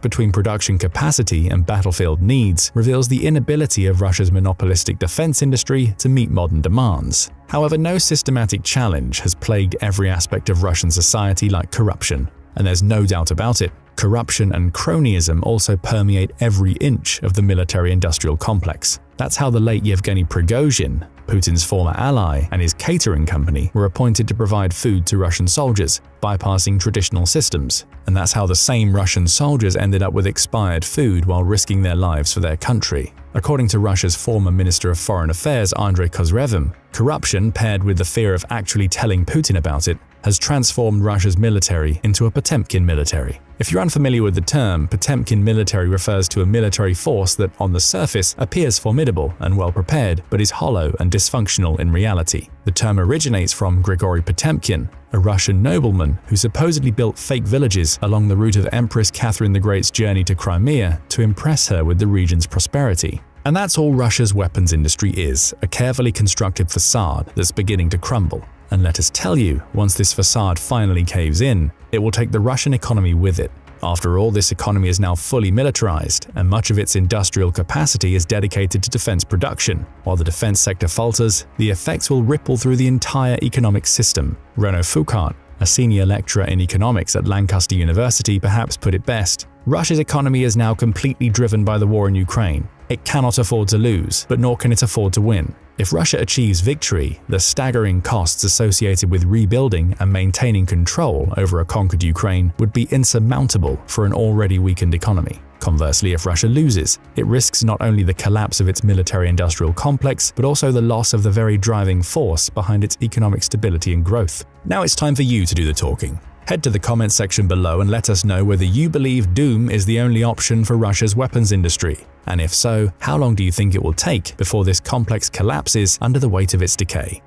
between production capacity and battlefield needs reveals the inability of Russia's monopolistic defense industry to meet modern demands. However, no systematic challenge has plagued every aspect of Russian society like corruption. And there's no doubt about it, corruption and cronyism also permeate every inch of the military-industrial complex. That's how the late Yevgeny Prigozhin, Putin's former ally, and his catering company were appointed to provide food to Russian soldiers, bypassing traditional systems. And that's how the same Russian soldiers ended up with expired food while risking their lives for their country. According to Russia's former Minister of Foreign Affairs Andrei Kozyrevim, corruption paired with the fear of actually telling Putin about it has transformed Russia's military into a Potemkin military. If you're unfamiliar with the term, Potemkin military refers to a military force that, on the surface, appears formidable and well prepared, but is hollow and dysfunctional in reality. The term originates from Grigory Potemkin, a Russian nobleman who supposedly built fake villages along the route of Empress Catherine the Great's journey to Crimea to impress her with the region's prosperity. And that's all Russia's weapons industry is, a carefully constructed facade that's beginning to crumble. And let us tell you, once this facade finally caves in, it will take the Russian economy with it. After all, this economy is now fully militarized, and much of its industrial capacity is dedicated to defense production. While the defense sector falters, the effects will ripple through the entire economic system. Renaud Foucault, a senior lecturer in economics at Lancaster University, perhaps put it best. Russia's economy is now completely driven by the war in Ukraine. It cannot afford to lose, but nor can it afford to win. If Russia achieves victory, the staggering costs associated with rebuilding and maintaining control over a conquered Ukraine would be insurmountable for an already weakened economy. Conversely, if Russia loses, it risks not only the collapse of its military-industrial complex, but also the loss of the very driving force behind its economic stability and growth. Now it's time for you to do the talking. Head to the comments section below and let us know whether you believe doom is the only option for Russia's weapons industry. And if so, how long do you think it will take before this complex collapses under the weight of its decay?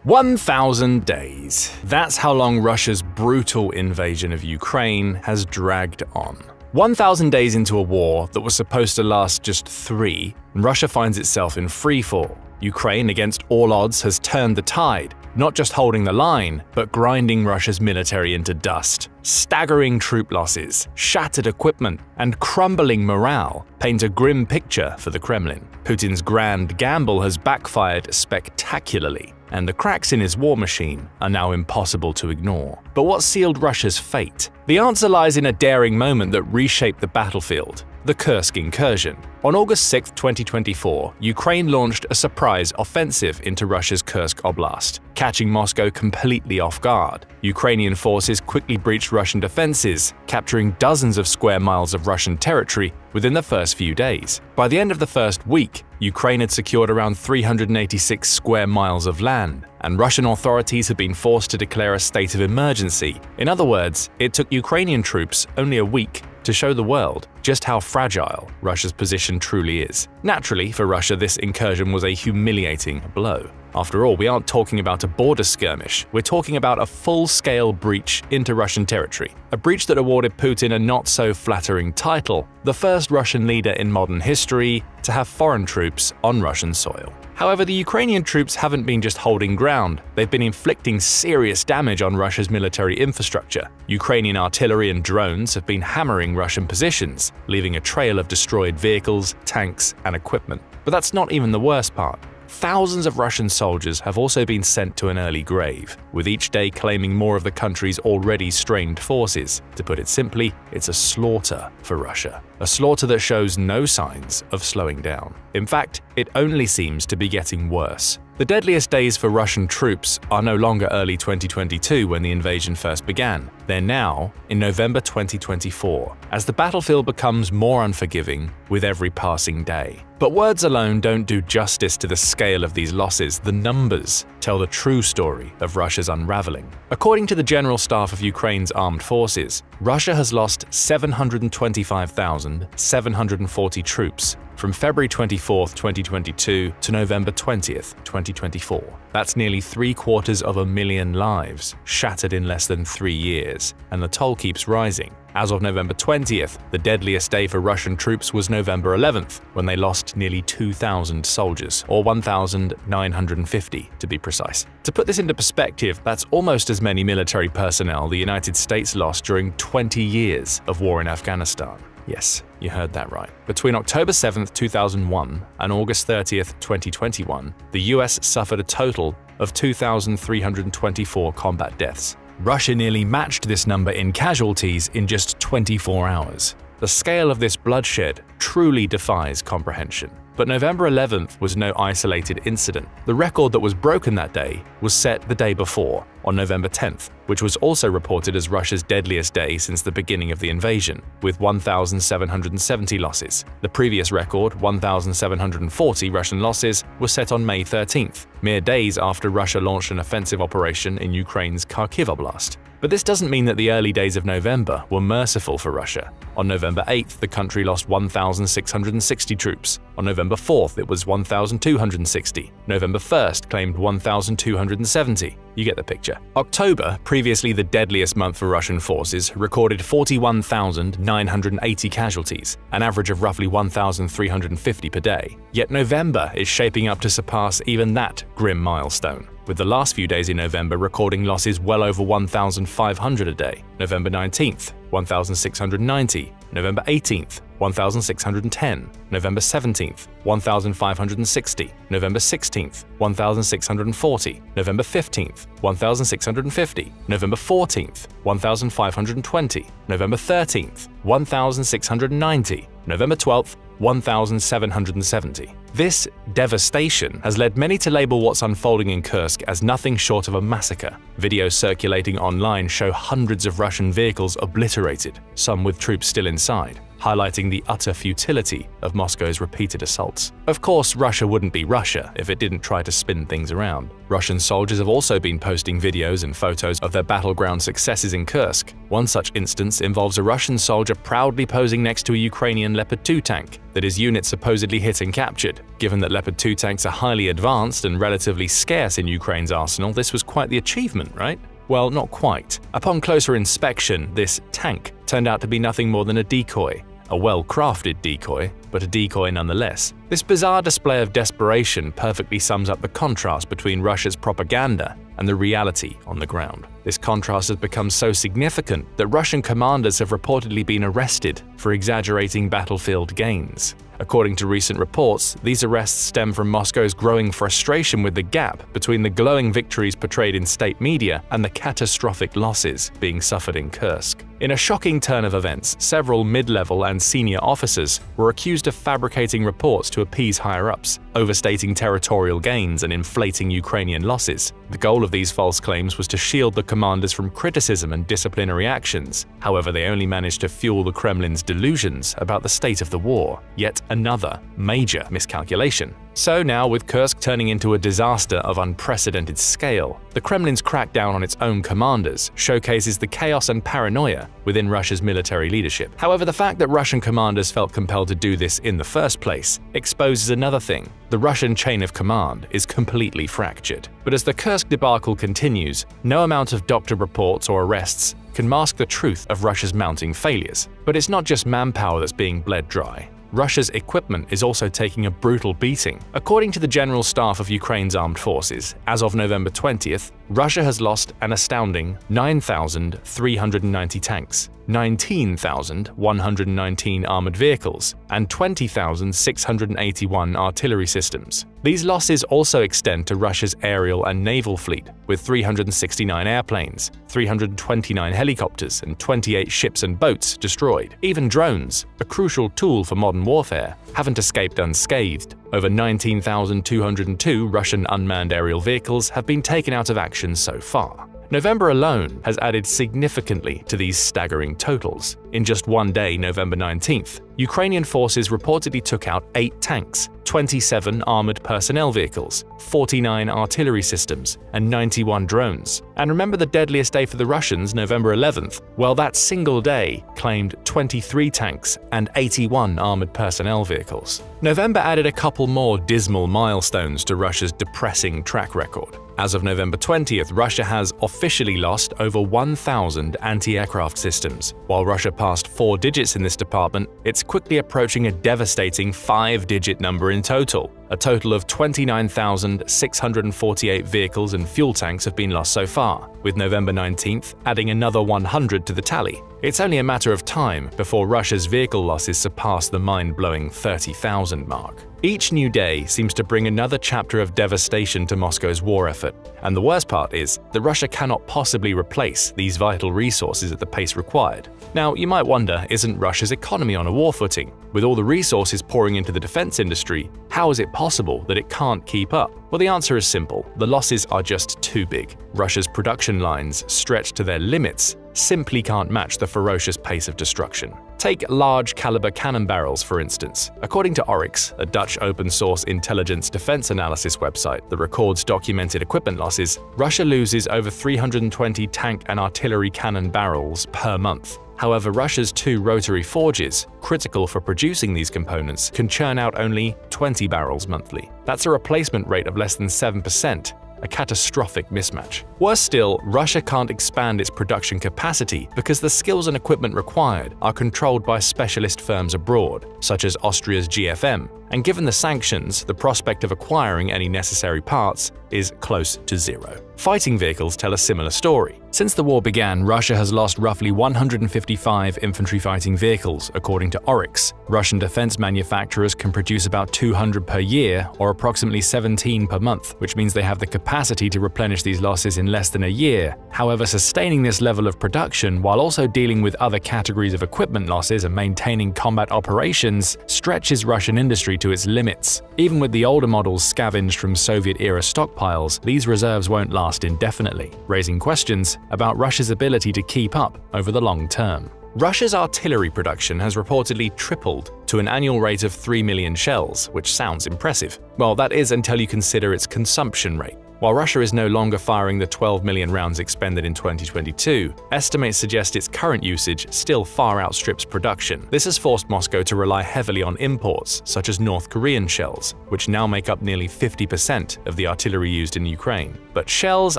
1,000 days. That's how long Russia's brutal invasion of Ukraine has dragged on. 1,000 days into a war that was supposed to last just 3, and Russia finds itself in freefall. Ukraine, against all odds, has turned the tide, not just holding the line, but grinding Russia's military into dust. Staggering troop losses, shattered equipment, and crumbling morale paint a grim picture for the Kremlin. Putin's grand gamble has backfired spectacularly, and the cracks in his war machine are now impossible to ignore. But what sealed Russia's fate? The answer lies in a daring moment that reshaped the battlefield: the Kursk incursion. On August 6, 2024, Ukraine launched a surprise offensive into Russia's Kursk Oblast, catching Moscow completely off guard. Ukrainian forces quickly breached Russian defenses, capturing dozens of square miles of Russian territory within the first few days. By the end of the first week, Ukraine had secured around 386 square miles of land, and Russian authorities had been forced to declare a state of emergency. In other words, it took Ukrainian troops only a week to show the world just how fragile Russia's position truly is. Naturally, for Russia, this incursion was a humiliating blow. After all, we aren't talking about a border skirmish, we're talking about a full-scale breach into Russian territory. A breach that awarded Putin a not-so-flattering title: the first Russian leader in modern history to have foreign troops on Russian soil. However, the Ukrainian troops haven't been just holding ground, they've been inflicting serious damage on Russia's military infrastructure. Ukrainian artillery and drones have been hammering Russian positions, leaving a trail of destroyed vehicles, tanks, and equipment. But that's not even the worst part. Thousands of Russian soldiers have also been sent to an early grave, with each day claiming more of the country's already strained forces. To put it simply, it's a slaughter for Russia. A slaughter that shows no signs of slowing down. In fact, it only seems to be getting worse. The deadliest days for Russian troops are no longer early 2022 when the invasion first began. They're now in November 2024, as the battlefield becomes more unforgiving with every passing day. But words alone don't do justice to the scale of these losses. The numbers tell the true story of Russia's unraveling. According to the General Staff of Ukraine's armed forces, Russia has lost 725,740 troops, from February 24, 2022 to November 20, 2024. That's nearly 750,000 lives shattered in less than 3 years, and the toll keeps rising. As of November 20th, the deadliest day for Russian troops was November 11th, when they lost nearly 2,000 soldiers, or 1,950 to be precise. To put this into perspective, that's almost as many military personnel the United States lost during 20 years of war in Afghanistan. Yes, you heard that right. Between October 7, 2001 and August 30, 2021, the US suffered a total of 2,324 combat deaths. Russia nearly matched this number in casualties in just 24 hours. The scale of this bloodshed truly defies comprehension. But November 11th was no isolated incident. The record that was broken that day was set the day before, on November 10th, which was also reported as Russia's deadliest day since the beginning of the invasion, with 1,770 losses. The previous record, 1,740 Russian losses, was set on May 13th, mere days after Russia launched an offensive operation in Ukraine's Kharkiv Oblast. But this doesn't mean that the early days of November were merciful for Russia. On November 8th, the country lost 1,660 troops. On November 4th, it was 1,260. November 1st claimed 1,270. You get the picture. October, previously the deadliest month for Russian forces, recorded 41,980 casualties, an average of roughly 1,350 per day. Yet November is shaping up to surpass even that grim milestone, with the last few days in November recording losses well over 1,500 a day. November 19th, 1,690. November 18th, 1,610. November 17th, 1,560. November 16th, 1,640. November 15th, 1,650. November 14th, 1,520. November 13th, 1,690. November 12th, 1,770. This devastation has led many to label what's unfolding in Kursk as nothing short of a massacre. Videos circulating online show hundreds of Russian vehicles obliterated, some with troops still inside, highlighting the utter futility of Moscow's repeated assaults. Of course, Russia wouldn't be Russia if it didn't try to spin things around. Russian soldiers have also been posting videos and photos of their battleground successes in Kursk. One such instance involves a Russian soldier proudly posing next to a Ukrainian Leopard 2 tank that his unit supposedly hit and captured. Given that Leopard 2 tanks are highly advanced and relatively scarce in Ukraine's arsenal, this was quite the achievement, right? Well, not quite. Upon closer inspection, this tank turned out to be nothing more than a decoy. A well-crafted decoy, but a decoy nonetheless. This bizarre display of desperation perfectly sums up the contrast between Russia's propaganda and the reality on the ground. This contrast has become so significant that Russian commanders have reportedly been arrested for exaggerating battlefield gains. According to recent reports, these arrests stem from Moscow's growing frustration with the gap between the glowing victories portrayed in state media and the catastrophic losses being suffered in Kursk. In a shocking turn of events, several mid-level and senior officers were accused of fabricating reports to appease higher-ups, overstating territorial gains and inflating Ukrainian losses. The goal of these false claims was to shield the commanders from criticism and disciplinary actions. However, they only managed to fuel the Kremlin's delusions about the state of the war. Yet another major miscalculation. So now, with Kursk turning into a disaster of unprecedented scale, the Kremlin's crackdown on its own commanders showcases the chaos and paranoia within Russia's military leadership. However, the fact that Russian commanders felt compelled to do this in the first place exposes another thing. The Russian chain of command is completely fractured. But as the Kursk debacle continues, no amount of doctor reports or arrests can mask the truth of Russia's mounting failures. But it's not just manpower that's being bled dry. Russia's equipment is also taking a brutal beating. According to the General Staff of Ukraine's armed forces, as of November 20th, Russia has lost an astounding 9,390 tanks, 19,119 armored vehicles, and 20,681 artillery systems. These losses also extend to Russia's aerial and naval fleet, with 369 airplanes, 329 helicopters, and 28 ships and boats destroyed. Even drones, a crucial tool for modern warfare, haven't escaped unscathed. Over 19,202 Russian unmanned aerial vehicles have been taken out of action so far. November alone has added significantly to these staggering totals. In just one day, November 19th, Ukrainian forces reportedly took out 8 tanks, 27 armored personnel vehicles, 49 artillery systems, and 91 drones. And remember the deadliest day for the Russians, November 11th? Well, that single day claimed 23 tanks and 81 armored personnel vehicles. November added a couple more dismal milestones to Russia's depressing track record. As of November 20th, Russia has officially lost over 1,000 anti-aircraft systems. While Russia passed 4 digits in this department, it's quickly approaching a devastating 5-digit number in total. A total of 29,648 vehicles and fuel tanks have been lost so far, with November 19th adding another 100 to the tally. It's only a matter of time before Russia's vehicle losses surpass the mind-blowing 30,000 mark. Each new day seems to bring another chapter of devastation to Moscow's war effort, and the worst part is that Russia cannot possibly replace these vital resources at the pace required. Now, you might wonder, isn't Russia's economy on a war footing? With all the resources pouring into the defense industry, how is it possible that it can't keep up? Well, the answer is simple. The losses are just too big. Russia's production lines, stretched to their limits, simply can't match the ferocious pace of destruction. Take large-caliber cannon barrels, for instance. According to Oryx, a Dutch open-source intelligence defense analysis website that records documented equipment losses, Russia loses over 320 tank and artillery cannon barrels per month. However, Russia's 2 rotary forges, critical for producing these components, can churn out only 20 barrels monthly. That's a replacement rate of less than 7%. A catastrophic mismatch. Worse still, Russia can't expand its production capacity because the skills and equipment required are controlled by specialist firms abroad, such as Austria's GFM, and given the sanctions, the prospect of acquiring any necessary parts is close to zero. Fighting vehicles tell a similar story. Since the war began, Russia has lost roughly 155 infantry fighting vehicles, according to Oryx. Russian defense manufacturers can produce about 200 per year, or approximately 17 per month, which means they have the capacity to replenish these losses in less than a year. However, sustaining this level of production while also dealing with other categories of equipment losses and maintaining combat operations stretches Russian industry to its limits. Even with the older models scavenged from Soviet-era stockpiles, these reserves won't last indefinitely, raising questions about Russia's ability to keep up over the long term. Russia's artillery production has reportedly tripled to an annual rate of 3 million shells, which sounds impressive. Well, that is until you consider its consumption rate. While Russia is no longer firing the 12 million rounds expended in 2022, estimates suggest its current usage still far outstrips production. This has forced Moscow to rely heavily on imports, such as North Korean shells, which now make up nearly 50% of the artillery used in Ukraine. But shells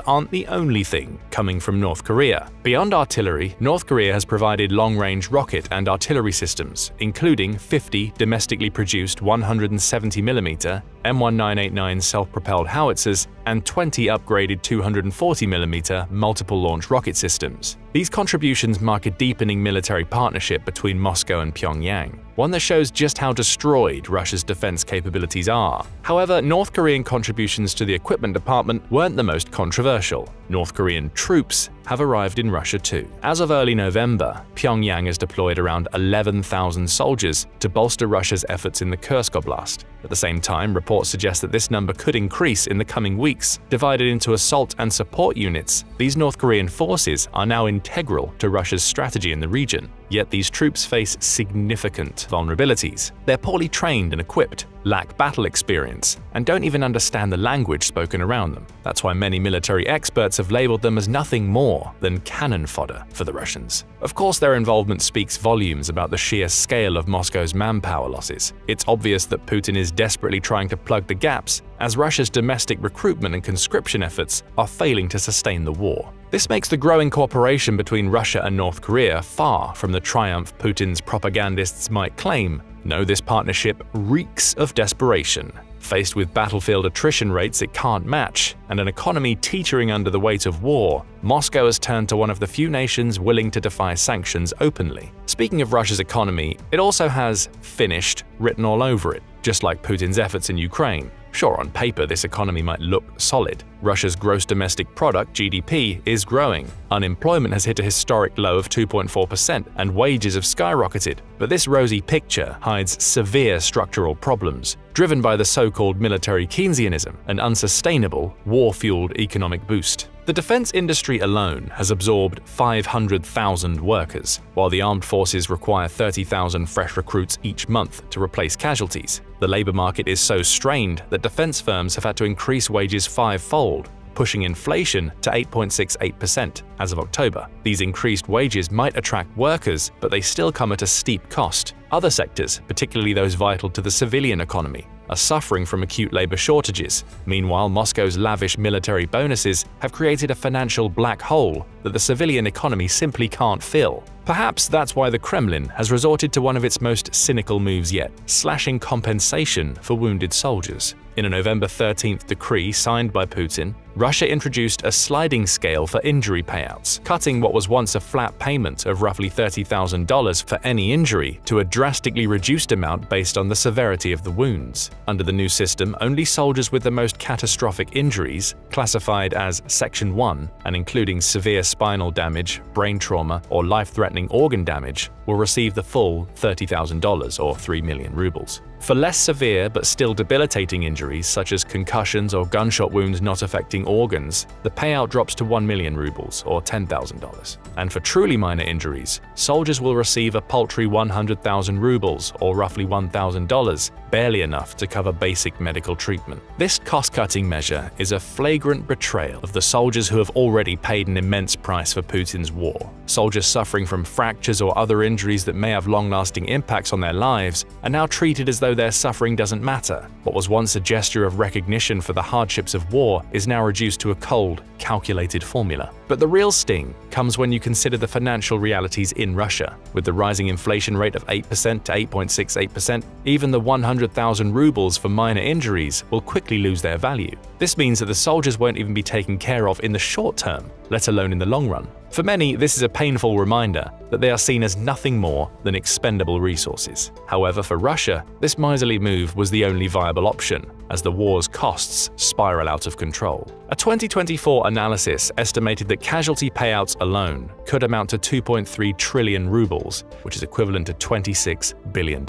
aren't the only thing coming from North Korea. Beyond artillery, North Korea has provided long-range rocket and artillery systems, including 50 domestically produced 170mm M1989 self-propelled howitzers and 20 upgraded 240mm multiple-launch rocket systems. These contributions mark a deepening military partnership between Moscow and Pyongyang, one that shows just how destroyed Russia's defense capabilities are. However, North Korean contributions to the equipment department weren't the most controversial. North Korean troops have arrived in Russia too. As of early November, Pyongyang has deployed around 11,000 soldiers to bolster Russia's efforts in the Kursk Oblast. At the same time, reports suggest that this number could increase in the coming weeks. Divided into assault and support units, these North Korean forces are now integral to Russia's strategy in the region. Yet these troops face significant vulnerabilities. They're poorly trained and equipped, lack battle experience, and don't even understand the language spoken around them. That's why many military experts have labeled them as nothing more than cannon fodder for the Russians. Of course, their involvement speaks volumes about the sheer scale of Moscow's manpower losses. It's obvious that Putin is desperately trying to plug the gaps, as Russia's domestic recruitment and conscription efforts are failing to sustain the war. This makes the growing cooperation between Russia and North Korea far from the triumph Putin's propagandists might claim. No, this partnership reeks of desperation. Faced with battlefield attrition rates it can't match, and an economy teetering under the weight of war, Moscow has turned to one of the few nations willing to defy sanctions openly. Speaking of Russia's economy, it also has "finished" written all over it, just like Putin's efforts in Ukraine. Sure, on paper this economy might look solid. Russia's gross domestic product, GDP, is growing. Unemployment has hit a historic low of 2.4% and wages have skyrocketed. But this rosy picture hides severe structural problems, driven by the so-called military Keynesianism, an unsustainable, war-fueled economic boost. The defense industry alone has absorbed 500,000 workers, while the armed forces require 30,000 fresh recruits each month to replace casualties. The labor market is so strained that defense firms have had to increase wages five-fold, pushing inflation to 8.68% as of October. These increased wages might attract workers, but they still come at a steep cost. Other sectors, particularly those vital to the civilian economy, are suffering from acute labor shortages. Meanwhile, Moscow's lavish military bonuses have created a financial black hole that the civilian economy simply can't fill. Perhaps that's why the Kremlin has resorted to one of its most cynical moves yet, slashing compensation for wounded soldiers. In a November 13th decree signed by Putin, Russia introduced a sliding scale for injury payouts, cutting what was once a flat payment of roughly $30,000 for any injury to a drastically reduced amount based on the severity of the wounds. Under the new system, only soldiers with the most catastrophic injuries, classified as Section 1 and including severe spinal damage, brain trauma, or life-threatening organ damage, will receive the full $30,000 or 3 million rubles. For less severe but still debilitating injuries such as concussions or gunshot wounds not affecting organs, the payout drops to 1 million rubles or $10,000. And for truly minor injuries, soldiers will receive a paltry 100,000 rubles or roughly $1,000, barely enough to cover basic medical treatment. This cost-cutting measure is a flagrant betrayal of the soldiers who have already paid an immense price for Putin's war. Soldiers suffering from fractures or other injuries that may have long-lasting impacts on their lives are now treated as though their suffering doesn't matter. What was once a gesture of recognition for the hardships of war is now reduced to a cold, calculated formula. But the real sting comes when you consider the financial realities in Russia. With the rising inflation rate of 8% to 8.68%, even the 100,000 rubles for minor injuries will quickly lose their value. This means that the soldiers won't even be taken care of in the short term, let alone in the long run. For many, this is a painful reminder that they are seen as nothing more than expendable resources. However, for Russia, this miserly move was the only viable option, as the war's costs spiral out of control. A 2024 analysis estimated that casualty payouts alone could amount to 2.3 trillion rubles, which is equivalent to $26 billion.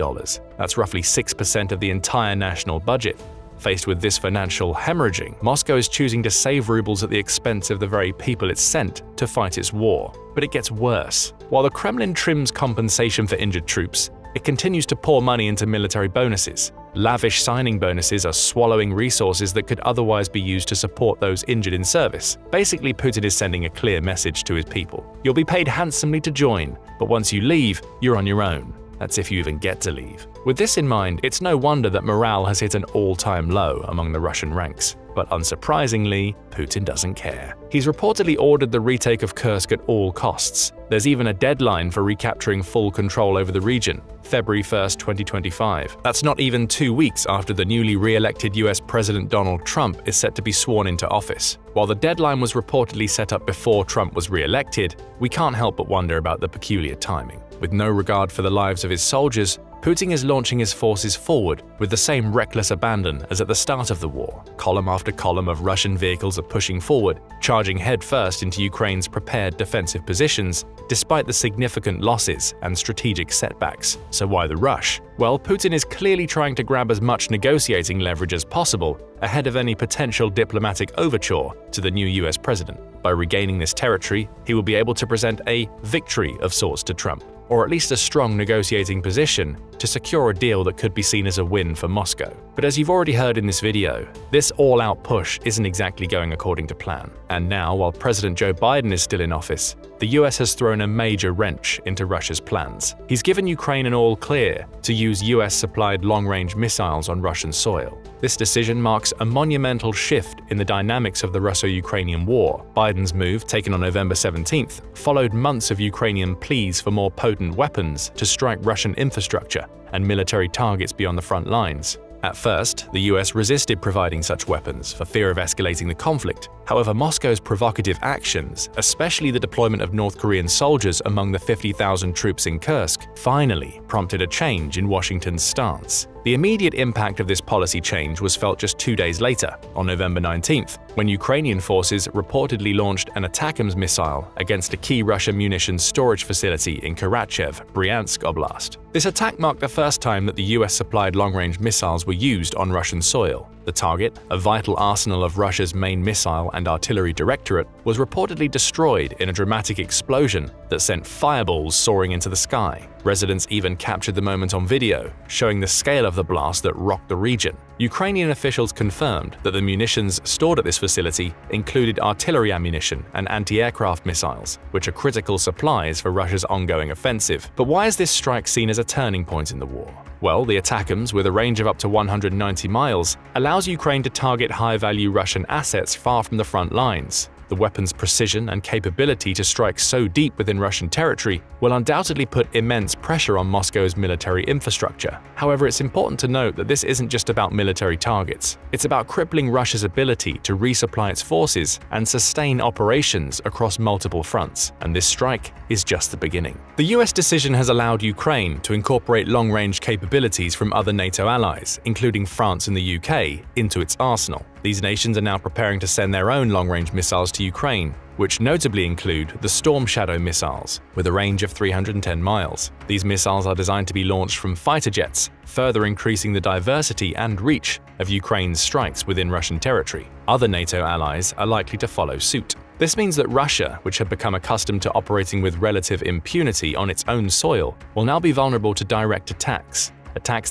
That's roughly 6% of the entire national budget. Faced with this financial hemorrhaging, Moscow is choosing to save rubles at the expense of the very people it's sent to fight its war. But it gets worse. While the Kremlin trims compensation for injured troops, it continues to pour money into military bonuses. Lavish signing bonuses are swallowing resources that could otherwise be used to support those injured in service. Basically, Putin is sending a clear message to his people. You'll be paid handsomely to join, but once you leave, you're on your own. That's if you even get to leave. With this in mind, it's no wonder that morale has hit an all-time low among the Russian ranks. But unsurprisingly, Putin doesn't care. He's reportedly ordered the retake of Kursk at all costs. There's even a deadline for recapturing full control over the region, February 1, 2025. That's not even 2 weeks after the newly re-elected US President Donald Trump is set to be sworn into office. While the deadline was reportedly set up before Trump was re-elected, we can't help but wonder about the peculiar timing. With no regard for the lives of his soldiers, Putin is launching his forces forward with the same reckless abandon as at the start of the war. Column after column of Russian vehicles are pushing forward, charging headfirst into Ukraine's prepared defensive positions, despite the significant losses and strategic setbacks. So why the rush? Well, Putin is clearly trying to grab as much negotiating leverage as possible ahead of any potential diplomatic overture to the new US president. By regaining this territory, he will be able to present a victory of sorts to Trump, or at least a strong negotiating position to secure a deal that could be seen as a win for Moscow. But as you've already heard in this video, this all-out push isn't exactly going according to plan. And now, while President Joe Biden is still in office, the US has thrown a major wrench into Russia's plans. He's given Ukraine an all-clear to use US-supplied long-range missiles on Russian soil. This decision marks a monumental shift in the dynamics of the Russo-Ukrainian war. Biden's move, taken on November 17th, followed months of Ukrainian pleas for more potent weapons to strike Russian infrastructure and military targets beyond the front lines. At first, the US resisted providing such weapons for fear of escalating the conflict. However, Moscow's provocative actions, especially the deployment of North Korean soldiers among the 50,000 troops in Kursk, finally prompted a change in Washington's stance. The immediate impact of this policy change was felt just 2 days later, on November 19th, when Ukrainian forces reportedly launched an ATACMS missile against a key Russian munitions storage facility in Karachev, Bryansk Oblast. This attack marked the first time that the US-supplied long-range missiles were used on Russian soil. The target, a vital arsenal of Russia's main missile and Artillery Directorate was reportedly destroyed in a dramatic explosion that sent fireballs soaring into the sky. Residents even captured the moment on video, showing the scale of the blast that rocked the region. Ukrainian officials confirmed that the munitions stored at this facility included artillery ammunition and anti-aircraft missiles, which are critical supplies for Russia's ongoing offensive. But why is this strike seen as a turning point in the war? Well, the ATACMS, with a range of up to 190 miles, allows Ukraine to target high-value Russian assets far from the front lines. The weapon's precision and capability to strike so deep within Russian territory will undoubtedly put immense pressure on Moscow's military infrastructure. However, it's important to note that this isn't just about military targets. It's about crippling Russia's ability to resupply its forces and sustain operations across multiple fronts, and this strike is just the beginning. The US decision has allowed Ukraine to incorporate long-range capabilities from other NATO allies, including France and the UK, into its arsenal. These nations are now preparing to send their own long-range missiles to Ukraine, which notably include the Storm Shadow missiles, with a range of 310 miles. These missiles are designed to be launched from fighter jets, further increasing the diversity and reach of Ukraine's strikes within Russian territory. Other NATO allies are likely to follow suit. This means that Russia, which had become accustomed to operating with relative impunity on its own soil, will now be vulnerable to direct attacks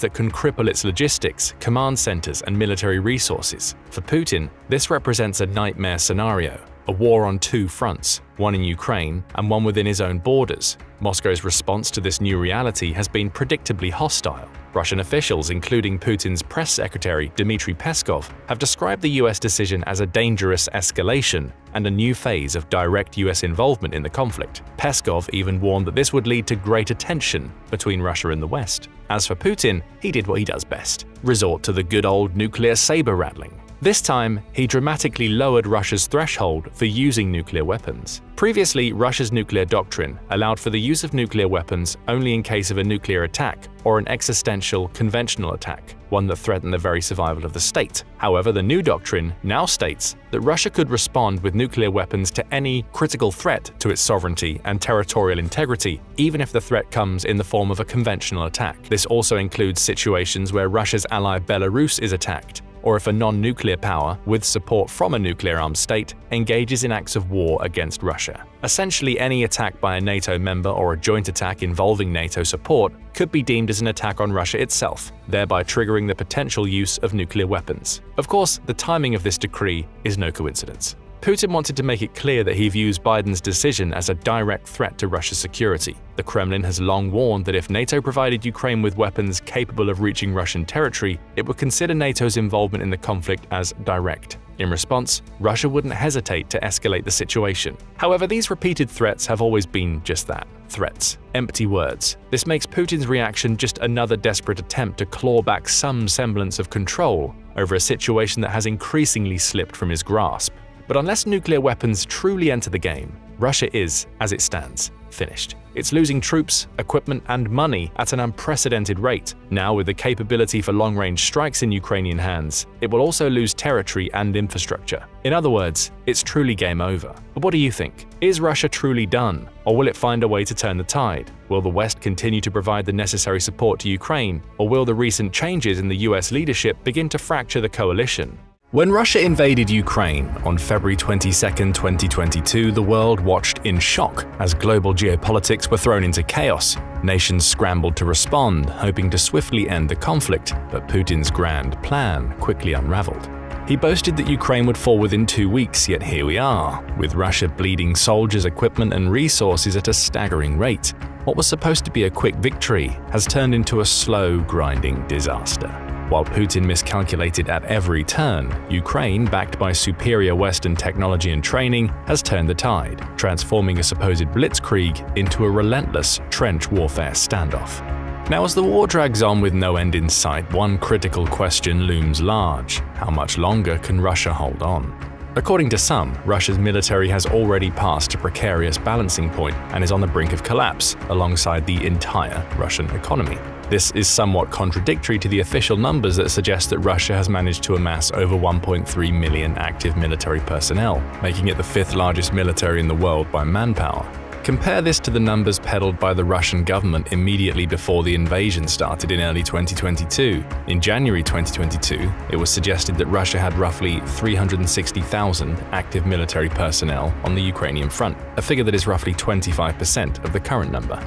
that can cripple its logistics, command centers, and military resources. For Putin, this represents a nightmare scenario, a war on two fronts, one in Ukraine and one within his own borders. Moscow's response to this new reality has been predictably hostile. Russian officials, including Putin's press secretary Dmitry Peskov, have described the US decision as a dangerous escalation and a new phase of direct US involvement in the conflict. Peskov even warned that this would lead to greater tension between Russia and the West. As for Putin, he did what he does best: resort to the good old nuclear saber-rattling. This time, he dramatically lowered Russia's threshold for using nuclear weapons. Previously, Russia's nuclear doctrine allowed for the use of nuclear weapons only in case of a nuclear attack or an existential conventional attack, one that threatened the very survival of the state. However, the new doctrine now states that Russia could respond with nuclear weapons to any critical threat to its sovereignty and territorial integrity, even if the threat comes in the form of a conventional attack. This also includes situations where Russia's ally Belarus is attacked, or if a non-nuclear power, with support from a nuclear-armed state, engages in acts of war against Russia. Essentially, any attack by a NATO member or a joint attack involving NATO support could be deemed as an attack on Russia itself, thereby triggering the potential use of nuclear weapons. Of course, the timing of this decree is no coincidence. Putin wanted to make it clear that he views Biden's decision as a direct threat to Russia's security. The Kremlin has long warned that if NATO provided Ukraine with weapons capable of reaching Russian territory, it would consider NATO's involvement in the conflict as direct. In response, Russia wouldn't hesitate to escalate the situation. However, these repeated threats have always been just that: threats, empty words. This makes Putin's reaction just another desperate attempt to claw back some semblance of control over a situation that has increasingly slipped from his grasp. But unless nuclear weapons truly enter the game, Russia is, as it stands, finished. It's losing troops, equipment, and money at an unprecedented rate. Now, with the capability for long-range strikes in Ukrainian hands, it will also lose territory and infrastructure. In other words, it's truly game over. But what do you think? Is Russia truly done, or will it find a way to turn the tide? Will the West continue to provide the necessary support to Ukraine, or will the recent changes in the US leadership begin to fracture the coalition? When Russia invaded Ukraine on February 22, 2022, the world watched in shock as global geopolitics were thrown into chaos. Nations scrambled to respond, hoping to swiftly end the conflict, but Putin's grand plan quickly unraveled. He boasted that Ukraine would fall within 2 weeks, yet here we are, with Russia bleeding soldiers, equipment, and resources at a staggering rate. What was supposed to be a quick victory has turned into a slow, grinding disaster. While Putin miscalculated at every turn, Ukraine, backed by superior Western technology and training, has turned the tide, transforming a supposed blitzkrieg into a relentless trench warfare standoff. Now, as the war drags on with no end in sight, one critical question looms large: how much longer can Russia hold on? According to some, Russia's military has already passed a precarious balancing point and is on the brink of collapse, alongside the entire Russian economy. This is somewhat contradictory to the official numbers that suggest that Russia has managed to amass over 1.3 million active military personnel, making it the 5th largest military in the world by manpower. Compare this to the numbers peddled by the Russian government immediately before the invasion started in early 2022. In January 2022, it was suggested that Russia had roughly 360,000 active military personnel on the Ukrainian front, a figure that is roughly 25% of the current number.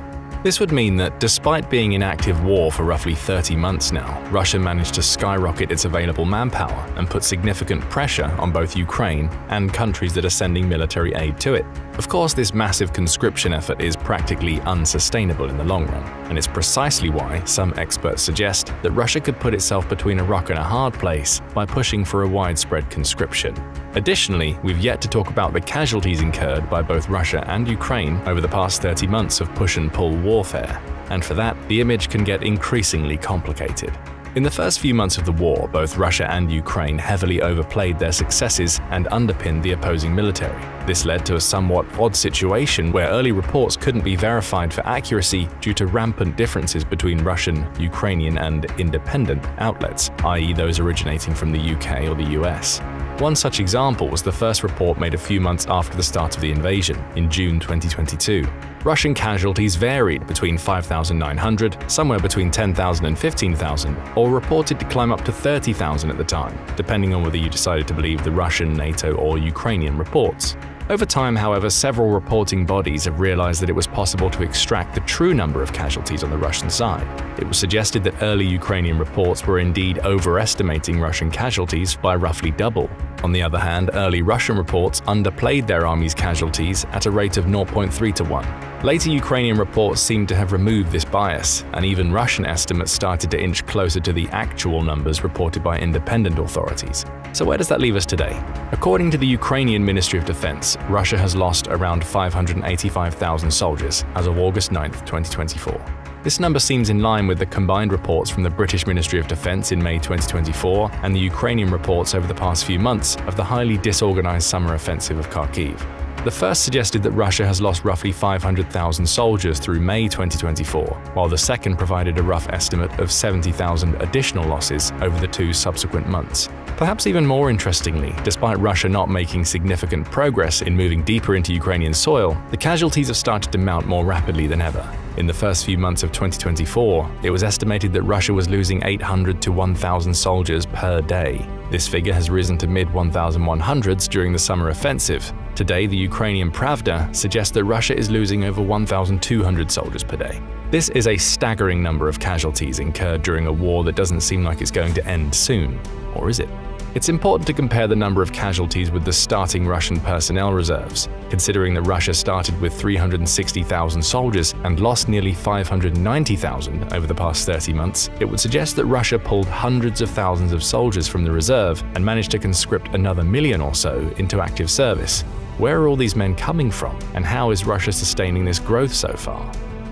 This would mean that despite being in active war for roughly 30 months now, Russia managed to skyrocket its available manpower and put significant pressure on both Ukraine and countries that are sending military aid to it. Of course, this massive conscription effort is practically unsustainable in the long run, and it's precisely why some experts suggest that Russia could put itself between a rock and a hard place by pushing for a widespread conscription. Additionally, we've yet to talk about the casualties incurred by both Russia and Ukraine over the past 30 months of push-and-pull warfare, and for that, the image can get increasingly complicated. In the first few months of the war, both Russia and Ukraine heavily overplayed their successes and underpinned the opposing military. This led to a somewhat odd situation where early reports couldn't be verified for accuracy due to rampant differences between Russian, Ukrainian, and independent outlets, i.e. those originating from the UK or the US. One such example was the first report made a few months after the start of the invasion, in June 2022. Russian casualties varied between 5,900, somewhere between 10,000 and 15,000, or reported to climb up to 30,000 at the time, depending on whether you decided to believe the Russian, NATO, or Ukrainian reports. Over time, however, several reporting bodies have realized that it was possible to extract the true number of casualties on the Russian side. It was suggested that early Ukrainian reports were indeed overestimating Russian casualties by roughly double. On the other hand, early Russian reports underplayed their army's casualties at a rate of 0.3 to 1. Later Ukrainian reports seemed to have removed this bias, and even Russian estimates started to inch closer to the actual numbers reported by independent authorities. So where does that leave us today? According to the Ukrainian Ministry of Defense, Russia has lost around 585,000 soldiers as of August 9, 2024. This number seems in line with the combined reports from the British Ministry of Defense in May 2024 and the Ukrainian reports over the past few months of the highly disorganized summer offensive of Kharkiv. The first suggested that Russia has lost roughly 500,000 soldiers through May 2024, while the second provided a rough estimate of 70,000 additional losses over the two subsequent months. Perhaps even more interestingly, despite Russia not making significant progress in moving deeper into Ukrainian soil, the casualties have started to mount more rapidly than ever. In the first few months of 2024, it was estimated that Russia was losing 800 to 1,000 soldiers per day. This figure has risen to mid-1,100s during the summer offensive. Today, the Ukrainian Pravda suggests that Russia is losing over 1,200 soldiers per day. This is a staggering number of casualties incurred during a war that doesn't seem like it's going to end soon. Or is it? It's important to compare the number of casualties with the starting Russian personnel reserves. Considering that Russia started with 360,000 soldiers and lost nearly 590,000 over the past 30 months, it would suggest that Russia pulled hundreds of thousands of soldiers from the reserve and managed to conscript another million or so into active service. Where are all these men coming from, and how is Russia sustaining this growth so far?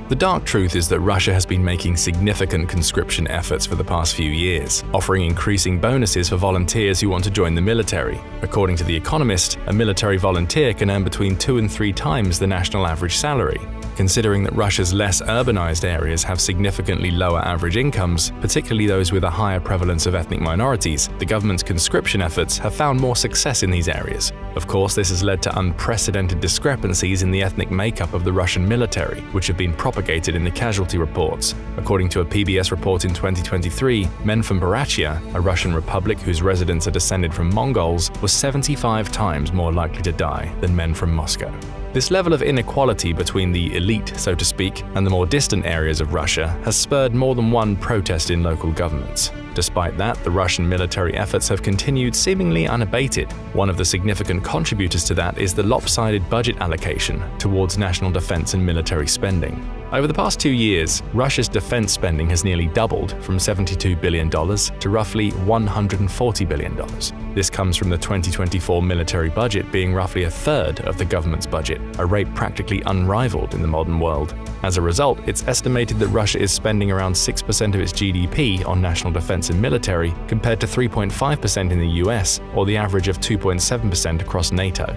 The dark truth is that Russia has been making significant conscription efforts for the past few years, offering increasing bonuses for volunteers who want to join the military. According to The Economist, a military volunteer can earn between 2 and 3 times the national average salary. Considering that Russia's less urbanized areas have significantly lower average incomes, particularly those with a higher prevalence of ethnic minorities, the government's conscription efforts have found more success in these areas. Of course, this has led to unprecedented discrepancies in the ethnic makeup of the Russian military, which have been propagated in the casualty reports. According to a PBS report in 2023, men from Buryatia, a Russian republic whose residents are descended from Mongols, were 75 times more likely to die than men from Moscow. This level of inequality between the elite, so to speak, and the more distant areas of Russia has spurred more than one protest in local governments. Despite that, the Russian military efforts have continued seemingly unabated. One of the significant contributors to that is the lopsided budget allocation towards national defense and military spending. Over the past 2 years, Russia's defense spending has nearly doubled from $72 billion to roughly $140 billion. This comes from the 2024 military budget being roughly a third of the government's budget, a rate practically unrivaled in the modern world. As a result, it's estimated that Russia is spending around 6% of its GDP on national defense and military, compared to 3.5% in the US or the average of 2.7% across NATO.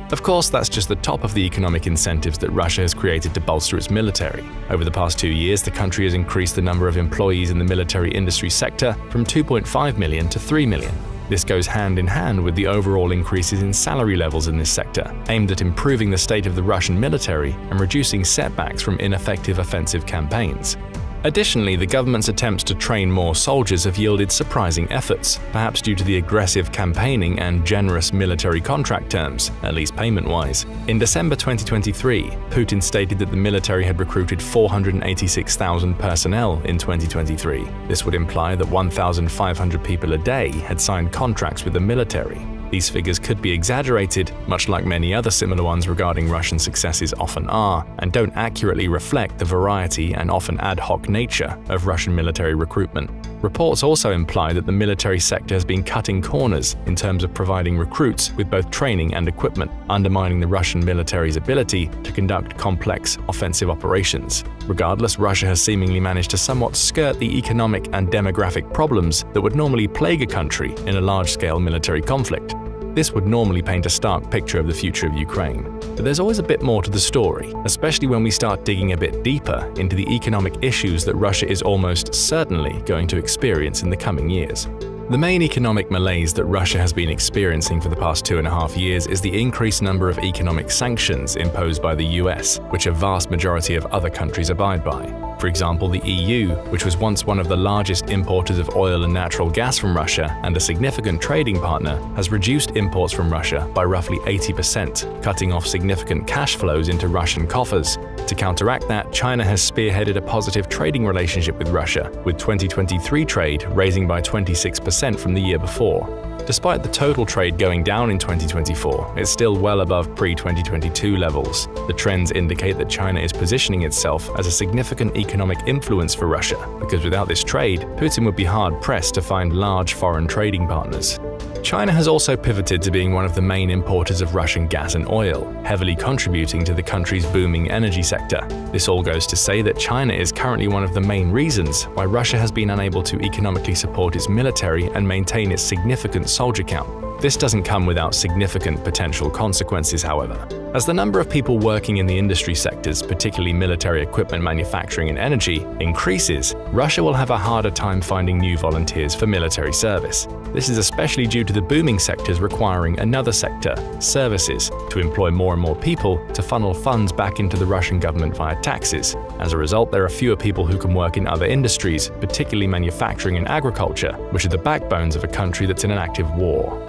Of course, that's just the top of the economic incentives that Russia has created to bolster its military. Over the past 2 years, the country has increased the number of employees in the military industry sector from 2.5 million to 3 million. This goes hand in hand with the overall increases in salary levels in this sector, aimed at improving the state of the Russian military and reducing setbacks from ineffective offensive campaigns. Additionally, the government's attempts to train more soldiers have yielded surprising efforts, perhaps due to the aggressive campaigning and generous military contract terms, at least payment-wise. In December 2023, Putin stated that the military had recruited 486,000 personnel in 2023. This would imply that 1,500 people a day had signed contracts with the military. These figures could be exaggerated, much like many other similar ones regarding Russian successes often are, and don't accurately reflect the variety and often ad hoc nature of Russian military recruitment. Reports also imply that the military sector has been cutting corners in terms of providing recruits with both training and equipment, undermining the Russian military's ability to conduct complex offensive operations. Regardless, Russia has seemingly managed to somewhat skirt the economic and demographic problems that would normally plague a country in a large-scale military conflict. This would normally paint a stark picture of the future of Ukraine. But there's always a bit more to the story, especially when we start digging a bit deeper into the economic issues that Russia is almost certainly going to experience in the coming years. The main economic malaise that Russia has been experiencing for the past 2.5 years is the increased number of economic sanctions imposed by the US, which a vast majority of other countries abide by. For example, the EU, which was once one of the largest importers of oil and natural gas from Russia and a significant trading partner, has reduced imports from Russia by roughly 80%, cutting off significant cash flows into Russian coffers. To counteract that, China has spearheaded a positive trading relationship with Russia, with 2023 trade raising by 26% from the year before. Despite the total trade going down in 2024, it's still well above pre-2022 levels. The trends indicate that China is positioning itself as a significant economic influence for Russia, because without this trade, Putin would be hard-pressed to find large foreign trading partners. China has also pivoted to being one of the main importers of Russian gas and oil, heavily contributing to the country's booming energy sector. This all goes to say that China is currently one of the main reasons why Russia has been unable to economically support its military and maintain its significant soldier count. This doesn't come without significant potential consequences, however. As the number of people working in the industry sectors, particularly military equipment manufacturing and energy, increases, Russia will have a harder time finding new volunteers for military service. This is especially due to the booming sectors requiring another sector, services, to employ more and more people to funnel funds back into the Russian government via taxes. As a result, there are fewer people who can work in other industries, particularly manufacturing and agriculture, which are the backbones of a country that's in an active war.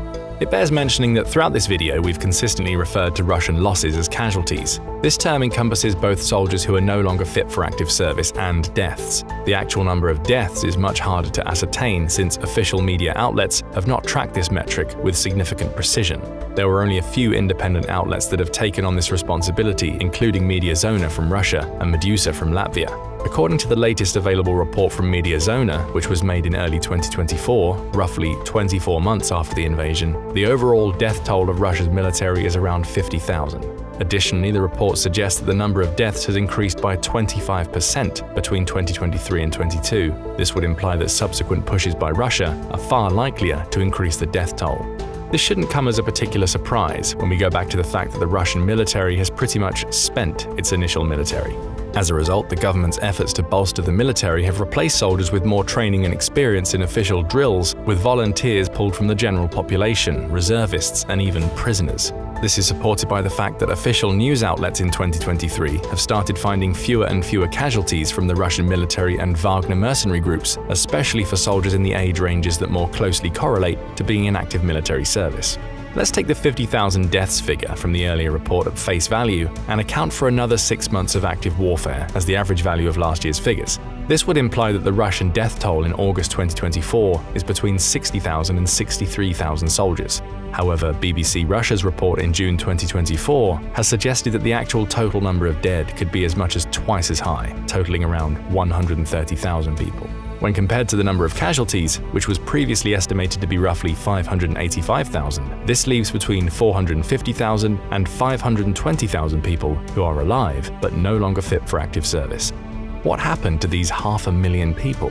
It bears mentioning that throughout this video we've consistently referred to Russian losses as casualties. This term encompasses both soldiers who are no longer fit for active service and deaths. The actual number of deaths is much harder to ascertain since official media outlets have not tracked this metric with significant precision. There were only a few independent outlets that have taken on this responsibility, including Mediazona from Russia and Medusa from Latvia. According to the latest available report from Mediazona, which was made in early 2024, roughly 24 months after the invasion, the overall death toll of Russia's military is around 50,000. Additionally, the report suggests that the number of deaths has increased by 25% between 2023 and 22. This would imply that subsequent pushes by Russia are far likelier to increase the death toll. This shouldn't come as a particular surprise when we go back to the fact that the Russian military has pretty much spent its initial military. As a result, the government's efforts to bolster the military have replaced soldiers with more training and experience in official drills, with volunteers pulled from the general population, reservists, and even prisoners. This is supported by the fact that official news outlets in 2023 have started finding fewer and fewer casualties from the Russian military and Wagner mercenary groups, especially for soldiers in the age ranges that more closely correlate to being in active military service. Let's take the 50,000 deaths figure from the earlier report at face value and account for another 6 months of active warfare as the average value of last year's figures. This would imply that the Russian death toll in August 2024 is between 60,000 and 63,000 soldiers. However, BBC Russia's report in June 2024 has suggested that the actual total number of dead could be as much as twice as high, totaling around 130,000 people. When compared to the number of casualties, which was previously estimated to be roughly 585,000, this leaves between 450,000 and 520,000 people who are alive but no longer fit for active service. What happened to these 500,000 people?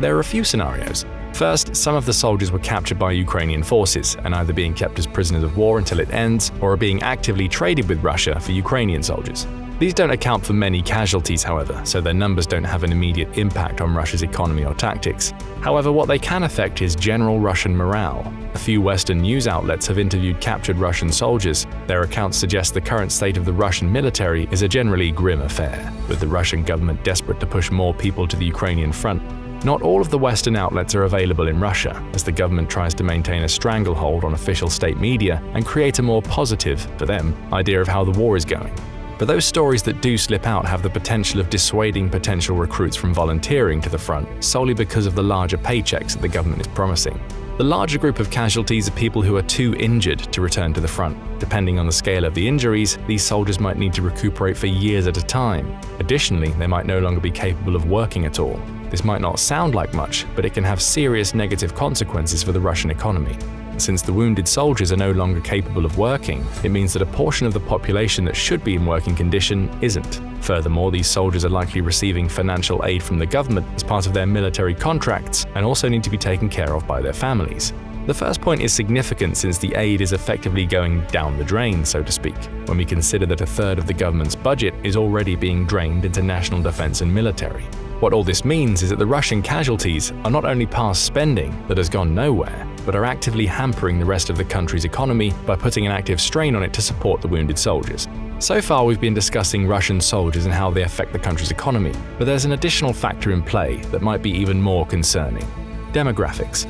There are a few scenarios. First, some of the soldiers were captured by Ukrainian forces and either being kept as prisoners of war until it ends or are being actively traded with Russia for Ukrainian soldiers. These don't account for many casualties, however, so their numbers don't have an immediate impact on Russia's economy or tactics. However, what they can affect is general Russian morale. A few Western news outlets have interviewed captured Russian soldiers. Their accounts suggest the current state of the Russian military is a generally grim affair, with the Russian government desperate to push more people to the Ukrainian front. Not all of the Western outlets are available in Russia, as the government tries to maintain a stranglehold on official state media and create a more positive, for them, idea of how the war is going. But those stories that do slip out have the potential of dissuading potential recruits from volunteering to the front solely because of the larger paychecks that the government is promising. The larger group of casualties are people who are too injured to return to the front. Depending on the scale of the injuries, these soldiers might need to recuperate for years at a time. Additionally, they might no longer be capable of working at all. This might not sound like much, but it can have serious negative consequences for the Russian economy. Since the wounded soldiers are no longer capable of working, it means that a portion of the population that should be in working condition isn't. Furthermore, these soldiers are likely receiving financial aid from the government as part of their military contracts and also need to be taken care of by their families. The first point is significant since the aid is effectively going down the drain, so to speak, when we consider that a third of the government's budget is already being drained into national defense and military. What all this means is that the Russian casualties are not only past spending that has gone nowhere, but are actively hampering the rest of the country's economy by putting an active strain on it to support the wounded soldiers. So far, we've been discussing Russian soldiers and how they affect the country's economy, but there's an additional factor in play that might be even more concerning: demographics.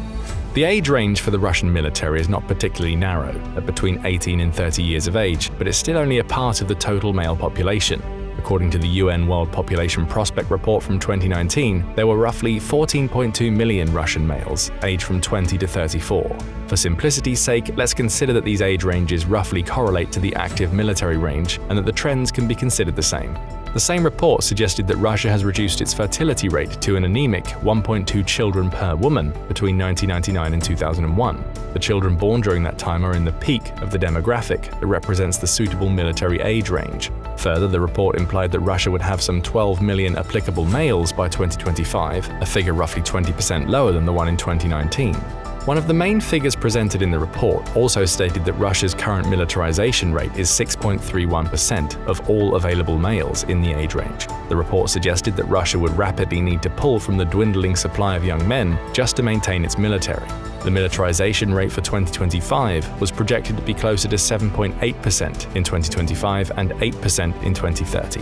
The age range for the Russian military is not particularly narrow, at between 18 and 30 years of age, but it's still only a part of the total male population. According to the UN World Population Prospect Report from 2019, there were roughly 14.2 million Russian males, aged from 20 to 34. For simplicity's sake, let's consider that these age ranges roughly correlate to the active military range and that the trends can be considered the same. The same report suggested that Russia has reduced its fertility rate to an anemic 1.2 children per woman between 1999 and 2001. The children born during that time are in the peak of the demographic that represents the suitable military age range. Further, the report implied that Russia would have some 12 million applicable males by 2025, a figure roughly 20% lower than the one in 2019. One of the main figures presented in the report also stated that Russia's current militarization rate is 6.31% of all available males in the age range. The report suggested that Russia would rapidly need to pull from the dwindling supply of young men just to maintain its military. The militarization rate for 2025 was projected to be closer to 7.8% in 2025 and 8% in 2030.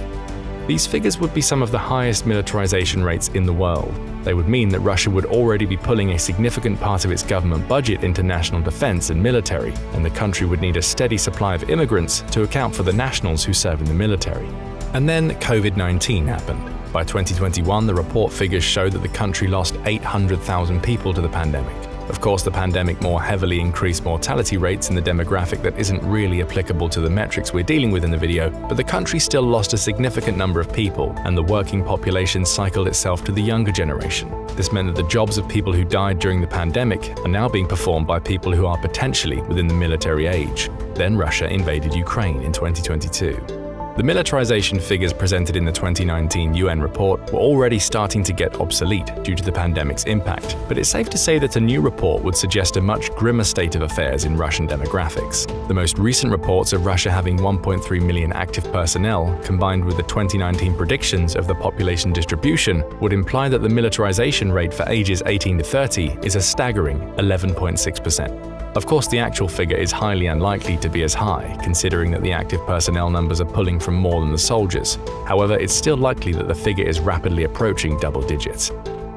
These figures would be some of the highest militarization rates in the world. They would mean that Russia would already be pulling a significant part of its government budget into national defense and military, and the country would need a steady supply of immigrants to account for the nationals who serve in the military. And then COVID-19 happened. By 2021, the report figures showed that the country lost 800,000 people to the pandemic. Of course, the pandemic more heavily increased mortality rates in the demographic that isn't really applicable to the metrics we're dealing with in the video, but the country still lost a significant number of people, and the working population cycled itself to the younger generation. This meant that the jobs of people who died during the pandemic are now being performed by people who are potentially within the military age. Then Russia invaded Ukraine in 2022. The militarization figures presented in the 2019 UN report were already starting to get obsolete due to the pandemic's impact, but it's safe to say that a new report would suggest a much grimmer state of affairs in Russian demographics. The most recent reports of Russia having 1.3 million active personnel, combined with the 2019 predictions of the population distribution, would imply that the militarization rate for ages 18 to 30 is a staggering 11.6%. Of course, the actual figure is highly unlikely to be as high, considering that the active personnel numbers are pulling from more than the soldiers. However, it's still likely that the figure is rapidly approaching double digits.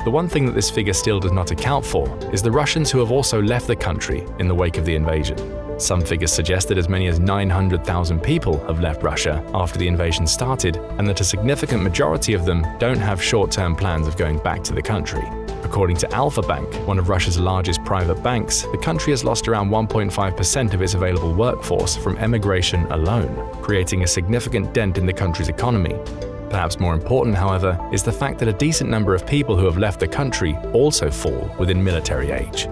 The one thing that this figure still does not account for is the Russians who have also left the country in the wake of the invasion. Some figures suggest that as many as 900,000 people have left Russia after the invasion started, and that a significant majority of them don't have short-term plans of going back to the country. According to Alfa Bank, one of Russia's largest private banks, the country has lost around 1.5% of its available workforce from emigration alone, creating a significant dent in the country's economy. Perhaps more important, however, is the fact that a decent number of people who have left the country also fall within military age.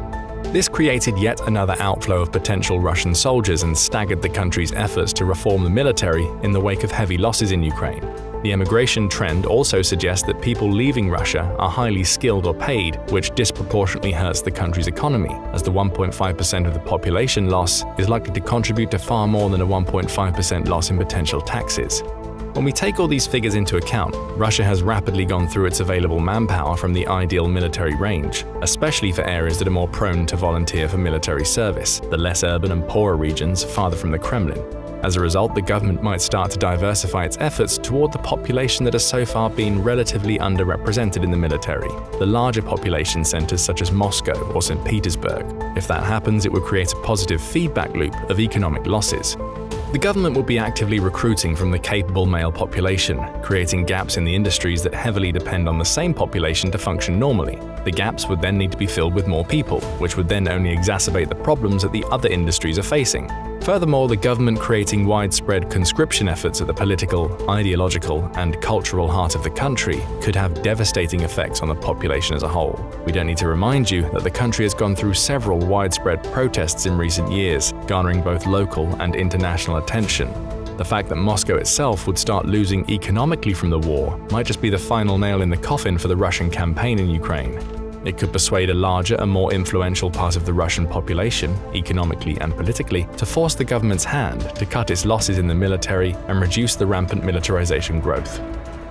This created yet another outflow of potential Russian soldiers and staggered the country's efforts to reform the military in the wake of heavy losses in Ukraine. The emigration trend also suggests that people leaving Russia are highly skilled or paid, which disproportionately hurts the country's economy, as the 1.5% of the population loss is likely to contribute to far more than a 1.5% loss in potential taxes. When we take all these figures into account, Russia has rapidly gone through its available manpower from the ideal military range, especially for areas that are more prone to volunteer for military service, the less urban and poorer regions farther from the Kremlin. As a result, the government might start to diversify its efforts toward the population that has so far been relatively underrepresented in the military, the larger population centers such as Moscow or St. Petersburg. If that happens, it would create a positive feedback loop of economic losses. The government will be actively recruiting from the capable male population, creating gaps in the industries that heavily depend on the same population to function normally. The gaps would then need to be filled with more people, which would then only exacerbate the problems that the other industries are facing. Furthermore, the government creating widespread conscription efforts at the political, ideological, and cultural heart of the country could have devastating effects on the population as a whole. We don't need to remind you that the country has gone through several widespread protests in recent years, garnering both local and international attention. The fact that Moscow itself would start losing economically from the war might just be the final nail in the coffin for the Russian campaign in Ukraine. It could persuade a larger and more influential part of the Russian population, economically and politically, to force the government's hand to cut its losses in the military and reduce the rampant militarization growth.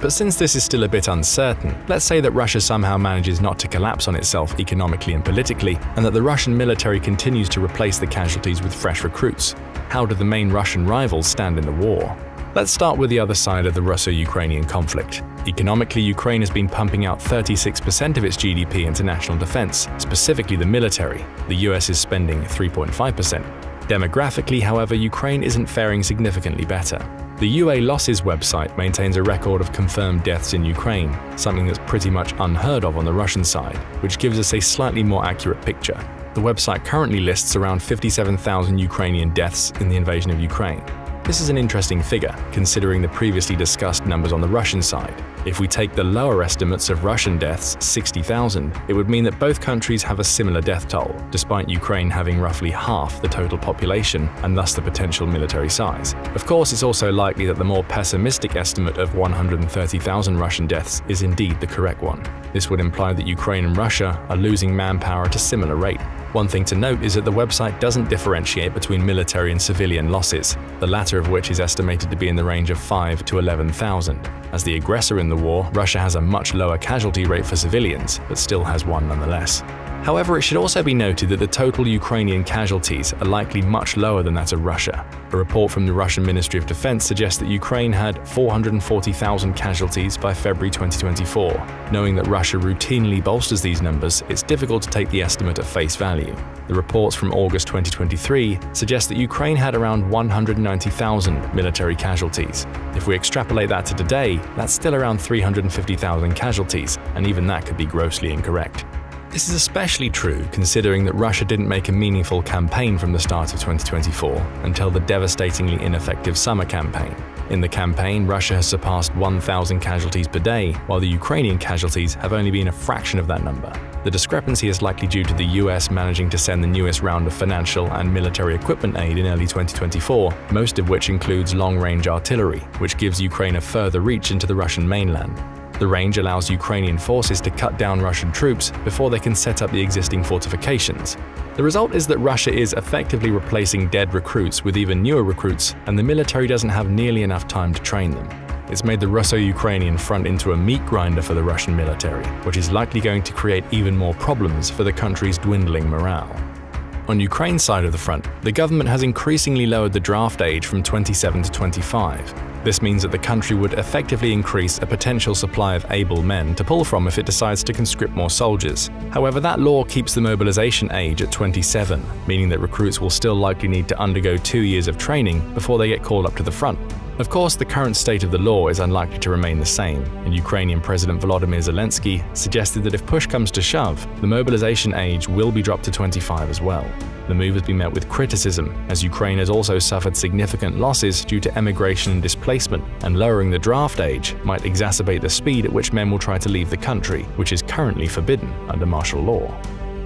But since this is still a bit uncertain, let's say that Russia somehow manages not to collapse on itself economically and politically, and that the Russian military continues to replace the casualties with fresh recruits. How do the main Russian rivals stand in the war? Let's start with the other side of the Russo-Ukrainian conflict. Economically, Ukraine has been pumping out 36% of its GDP into national defense, specifically the military. The US is spending 3.5%. Demographically, however, Ukraine isn't faring significantly better. The UA Losses website maintains a record of confirmed deaths in Ukraine, something that's pretty much unheard of on the Russian side, which gives us a slightly more accurate picture. The website currently lists around 57,000 Ukrainian deaths in the invasion of Ukraine. This is an interesting figure, considering the previously discussed numbers on the Russian side. If we take the lower estimates of Russian deaths, 60,000, it would mean that both countries have a similar death toll, despite Ukraine having roughly half the total population and thus the potential military size. Of course, it's also likely that the more pessimistic estimate of 130,000 Russian deaths is indeed the correct one. This would imply that Ukraine and Russia are losing manpower at a similar rate. One thing to note is that the website doesn't differentiate between military and civilian losses, the latter of which is estimated to be in the range of 5,000 to 11,000. As the aggressor in the war, Russia has a much lower casualty rate for civilians, but still has one nonetheless. However, it should also be noted that the total Ukrainian casualties are likely much lower than that of Russia. A report from the Russian Ministry of Defense suggests that Ukraine had 440,000 casualties by February 2024. Knowing that Russia routinely bolsters these numbers, it's difficult to take the estimate at face value. The reports from August 2023 suggest that Ukraine had around 190,000 military casualties. If we extrapolate that to today, that's still around 350,000 casualties, and even that could be grossly incorrect. This is especially true considering that Russia didn't make a meaningful campaign from the start of 2024 until the devastatingly ineffective summer campaign. In the campaign, Russia has surpassed 1,000 casualties per day, while the Ukrainian casualties have only been a fraction of that number. The discrepancy is likely due to the US managing to send the newest round of financial and military equipment aid in early 2024, most of which includes long-range artillery, which gives Ukraine a further reach into the Russian mainland. The range allows Ukrainian forces to cut down Russian troops before they can set up the existing fortifications. The result is that Russia is effectively replacing dead recruits with even newer recruits, and the military doesn't have nearly enough time to train them. It's made the Russo-Ukrainian front into a meat grinder for the Russian military, which is likely going to create even more problems for the country's dwindling morale. On Ukraine's side of the front, the government has increasingly lowered the draft age from 27 to 25. This means that the country would effectively increase a potential supply of able men to pull from if it decides to conscript more soldiers. However, that law keeps the mobilization age at 27, meaning that recruits will still likely need to undergo 2 years of training before they get called up to the front. Of course, the current state of the law is unlikely to remain the same, and Ukrainian President Volodymyr Zelensky suggested that if push comes to shove, the mobilization age will be dropped to 25 as well. The move has been met with criticism, as Ukraine has also suffered significant losses due to emigration and displacement, and lowering the draft age might exacerbate the speed at which men will try to leave the country, which is currently forbidden under martial law.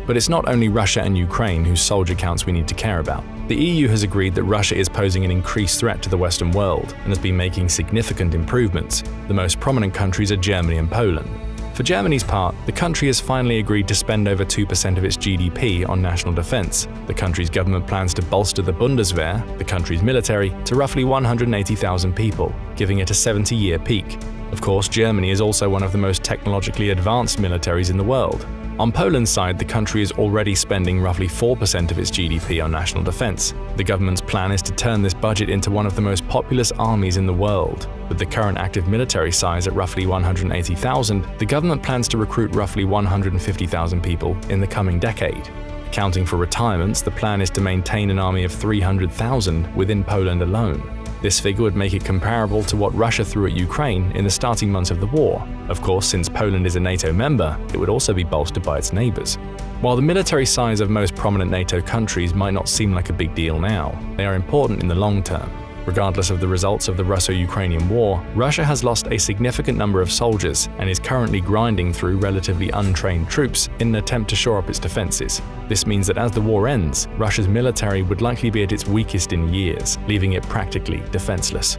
But it's not only Russia and Ukraine whose soldier counts we need to care about. The EU has agreed that Russia is posing an increased threat to the Western world and has been making significant improvements. The most prominent countries are Germany and Poland. For Germany's part, the country has finally agreed to spend over 2% of its GDP on national defense. The country's government plans to bolster the Bundeswehr, the country's military, to roughly 180,000 people, giving it a 70-year peak. Of course, Germany is also one of the most technologically advanced militaries in the world. On Poland's side, the country is already spending roughly 4% of its GDP on national defense. The government's plan is to turn this budget into one of the most populous armies in the world. With the current active military size at roughly 180,000, the government plans to recruit roughly 150,000 people in the coming decade. Accounting for retirements, the plan is to maintain an army of 300,000 within Poland alone. This figure would make it comparable to what Russia threw at Ukraine in the starting months of the war. Of course, since Poland is a NATO member, it would also be bolstered by its neighbors. While the military size of most prominent NATO countries might not seem like a big deal now, they are important in the long term. Regardless of the results of the Russo-Ukrainian war, Russia has lost a significant number of soldiers and is currently grinding through relatively untrained troops in an attempt to shore up its defenses. This means that as the war ends, Russia's military would likely be at its weakest in years, leaving it practically defenseless.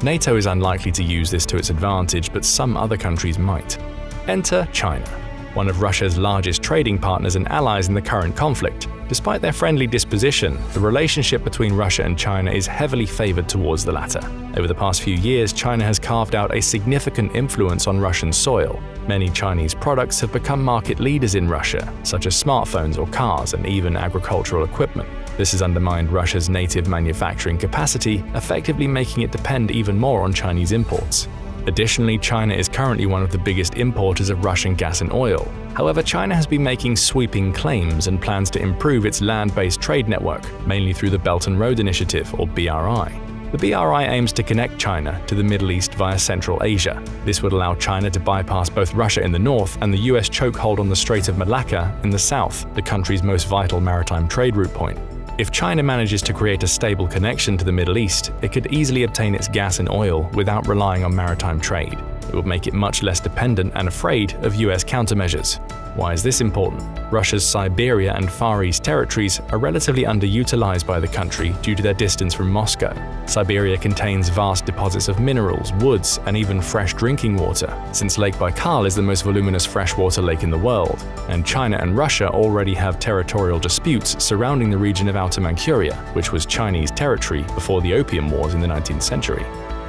NATO is unlikely to use this to its advantage, but some other countries might. Enter China, one of Russia's largest trading partners and allies in the current conflict. Despite their friendly disposition, the relationship between Russia and China is heavily favored towards the latter. Over the past few years, China has carved out a significant influence on Russian soil. Many Chinese products have become market leaders in Russia, such as smartphones or cars and even agricultural equipment. This has undermined Russia's native manufacturing capacity, effectively making it depend even more on Chinese imports. Additionally, China is currently one of the biggest importers of Russian gas and oil. However, China has been making sweeping claims and plans to improve its land-based trade network, mainly through the Belt and Road Initiative, or BRI. The BRI aims to connect China to the Middle East via Central Asia. This would allow China to bypass both Russia in the north and the US chokehold on the Strait of Malacca in the south, the country's most vital maritime trade route point. If China manages to create a stable connection to the Middle East, it could easily obtain its gas and oil without relying on maritime trade. It would make it much less dependent and afraid of US countermeasures. Why is this important? Russia's Siberia and Far East territories are relatively underutilized by the country due to their distance from Moscow. Siberia contains vast deposits of minerals, woods, and even fresh drinking water, since Lake Baikal is the most voluminous freshwater lake in the world, and China and Russia already have territorial disputes surrounding the region of Outer Manchuria, which was Chinese territory before the Opium Wars in the 19th century.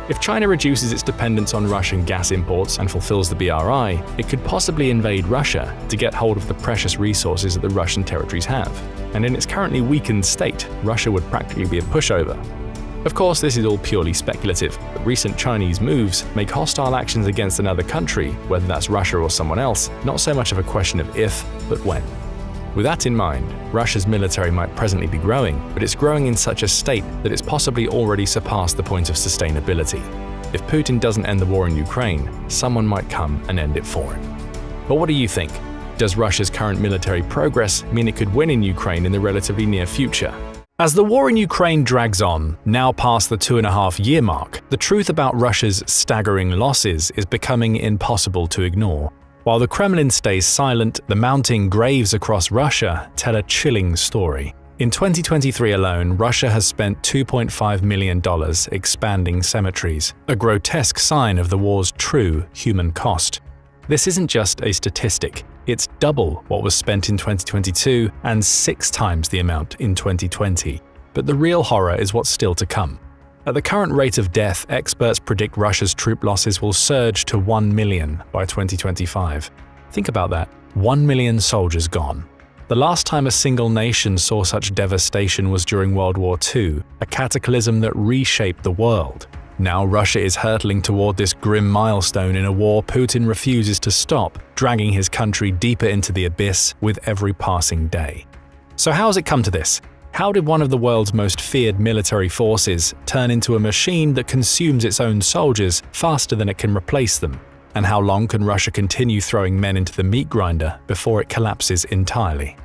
If China reduces its dependence on Russian gas imports and fulfills the BRI, it could possibly invade Russia to get hold of the precious resources that the Russian territories have. And in its currently weakened state, Russia would practically be a pushover. Of course, this is all purely speculative, but recent Chinese moves make hostile actions against another country, whether that's Russia or someone else, not so much of a question of if, but when. With that in mind, Russia's military might presently be growing, but it's growing in such a state that it's possibly already surpassed the point of sustainability. If Putin doesn't end the war in Ukraine, someone might come and end it for him. But what do you think? Does Russia's current military progress mean it could win in Ukraine in the relatively near future? As the war in Ukraine drags on, now past the 2.5-year mark, the truth about Russia's staggering losses is becoming impossible to ignore. While the Kremlin stays silent, the mounting graves across Russia tell a chilling story. In 2023 alone, Russia has spent $2.5 million expanding cemeteries, a grotesque sign of the war's true human cost. This isn't just a statistic. It's double what was spent in 2022 and 6 times the amount in 2020. But the real horror is what's still to come. At the current rate of death, experts predict Russia's troop losses will surge to 1 million by 2025. Think about that, 1 million soldiers gone. The last time a single nation saw such devastation was during World War II, a cataclysm that reshaped the world. Now Russia is hurtling toward this grim milestone in a war Putin refuses to stop, dragging his country deeper into the abyss with every passing day. So how has it come to this? How did one of the world's most feared military forces turn into a machine that consumes its own soldiers faster than it can replace them? And how long can Russia continue throwing men into the meat grinder before it collapses entirely?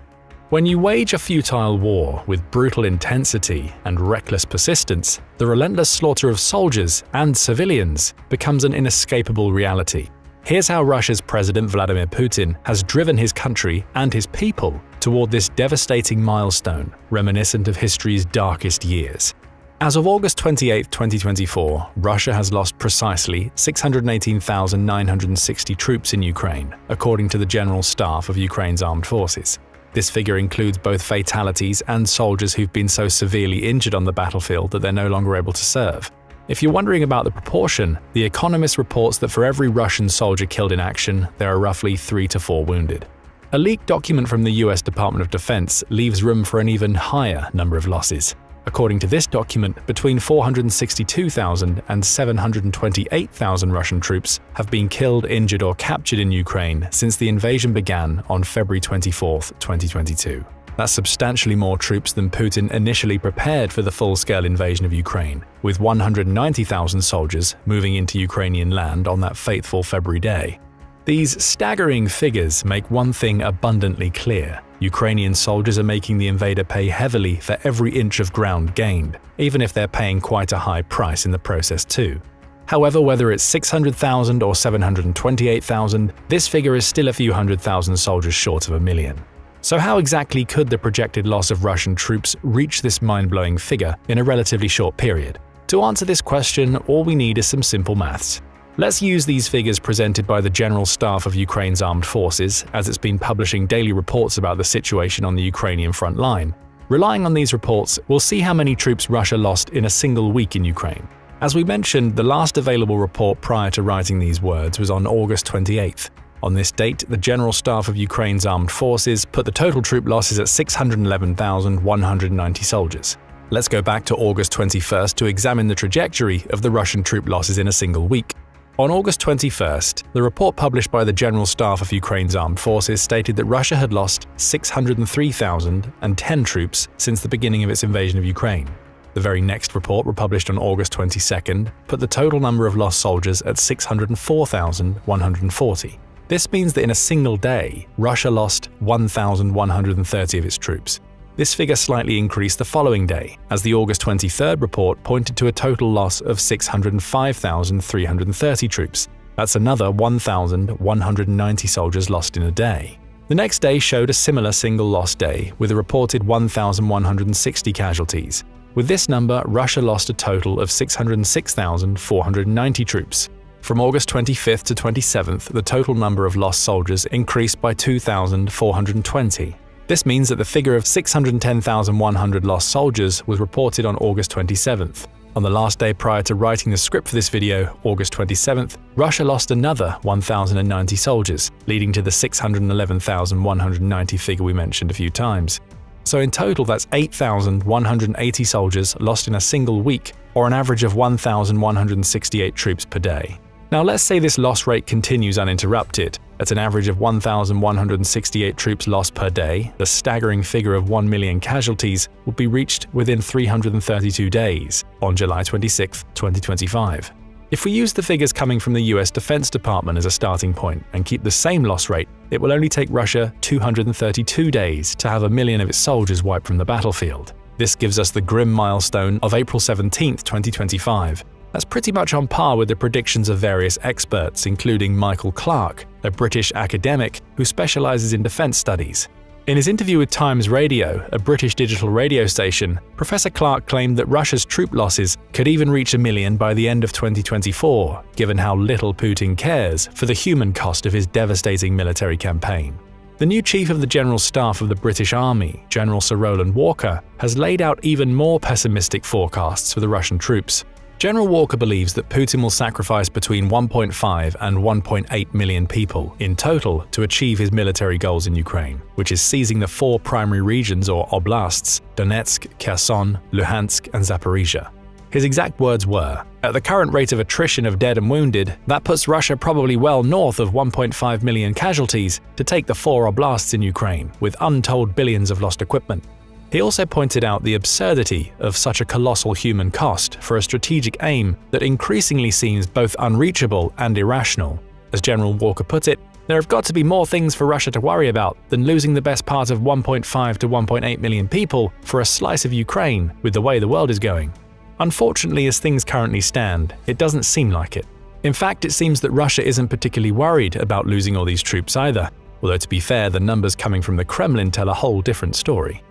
When you wage a futile war with brutal intensity and reckless persistence, the relentless slaughter of soldiers and civilians becomes an inescapable reality. Here's how Russia's President Vladimir Putin has driven his country and his people toward this devastating milestone, reminiscent of history's darkest years. As of August 28, 2024, Russia has lost precisely 618,960 troops in Ukraine, according to the General Staff of Ukraine's armed forces. This figure includes both fatalities and soldiers who've been so severely injured on the battlefield that they're no longer able to serve. If you're wondering about the proportion, The Economist reports that for every Russian soldier killed in action, there are roughly 3 to 4 wounded. A leaked document from the US Department of Defense leaves room for an even higher number of losses. According to this document, between 462,000 and 728,000 Russian troops have been killed, injured, or captured in Ukraine since the invasion began on February 24, 2022. That's substantially more troops than Putin initially prepared for the full-scale invasion of Ukraine, with 190,000 soldiers moving into Ukrainian land on that fateful February day. These staggering figures make one thing abundantly clear. Ukrainian soldiers are making the invader pay heavily for every inch of ground gained, even if they're paying quite a high price in the process too. However, whether it's 600,000 or 728,000, this figure is still a few hundred thousand soldiers short of 1 million. So how exactly could the projected loss of Russian troops reach this mind-blowing figure in a relatively short period? To answer this question, all we need is some simple maths. Let's use these figures presented by the General Staff of Ukraine's armed forces, as it's been publishing daily reports about the situation on the Ukrainian front line. Relying on these reports, we'll see how many troops Russia lost in a single week in Ukraine. As we mentioned, the last available report prior to writing these words was on August 28th. On this date, the General Staff of Ukraine's armed forces put the total troop losses at 611,190 soldiers. Let's go back to August 21st to examine the trajectory of the Russian troop losses in a single week. On August 21st, the report published by the General Staff of Ukraine's armed forces stated that Russia had lost 603,010 troops since the beginning of its invasion of Ukraine. The very next report, republished on August 22nd, put the total number of lost soldiers at 604,140. This means that in a single day, Russia lost 1,130 of its troops. This figure slightly increased the following day, as the August 23rd report pointed to a total loss of 605,330 troops. That's another 1,190 soldiers lost in a day. The next day showed a similar single loss day, with a reported 1,160 casualties. With this number, Russia lost a total of 606,490 troops. From August 25th to 27th, the total number of lost soldiers increased by 2,420. This means that the figure of 610,100 lost soldiers was reported on August 27th. On the last day prior to writing the script for this video, August 27th, Russia lost another 1,090 soldiers, leading to the 611,190 figure we mentioned a few times. So in total, that's 8,180 soldiers lost in a single week, or an average of 1,168 troops per day. Now let's say this loss rate continues uninterrupted. At an average of 1,168 troops lost per day, the staggering figure of 1 million casualties would be reached within 332 days, on July 26, 2025. If we use the figures coming from the US Defense Department as a starting point and keep the same loss rate, it will only take Russia 232 days to have 1 million of its soldiers wiped from the battlefield. This gives us the grim milestone of April 17, 2025. That's pretty much on par with the predictions of various experts, including Michael Clarke, a British academic who specializes in defense studies. In his interview with Times Radio, a British digital radio station, Professor Clarke claimed that Russia's troop losses could even reach 1 million by the end of 2024, given how little Putin cares for the human cost of his devastating military campaign. The new Chief of the General Staff of the British Army, General Sir Roland Walker, has laid out even more pessimistic forecasts for the Russian troops. General Walker believes that Putin will sacrifice between 1.5 and 1.8 million people in total to achieve his military goals in Ukraine, which is seizing the 4 primary regions or oblasts: Donetsk, Kherson, Luhansk, and Zaporizhia. His exact words were, "At the current rate of attrition of dead and wounded, that puts Russia probably well north of 1.5 million casualties to take the 4 oblasts in Ukraine, with untold billions of lost equipment." He also pointed out the absurdity of such a colossal human cost for a strategic aim that increasingly seems both unreachable and irrational. As General Walker put it, there have got to be more things for Russia to worry about than losing the best part of 1.5 to 1.8 million people for a slice of Ukraine with the way the world is going. Unfortunately, as things currently stand, it doesn't seem like it. In fact, it seems that Russia isn't particularly worried about losing all these troops either, although to be fair, the numbers coming from the Kremlin tell a whole different story.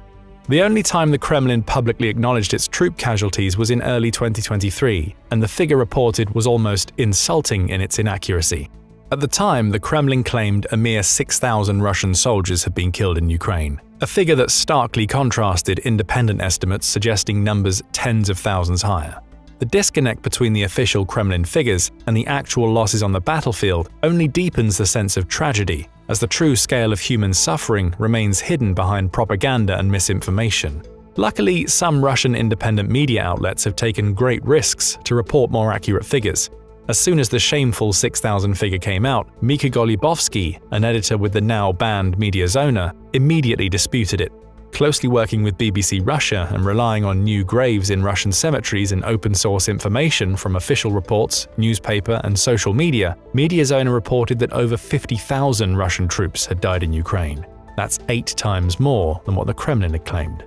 The only time the Kremlin publicly acknowledged its troop casualties was in early 2023, and the figure reported was almost insulting in its inaccuracy. At the time, the Kremlin claimed a mere 6,000 Russian soldiers had been killed in Ukraine, a figure that starkly contrasted independent estimates suggesting numbers tens of thousands higher. The disconnect between the official Kremlin figures and the actual losses on the battlefield only deepens the sense of tragedy, as the true scale of human suffering remains hidden behind propaganda and misinformation. Luckily, some Russian independent media outlets have taken great risks to report more accurate figures. As soon as the shameful 6,000 figure came out, Mika Golubovsky, an editor with the now banned Media Zona, immediately disputed it. Closely working with BBC Russia and relying on new graves in Russian cemeteries and open-source information from official reports, newspaper, and social media, Media Zona reported that over 50,000 Russian troops had died in Ukraine. That's 8 times more than what the Kremlin had claimed.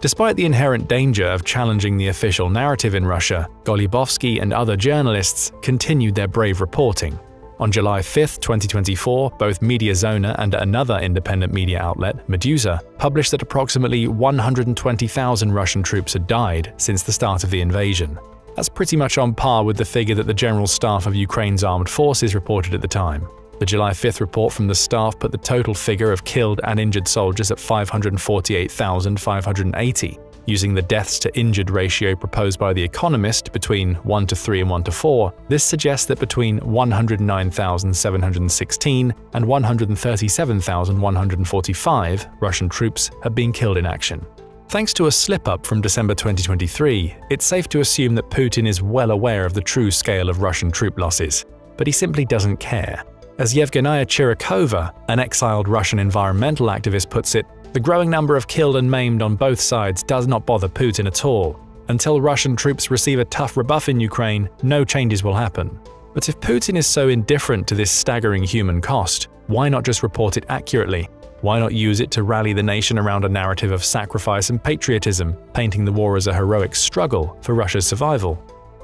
Despite the inherent danger of challenging the official narrative in Russia, Golubovsky and other journalists continued their brave reporting. On July 5, 2024, both Media Zona and another independent media outlet, Meduza, published that approximately 120,000 Russian troops had died since the start of the invasion. That's pretty much on par with the figure that the General Staff of Ukraine's armed forces reported at the time. The July 5th report from the staff put the total figure of killed and injured soldiers at 548,580. Using the deaths to injured ratio proposed by The Economist between 1:3 and 1:4, this suggests that between 109,716 and 137,145 Russian troops have been killed in action. Thanks to a slip-up from December 2023, it's safe to assume that Putin is well aware of the true scale of Russian troop losses, but he simply doesn't care. As Yevgenia Chirikova, an exiled Russian environmental activist, puts it, the growing number of killed and maimed on both sides does not bother Putin at all. Until Russian troops receive a tough rebuff in Ukraine, no changes will happen. But if Putin is so indifferent to this staggering human cost, why not just report it accurately? Why not use it to rally the nation around a narrative of sacrifice and patriotism, painting the war as a heroic struggle for Russia's survival?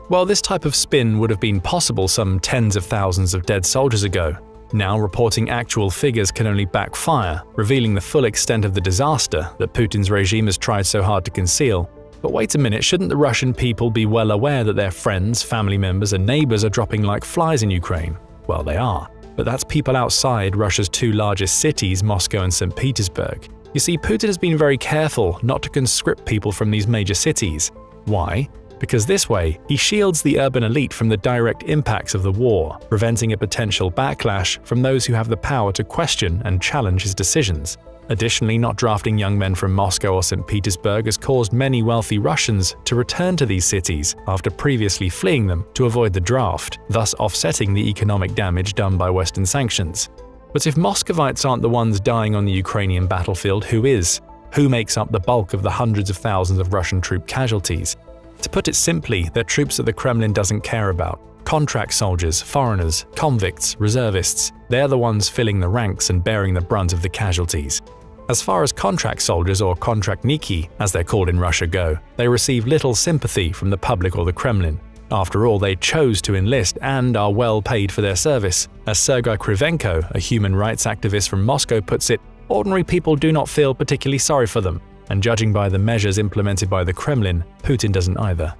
Well, this type of spin would have been possible some tens of thousands of dead soldiers ago. Now, reporting actual figures can only backfire, revealing the full extent of the disaster that Putin's regime has tried so hard to conceal. But wait a minute, shouldn't the Russian people be well aware that their friends, family members, and neighbors are dropping like flies in Ukraine? Well, they are. But that's people outside Russia's 2 largest cities, Moscow and St. Petersburg. You see, Putin has been very careful not to conscript people from these major cities. Why? Because this way, he shields the urban elite from the direct impacts of the war, preventing a potential backlash from those who have the power to question and challenge his decisions. Additionally, not drafting young men from Moscow or St. Petersburg has caused many wealthy Russians to return to these cities after previously fleeing them to avoid the draft, thus offsetting the economic damage done by Western sanctions. But if Muscovites aren't the ones dying on the Ukrainian battlefield, who is? Who makes up the bulk of the hundreds of thousands of Russian troop casualties? To put it simply, they're troops that the Kremlin doesn't care about. Contract soldiers, foreigners, convicts, reservists, they're the ones filling the ranks and bearing the brunt of the casualties. As far as contract soldiers, or kontraktniki, as they're called in Russia, go, they receive little sympathy from the public or the Kremlin. After all, they chose to enlist and are well paid for their service. As Sergei Krivenko, a human rights activist from Moscow, puts it, ordinary people do not feel particularly sorry for them. And judging by the measures implemented by the Kremlin, Putin doesn't either.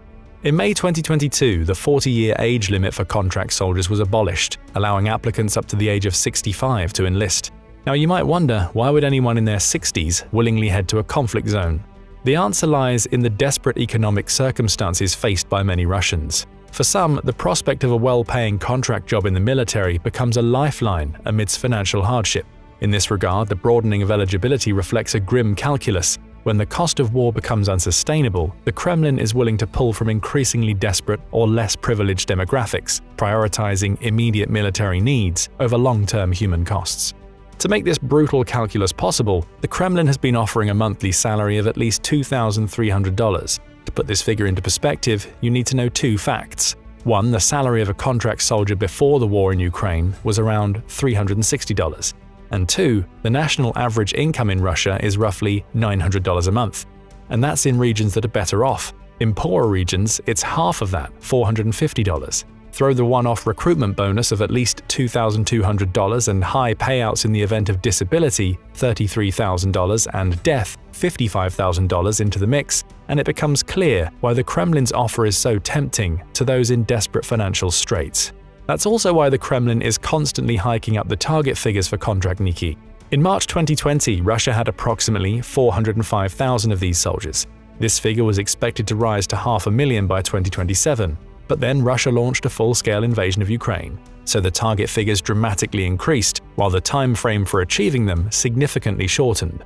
In May 2022, the 40-year age limit for contract soldiers was abolished, allowing applicants up to the age of 65 to enlist. Now you might wonder, why would anyone in their 60s willingly head to a conflict zone? The answer lies in the desperate economic circumstances faced by many Russians. For some, the prospect of a well-paying contract job in the military becomes a lifeline amidst financial hardship. In this regard, the broadening of eligibility reflects a grim calculus. When the cost of war becomes unsustainable, the Kremlin is willing to pull from increasingly desperate or less privileged demographics, prioritizing immediate military needs over long-term human costs. To make this brutal calculus possible, the Kremlin has been offering a monthly salary of at least $2,300. To put this figure into perspective, you need to know 2 facts. 1, the salary of a contract soldier before the war in Ukraine was around $360. And 2, the national average income in Russia is roughly $900 a month. And that's in regions that are better off. In poorer regions, it's half of that, $450. Throw the one-off recruitment bonus of at least $2,200 and high payouts in the event of disability, $33,000, and death, $55,000 into the mix, and it becomes clear why the Kremlin's offer is so tempting to those in desperate financial straits. That's also why the Kremlin is constantly hiking up the target figures for kontraktniki. In March 2020, Russia had approximately 405,000 of these soldiers. This figure was expected to rise to 500,000 by 2027. But then Russia launched a full-scale invasion of Ukraine, so the target figures dramatically increased, while the time frame for achieving them significantly shortened.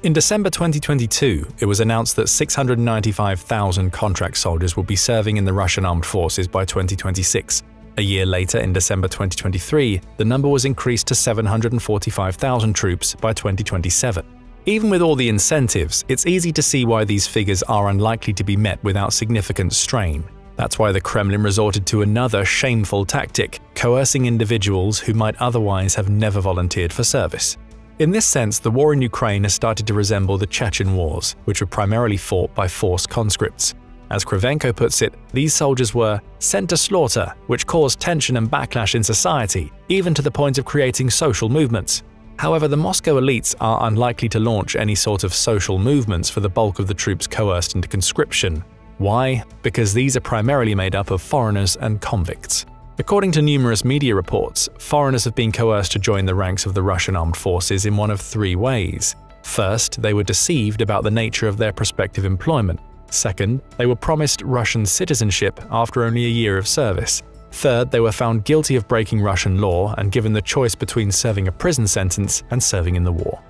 In December 2022, it was announced that 695,000 contract soldiers would be serving in the Russian armed forces by 2026. A year later, in December 2023, the number was increased to 745,000 troops by 2027. Even with all the incentives, it's easy to see why these figures are unlikely to be met without significant strain. That's why the Kremlin resorted to another shameful tactic, coercing individuals who might otherwise have never volunteered for service. In this sense, the war in Ukraine has started to resemble the Chechen wars, which were primarily fought by forced conscripts. As Kravchenko puts it, these soldiers were sent to slaughter, which caused tension and backlash in society, even to the point of creating social movements. However, the Moscow elites are unlikely to launch any sort of social movements for the bulk of the troops coerced into conscription. Why? Because these are primarily made up of foreigners and convicts. According to numerous media reports, foreigners have been coerced to join the ranks of the Russian armed forces in one of three ways. First, they were deceived about the nature of their prospective employment. Second, they were promised Russian citizenship after only a year of service. Third, they were found guilty of breaking Russian law and given the choice between serving a prison sentence and serving in the war.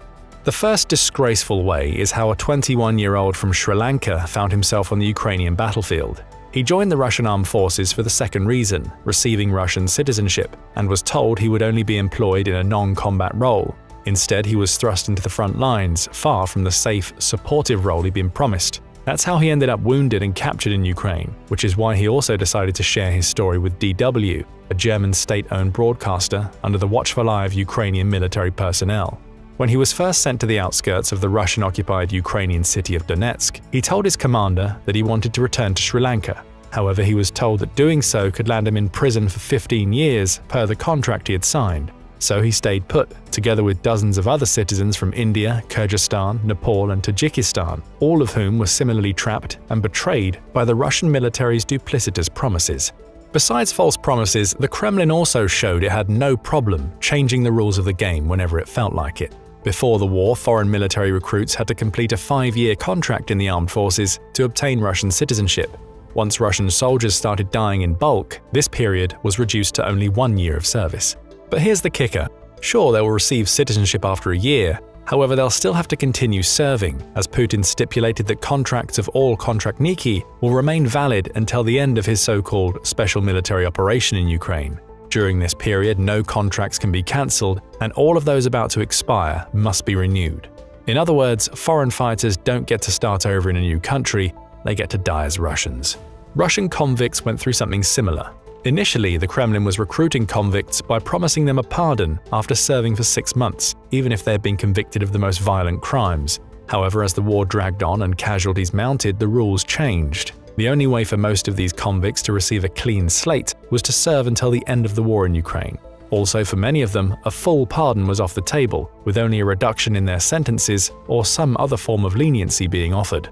The first disgraceful way is how a 21-year-old from Sri Lanka found himself on the Ukrainian battlefield. He joined the Russian armed forces for the second reason, receiving Russian citizenship, and was told he would only be employed in a non-combat role. Instead, he was thrust into the front lines, far from the safe, supportive role he'd been promised. That's how he ended up wounded and captured in Ukraine, which is why he also decided to share his story with DW, a German state-owned broadcaster under the watchful eye of Ukrainian military personnel. When he was first sent to the outskirts of the Russian-occupied Ukrainian city of Donetsk, he told his commander that he wanted to return to Sri Lanka. However, he was told that doing so could land him in prison for 15 years per the contract he had signed. So he stayed put, together with dozens of other citizens from India, Kyrgyzstan, Nepal and Tajikistan, all of whom were similarly trapped and betrayed by the Russian military's duplicitous promises. Besides false promises, the Kremlin also showed it had no problem changing the rules of the game whenever it felt like it. Before the war, foreign military recruits had to complete a 5-year contract in the armed forces to obtain Russian citizenship. Once Russian soldiers started dying in bulk, this period was reduced to only 1 year of service. But here's the kicker. Sure, they will receive citizenship after a year, however they'll still have to continue serving, as Putin stipulated that contracts of all kontraktniki will remain valid until the end of his so-called special military operation in Ukraine. During this period, no contracts can be cancelled, and all of those about to expire must be renewed. In other words, foreign fighters don't get to start over in a new country, they get to die as Russians. Russian convicts went through something similar. Initially, the Kremlin was recruiting convicts by promising them a pardon after serving for 6 months, even if they had been convicted of the most violent crimes. However, as the war dragged on and casualties mounted, the rules changed. The only way for most of these convicts to receive a clean slate was to serve until the end of the war in Ukraine. Also, for many of them, a full pardon was off the table, with only a reduction in their sentences or some other form of leniency being offered.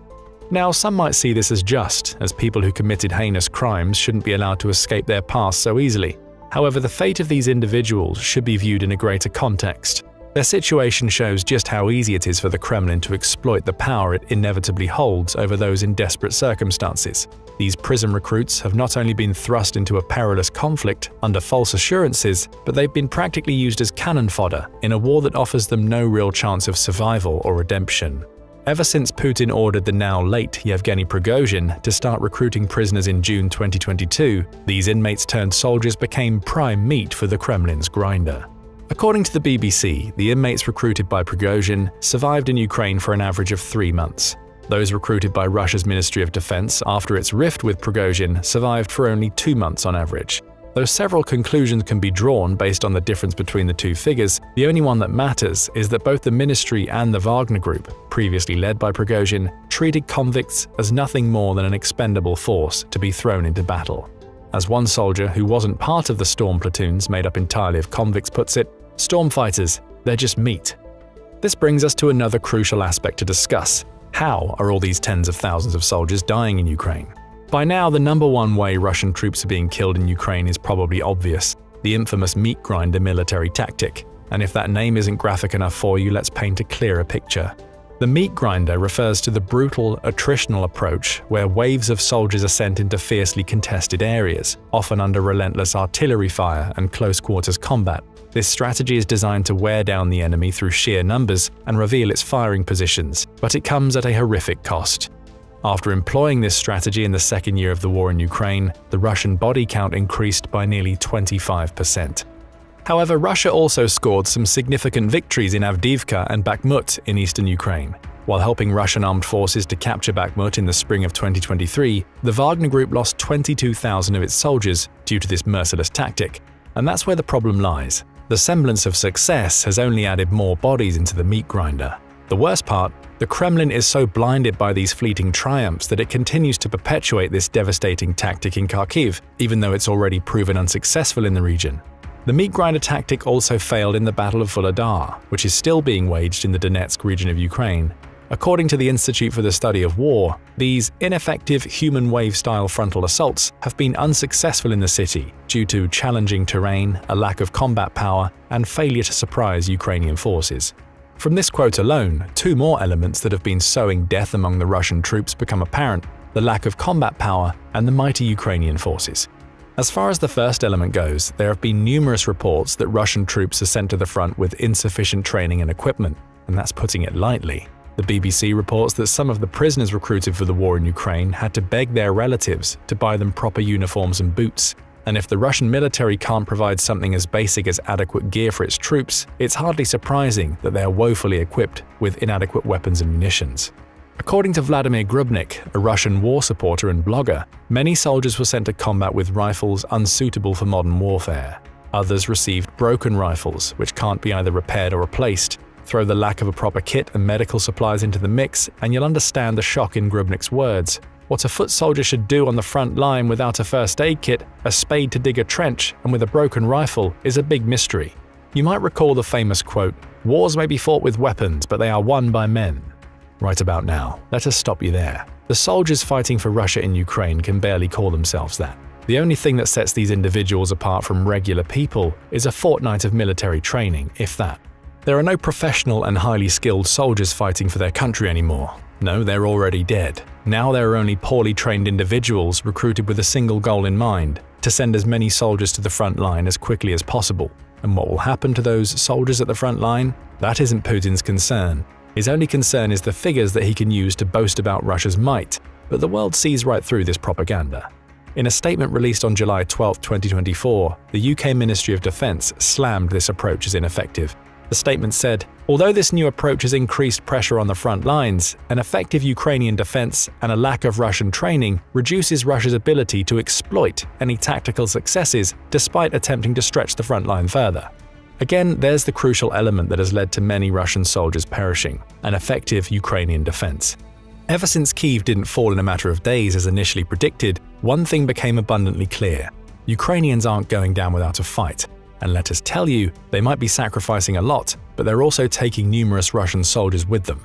Now, some might see this as just, as people who committed heinous crimes shouldn't be allowed to escape their past so easily. However, the fate of these individuals should be viewed in a greater context. Their situation shows just how easy it is for the Kremlin to exploit the power it inevitably holds over those in desperate circumstances. These prison recruits have not only been thrust into a perilous conflict under false assurances, but they've been practically used as cannon fodder in a war that offers them no real chance of survival or redemption. Ever since Putin ordered the now late Yevgeny Prigozhin to start recruiting prisoners in June 2022, these inmates turned soldiers became prime meat for the Kremlin's grinder. According to the BBC, the inmates recruited by Prigozhin survived in Ukraine for an average of 3 months. Those recruited by Russia's Ministry of Defense after its rift with Prigozhin survived for only 2 months on average. Though several conclusions can be drawn based on the difference between the two figures, the only one that matters is that both the ministry and the Wagner Group, previously led by Prigozhin, treated convicts as nothing more than an expendable force to be thrown into battle. As one soldier who wasn't part of the storm platoons made up entirely of convicts puts it, "Storm fighters, they're just meat." This brings us to another crucial aspect to discuss. How are all these tens of thousands of soldiers dying in Ukraine? By now, the number one way Russian troops are being killed in Ukraine is probably obvious: the infamous meat grinder military tactic. And if that name isn't graphic enough for you, let's paint a clearer picture. The meat grinder refers to the brutal, attritional approach where waves of soldiers are sent into fiercely contested areas, often under relentless artillery fire and close-quarters combat. This strategy is designed to wear down the enemy through sheer numbers and reveal its firing positions, but it comes at a horrific cost. After employing this strategy in the second year of the war in Ukraine, the Russian body count increased by nearly 25%. However, Russia also scored some significant victories in Avdiivka and Bakhmut in eastern Ukraine. While helping Russian armed forces to capture Bakhmut in the spring of 2023, the Wagner Group lost 22,000 of its soldiers due to this merciless tactic. And that's where the problem lies. The semblance of success has only added more bodies into the meat grinder. The worst part, the Kremlin is so blinded by these fleeting triumphs that it continues to perpetuate this devastating tactic in Kharkiv, even though it's already proven unsuccessful in the region. The meat grinder tactic also failed in the Battle of Vuhledar, which is still being waged in the Donetsk region of Ukraine. According to the Institute for the Study of War, these ineffective human wave-style frontal assaults have been unsuccessful in the city due to challenging terrain, a lack of combat power, and failure to surprise Ukrainian forces. From this quote alone, two more elements that have been sowing death among the Russian troops become apparent: the lack of combat power and the mighty Ukrainian forces. As far as the first element goes, there have been numerous reports that Russian troops are sent to the front with insufficient training and equipment, and that's putting it lightly. The BBC reports that some of the prisoners recruited for the war in Ukraine had to beg their relatives to buy them proper uniforms and boots. And if the Russian military can't provide something as basic as adequate gear for its troops, it's hardly surprising that they are woefully equipped with inadequate weapons and munitions. According to Vladimir Grubnik, a Russian war supporter and blogger, many soldiers were sent to combat with rifles unsuitable for modern warfare. Others received broken rifles, which can't be either repaired or replaced. Throw the lack of a proper kit and medical supplies into the mix, and you'll understand the shock in Grubnik's words. What a foot soldier should do on the front line without a first aid kit, a spade to dig a trench, and with a broken rifle is a big mystery. You might recall the famous quote, "Wars may be fought with weapons, but they are won by men." Right about now, let us stop you there. The soldiers fighting for Russia in Ukraine can barely call themselves that. The only thing that sets these individuals apart from regular people is a fortnight of military training, if that. There are no professional and highly skilled soldiers fighting for their country anymore. No, they're already dead. Now there are only poorly trained individuals recruited with a single goal in mind: to send as many soldiers to the front line as quickly as possible. And what will happen to those soldiers at the front line? That isn't Putin's concern. His only concern is the figures that he can use to boast about Russia's might, but the world sees right through this propaganda. In a statement released on July 12, 2024, the UK Ministry of Defence slammed this approach as ineffective. The statement said, "Although this new approach has increased pressure on the front lines, an effective Ukrainian defence and a lack of Russian training reduces Russia's ability to exploit any tactical successes despite attempting to stretch the front line further." Again, there's the crucial element that has led to many Russian soldiers perishing: an effective Ukrainian defense. Ever since Kyiv didn't fall in a matter of days as initially predicted, one thing became abundantly clear: Ukrainians aren't going down without a fight. And let us tell you, they might be sacrificing a lot, but they're also taking numerous Russian soldiers with them.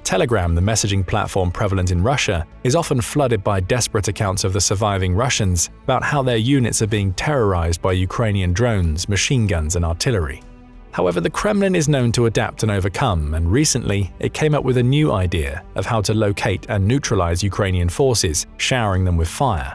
Telegram, the messaging platform prevalent in Russia, is often flooded by desperate accounts of the surviving Russians about how their units are being terrorized by Ukrainian drones, machine guns, and artillery. However, the Kremlin is known to adapt and overcome, and recently it came up with a new idea of how to locate and neutralize Ukrainian forces, showering them with fire.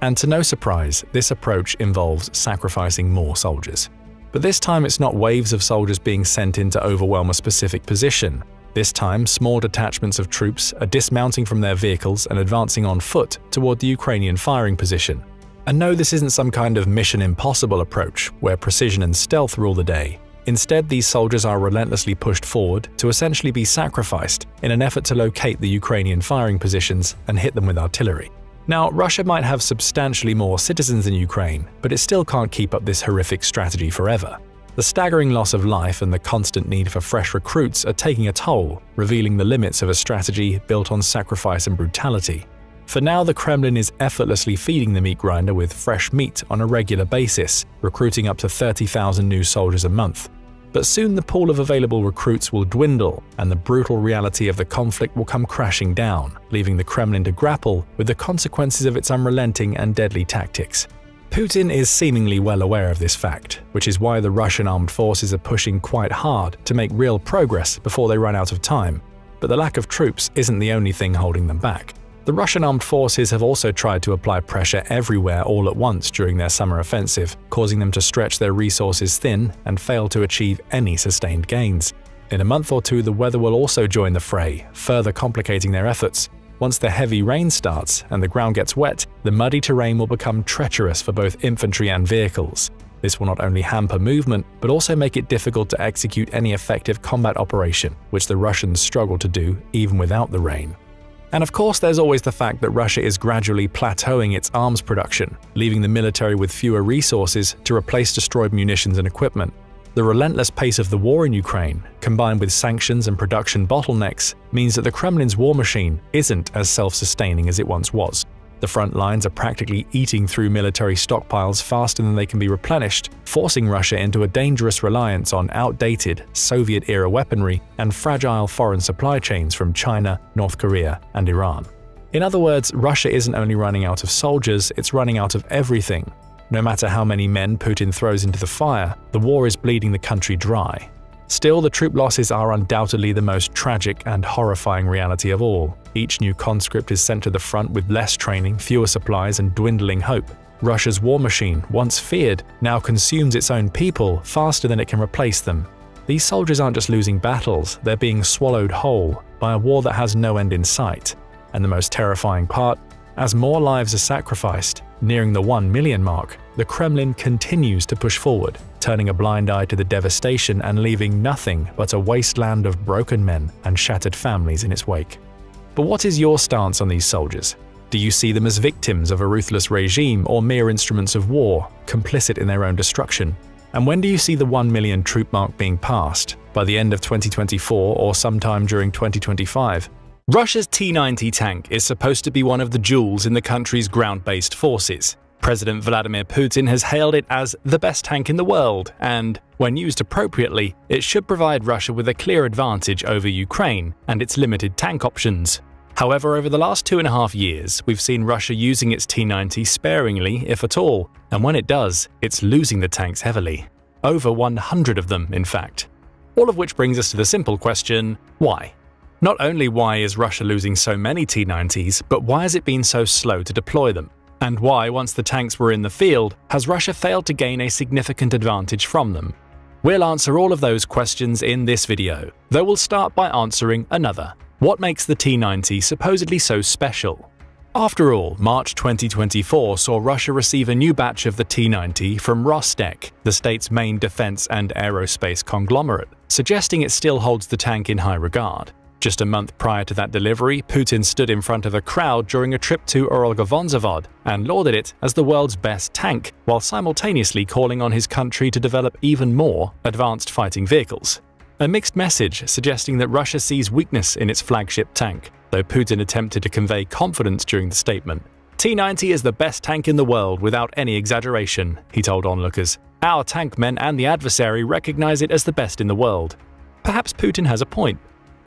And to no surprise, this approach involves sacrificing more soldiers. But this time it's not waves of soldiers being sent in to overwhelm a specific position. This time, small detachments of troops are dismounting from their vehicles and advancing on foot toward the Ukrainian firing position. And no, this isn't some kind of Mission Impossible approach, where precision and stealth rule the day. Instead, these soldiers are relentlessly pushed forward to essentially be sacrificed in an effort to locate the Ukrainian firing positions and hit them with artillery. Now, Russia might have substantially more citizens in Ukraine, but it still can't keep up this horrific strategy forever. The staggering loss of life and the constant need for fresh recruits are taking a toll, revealing the limits of a strategy built on sacrifice and brutality. For now, the Kremlin is effortlessly feeding the meat grinder with fresh meat on a regular basis, recruiting up to 30,000 new soldiers a month. But soon the pool of available recruits will dwindle, and the brutal reality of the conflict will come crashing down, leaving the Kremlin to grapple with the consequences of its unrelenting and deadly tactics. Putin is seemingly well aware of this fact, which is why the Russian armed forces are pushing quite hard to make real progress before they run out of time. But the lack of troops isn't the only thing holding them back. The Russian armed forces have also tried to apply pressure everywhere all at once during their summer offensive, causing them to stretch their resources thin and fail to achieve any sustained gains. In a month or two, the weather will also join the fray, further complicating their efforts. Once the heavy rain starts and the ground gets wet, the muddy terrain will become treacherous for both infantry and vehicles. This will not only hamper movement, but also make it difficult to execute any effective combat operation, which the Russians struggle to do even without the rain. And of course, there's always the fact that Russia is gradually plateauing its arms production, leaving the military with fewer resources to replace destroyed munitions and equipment. The relentless pace of the war in Ukraine, combined with sanctions and production bottlenecks, means that the Kremlin's war machine isn't as self-sustaining as it once was. The front lines are practically eating through military stockpiles faster than they can be replenished, forcing Russia into a dangerous reliance on outdated, Soviet-era weaponry and fragile foreign supply chains from China, North Korea, and Iran. In other words, Russia isn't only running out of soldiers, it's running out of everything. No matter how many men Putin throws into the fire, the war is bleeding the country dry. Still, the troop losses are undoubtedly the most tragic and horrifying reality of all. Each new conscript is sent to the front with less training, fewer supplies, and dwindling hope. Russia's war machine, once feared, now consumes its own people faster than it can replace them. These soldiers aren't just losing battles, they're being swallowed whole by a war that has no end in sight. And the most terrifying part, as more lives are sacrificed, nearing the 1 million mark, the Kremlin continues to push forward, turning a blind eye to the devastation and leaving nothing but a wasteland of broken men and shattered families in its wake. But what is your stance on these soldiers? Do you see them as victims of a ruthless regime or mere instruments of war, complicit in their own destruction? And when do you see the 1 million troop mark being passed? By the end of 2024 or sometime during 2025? Russia's T-90 tank is supposed to be one of the jewels in the country's ground-based forces. President Vladimir Putin has hailed it as the best tank in the world, and, when used appropriately, it should provide Russia with a clear advantage over Ukraine and its limited tank options. However, over the last 2.5 years, we've seen Russia using its T-90 sparingly, if at all, and when it does, it's losing the tanks heavily. Over 100 of them, in fact. All of which brings us to the simple question, why? Not only why is Russia losing so many T-90s, but why has it been so slow to deploy them? And why, once the tanks were in the field, has Russia failed to gain a significant advantage from them? We'll answer all of those questions in this video, though we'll start by answering another. What makes the T-90 supposedly so special? After all, March 2024 saw Russia receive a new batch of the T-90 from Rostec, the state's main defense and aerospace conglomerate, suggesting it still holds the tank in high regard. Just a month prior to that delivery, Putin stood in front of a crowd during a trip to Orol-Govonzavod and lauded it as the world's best tank, while simultaneously calling on his country to develop even more advanced fighting vehicles. A mixed message suggesting that Russia sees weakness in its flagship tank, though Putin attempted to convey confidence during the statement. T-90 is the best tank in the world without any exaggeration, he told onlookers. Our tank men and the adversary recognize it as the best in the world. Perhaps Putin has a point.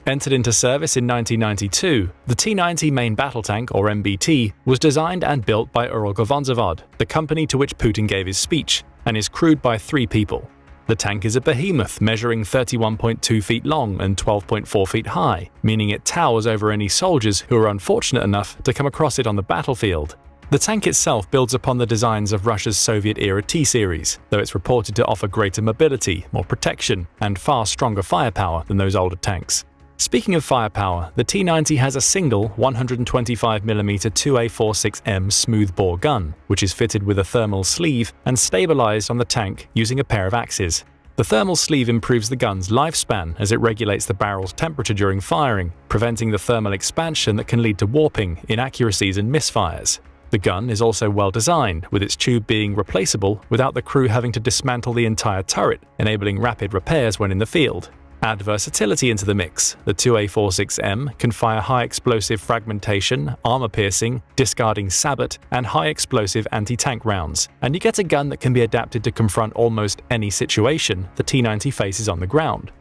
Entered into service in 1992, the T-90 main battle tank, or MBT, was designed and built by Orol-Govonzavod, the company to which Putin gave his speech, and is crewed by 3 people. The tank is a behemoth measuring 31.2 feet long and 12.4 feet high, meaning it towers over any soldiers who are unfortunate enough to come across it on the battlefield. The tank itself builds upon the designs of Russia's Soviet-era T-series, though it's reported to offer greater mobility, more protection, and far stronger firepower than those older tanks. Speaking of firepower, the T-90 has a single 125mm 2A46M smoothbore gun, which is fitted with a thermal sleeve and stabilized on the tank using a pair of axes. The thermal sleeve improves the gun's lifespan as it regulates the barrel's temperature during firing, preventing the thermal expansion that can lead to warping, inaccuracies, and misfires. The gun is also well designed, with its tube being replaceable without the crew having to dismantle the entire turret, enabling rapid repairs when in the field. Add versatility into the mix. The 2A46M can fire high explosive fragmentation, armor-piercing, discarding sabot, and high explosive anti-tank rounds, and you get a gun that can be adapted to confront almost any situation the T-90 faces on the ground.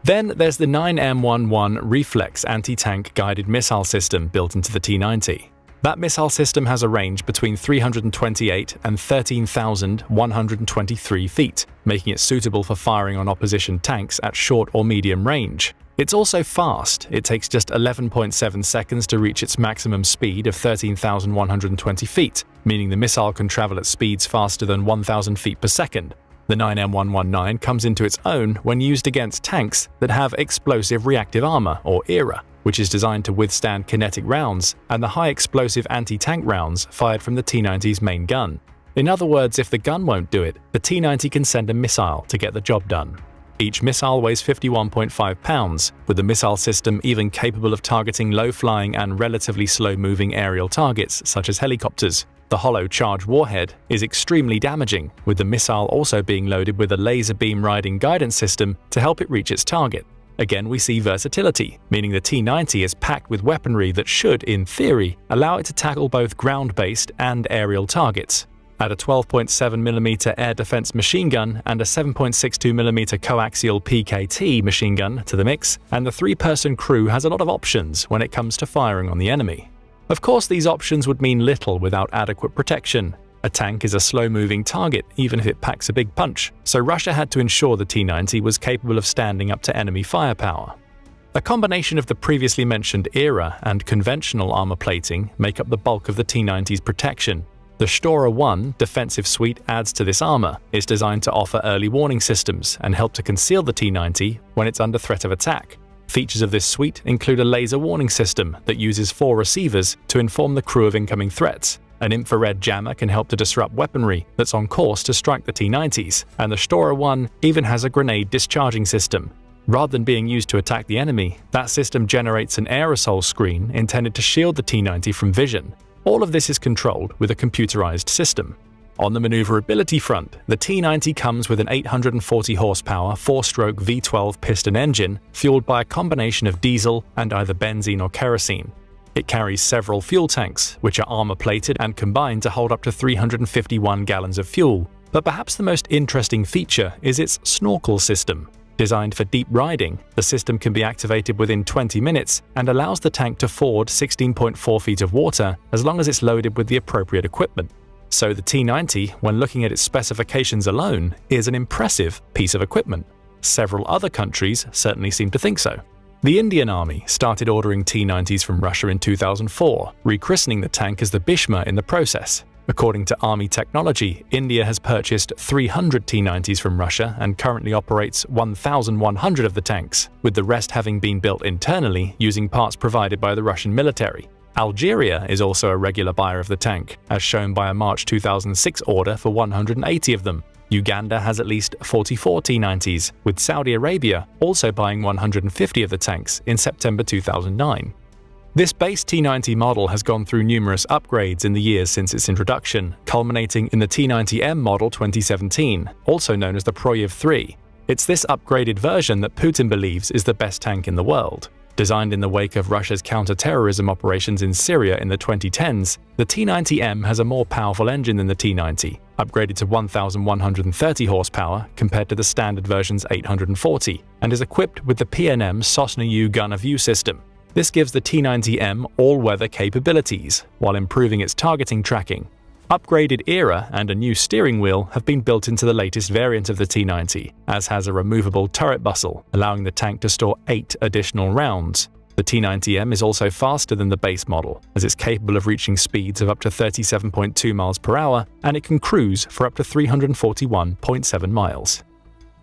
Then there's the 9M11 Reflex anti-tank guided missile system built into the T-90. That missile system has a range between 328 and 13,123 feet, making it suitable for firing on opposition tanks at short or medium range. It's also fast. It takes just 11.7 seconds to reach its maximum speed of 13,120 feet, meaning the missile can travel at speeds faster than 1,000 feet per second. The 9M119 comes into its own when used against tanks that have explosive reactive armor, or ERA, which is designed to withstand kinetic rounds and the high-explosive anti-tank rounds fired from the T-90's main gun. In other words, if the gun won't do it, the T-90 can send a missile to get the job done. Each missile weighs 51.5 pounds, with the missile system even capable of targeting low-flying and relatively slow-moving aerial targets such as helicopters. The hollow charge warhead is extremely damaging, with the missile also being loaded with a laser beam riding guidance system to help it reach its target. Again, we see versatility, meaning the T-90 is packed with weaponry that should, in theory, allow it to tackle both ground-based and aerial targets. Add a 12.7mm air defense machine gun and a 7.62mm coaxial PKT machine gun to the mix, and the three-person crew has a lot of options when it comes to firing on the enemy. Of course, these options would mean little without adequate protection. A tank is a slow-moving target, even if it packs a big punch, so Russia had to ensure the T-90 was capable of standing up to enemy firepower. A combination of the previously mentioned ERA and conventional armor plating make up the bulk of the T-90's protection. The Storer-1 defensive suite adds to this armor, is designed to offer early warning systems and help to conceal the T-90 when it's under threat of attack. Features of this suite include a laser warning system that uses 4 receivers to inform the crew of incoming threats. An infrared jammer can help to disrupt weaponry that's on course to strike the T-90s, and the Storer-1 even has a grenade discharging system. Rather than being used to attack the enemy, that system generates an aerosol screen intended to shield the T-90 from vision. All of this is controlled with a computerized system. On the maneuverability front, the T-90 comes with an 840 horsepower 4-stroke V12 piston engine fueled by a combination of diesel and either benzene or kerosene. It carries several fuel tanks, which are armor-plated and combined to hold up to 351 gallons of fuel. But perhaps the most interesting feature is its snorkel system. Designed for deep riding, the system can be activated within 20 minutes and allows the tank to ford 16.4 feet of water as long as it's loaded with the appropriate equipment. So the T-90, when looking at its specifications alone, is an impressive piece of equipment. Several other countries certainly seem to think so. The Indian Army started ordering T-90s from Russia in 2004, rechristening the tank as the Bhishma in the process. According to Army Technology, India has purchased 300 T-90s from Russia and currently operates 1,100 of the tanks, with the rest having been built internally using parts provided by the Russian military. Algeria is also a regular buyer of the tank, as shown by a March 2006 order for 180 of them. Uganda has at least 44 T-90s, with Saudi Arabia also buying 150 of the tanks in September 2009. This base T-90 model has gone through numerous upgrades in the years since its introduction, culminating in the T-90M model 2017, also known as the Proyev 3. It's this upgraded version that Putin believes is the best tank in the world. Designed in the wake of Russia's counter-terrorism operations in Syria in the 2010s, the T-90M has a more powerful engine than the T-90, upgraded to 1,130 horsepower compared to the standard version's 840, and is equipped with the PNM Sosna U gun-of-view system. This gives the T-90M all-weather capabilities, while improving its targeting tracking. Upgraded ERA and a new steering wheel have been built into the latest variant of the T-90, as has a removable turret bustle, allowing the tank to store 8 additional rounds. The T-90M is also faster than the base model, as it's capable of reaching speeds of up to 37.2 miles per hour, and it can cruise for up to 341.7 miles.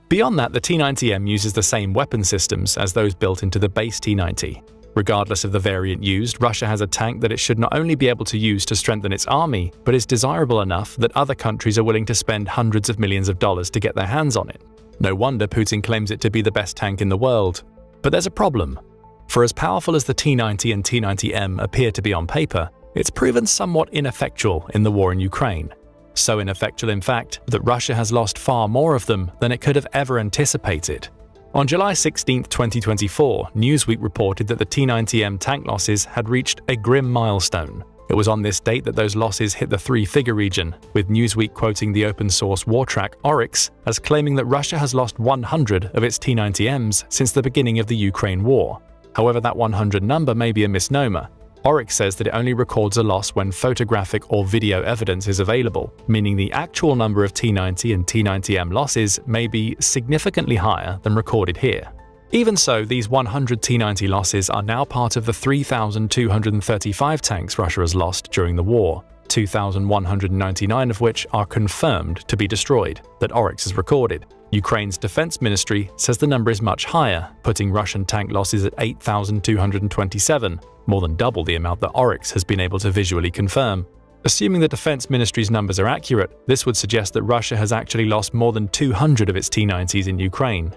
Beyond that, the T-90M uses the same weapon systems as those built into the base T-90. Regardless of the variant used, Russia has a tank that it should not only be able to use to strengthen its army, but is desirable enough that other countries are willing to spend hundreds of millions of dollars to get their hands on it. No wonder Putin claims it to be the best tank in the world. But there's a problem. For as powerful as the T-90 and T-90M appear to be on paper, it's proven somewhat ineffectual in the war in Ukraine. So ineffectual, in fact, that Russia has lost far more of them than it could have ever anticipated. On July 16, 2024, Newsweek reported that the T-90M tank losses had reached a grim milestone. It was on this date that those losses hit the three-figure region, with Newsweek quoting the open-source war track Oryx as claiming that Russia has lost 100 of its T-90Ms since the beginning of the Ukraine war. However, that 100 number may be a misnomer. Oryx says that it only records a loss when photographic or video evidence is available, meaning the actual number of T-90 and T-90M losses may be significantly higher than recorded here. Even so, these 100 T-90 losses are now part of the 3,235 tanks Russia has lost during the war, 2,199 of which are confirmed to be destroyed, that Oryx has recorded. Ukraine's defense ministry says the number is much higher, putting Russian tank losses at 8,227, more than double the amount that Oryx has been able to visually confirm. Assuming the defense ministry's numbers are accurate, this would suggest that Russia has actually lost more than 200 of its T-90s in Ukraine.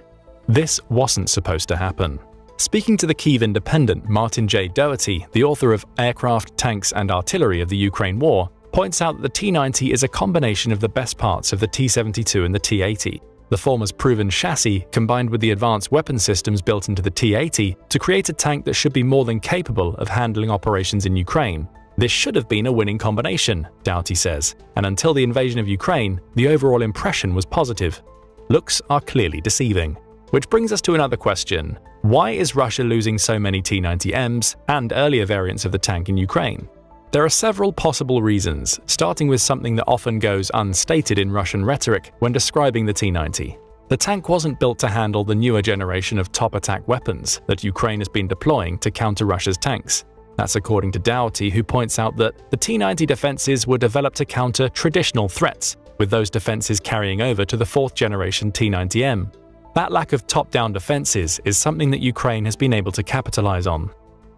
This wasn't supposed to happen. Speaking to the Kyiv Independent, Martin J. Doherty, the author of Aircraft, Tanks and Artillery of the Ukraine War, points out that the T-90 is a combination of the best parts of the T-72 and the T-80. The former's proven chassis combined with the advanced weapon systems built into the T-80 to create a tank that should be more than capable of handling operations in Ukraine. This should have been a winning combination, Doughty says, and until the invasion of Ukraine, the overall impression was positive. Looks are clearly deceiving. Which brings us to another question. Why is Russia losing so many T-90Ms and earlier variants of the tank in Ukraine? There are several possible reasons, starting with something that often goes unstated in Russian rhetoric when describing the T-90. The tank wasn't built to handle the newer generation of top attack weapons that Ukraine has been deploying to counter Russia's tanks. That's according to Doughty, who points out that the T-90 defenses were developed to counter traditional threats, with those defenses carrying over to the fourth generation T-90M. That lack of top-down defenses is something that Ukraine has been able to capitalize on.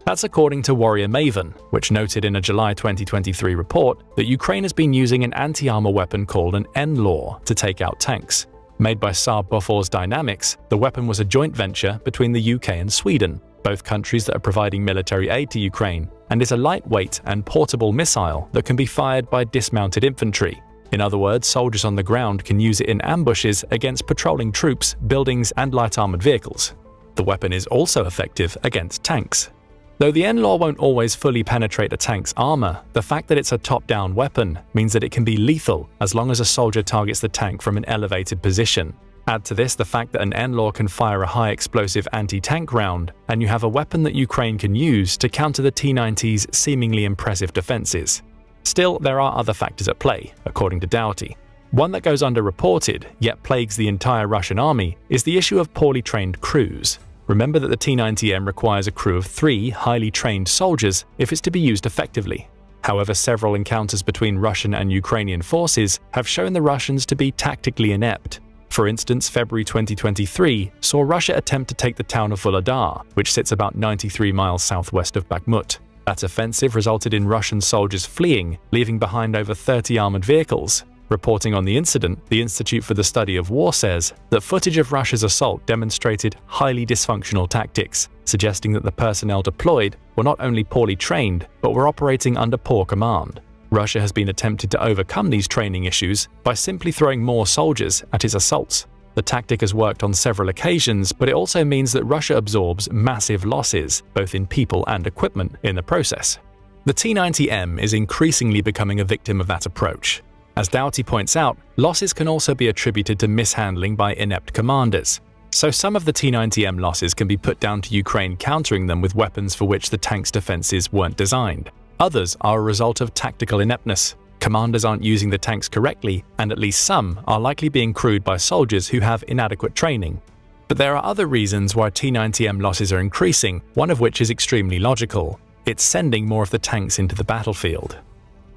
That's according to Warrior Maven, which noted in a July 2023 report that Ukraine has been using an anti-armor weapon called an N-Law to take out tanks. Made by Saab Bofors Dynamics, the weapon was a joint venture between the UK and Sweden, both countries that are providing military aid to Ukraine, and is a lightweight and portable missile that can be fired by dismounted infantry. In other words, soldiers on the ground can use it in ambushes against patrolling troops, buildings, and light armored vehicles. The weapon is also effective against tanks. Though the N-Law won't always fully penetrate a tank's armor, the fact that it's a top-down weapon means that it can be lethal as long as a soldier targets the tank from an elevated position. Add to this the fact that an N-Law can fire a high-explosive anti-tank round, and you have a weapon that Ukraine can use to counter the T-90's seemingly impressive defenses. Still, there are other factors at play, according to Doughty. One that goes underreported, yet plagues the entire Russian army, is the issue of poorly trained crews. Remember that the T-90M requires a crew of 3 highly trained soldiers if it's to be used effectively. However, several encounters between Russian and Ukrainian forces have shown the Russians to be tactically inept. For instance, February 2023 saw Russia attempt to take the town of Volodar, which sits about 93 miles southwest of Bakhmut. That offensive resulted in Russian soldiers fleeing, leaving behind over 30 armored vehicles. Reporting on the incident, the Institute for the Study of War says that footage of Russia's assault demonstrated highly dysfunctional tactics, suggesting that the personnel deployed were not only poorly trained, but were operating under poor command. Russia has been attempted to overcome these training issues by simply throwing more soldiers at its assaults. The tactic has worked on several occasions, but it also means that Russia absorbs massive losses, both in people and equipment, in the process. The T-90M is increasingly becoming a victim of that approach. As Doughty points out, losses can also be attributed to mishandling by inept commanders. So some of the T-90M losses can be put down to Ukraine countering them with weapons for which the tank's defenses weren't designed. Others are a result of tactical ineptness. Commanders aren't using the tanks correctly, and at least some are likely being crewed by soldiers who have inadequate training. But there are other reasons why T-90M losses are increasing, one of which is extremely logical. It's sending more of the tanks into the battlefield.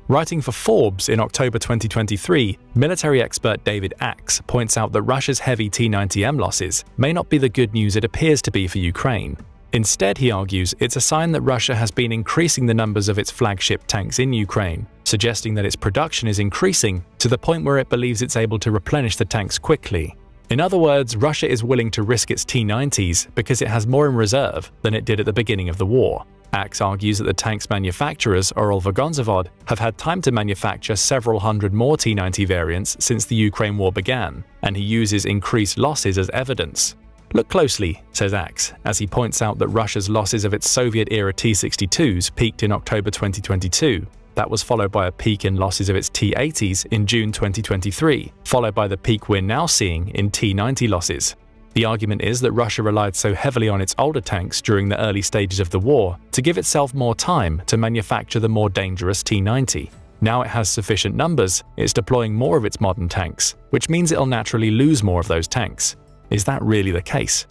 Writing for Forbes in October 2023, military expert David Axe points out that Russia's heavy T-90M losses may not be the good news it appears to be for Ukraine. Instead, he argues, it's a sign that Russia has been increasing the numbers of its flagship tanks in Ukraine, suggesting that its production is increasing to the point where it believes it's able to replenish the tanks quickly. In other words, Russia is willing to risk its T-90s because it has more in reserve than it did at the beginning of the war. Axe argues that the tank's manufacturers, Orel-Vagonzavod, have had time to manufacture several hundred more T-90 variants since the Ukraine war began, and he uses increased losses as evidence. Look closely, says Axe, as he points out that Russia's losses of its Soviet-era T-62s peaked in October 2022. That was followed by a peak in losses of its T-80s in June 2023, followed by the peak we're now seeing in T-90 losses. The argument is that Russia relied so heavily on its older tanks during the early stages of the war to give itself more time to manufacture the more dangerous T-90. Now it has sufficient numbers, it's deploying more of its modern tanks, which means it'll naturally lose more of those tanks. Is that really the case?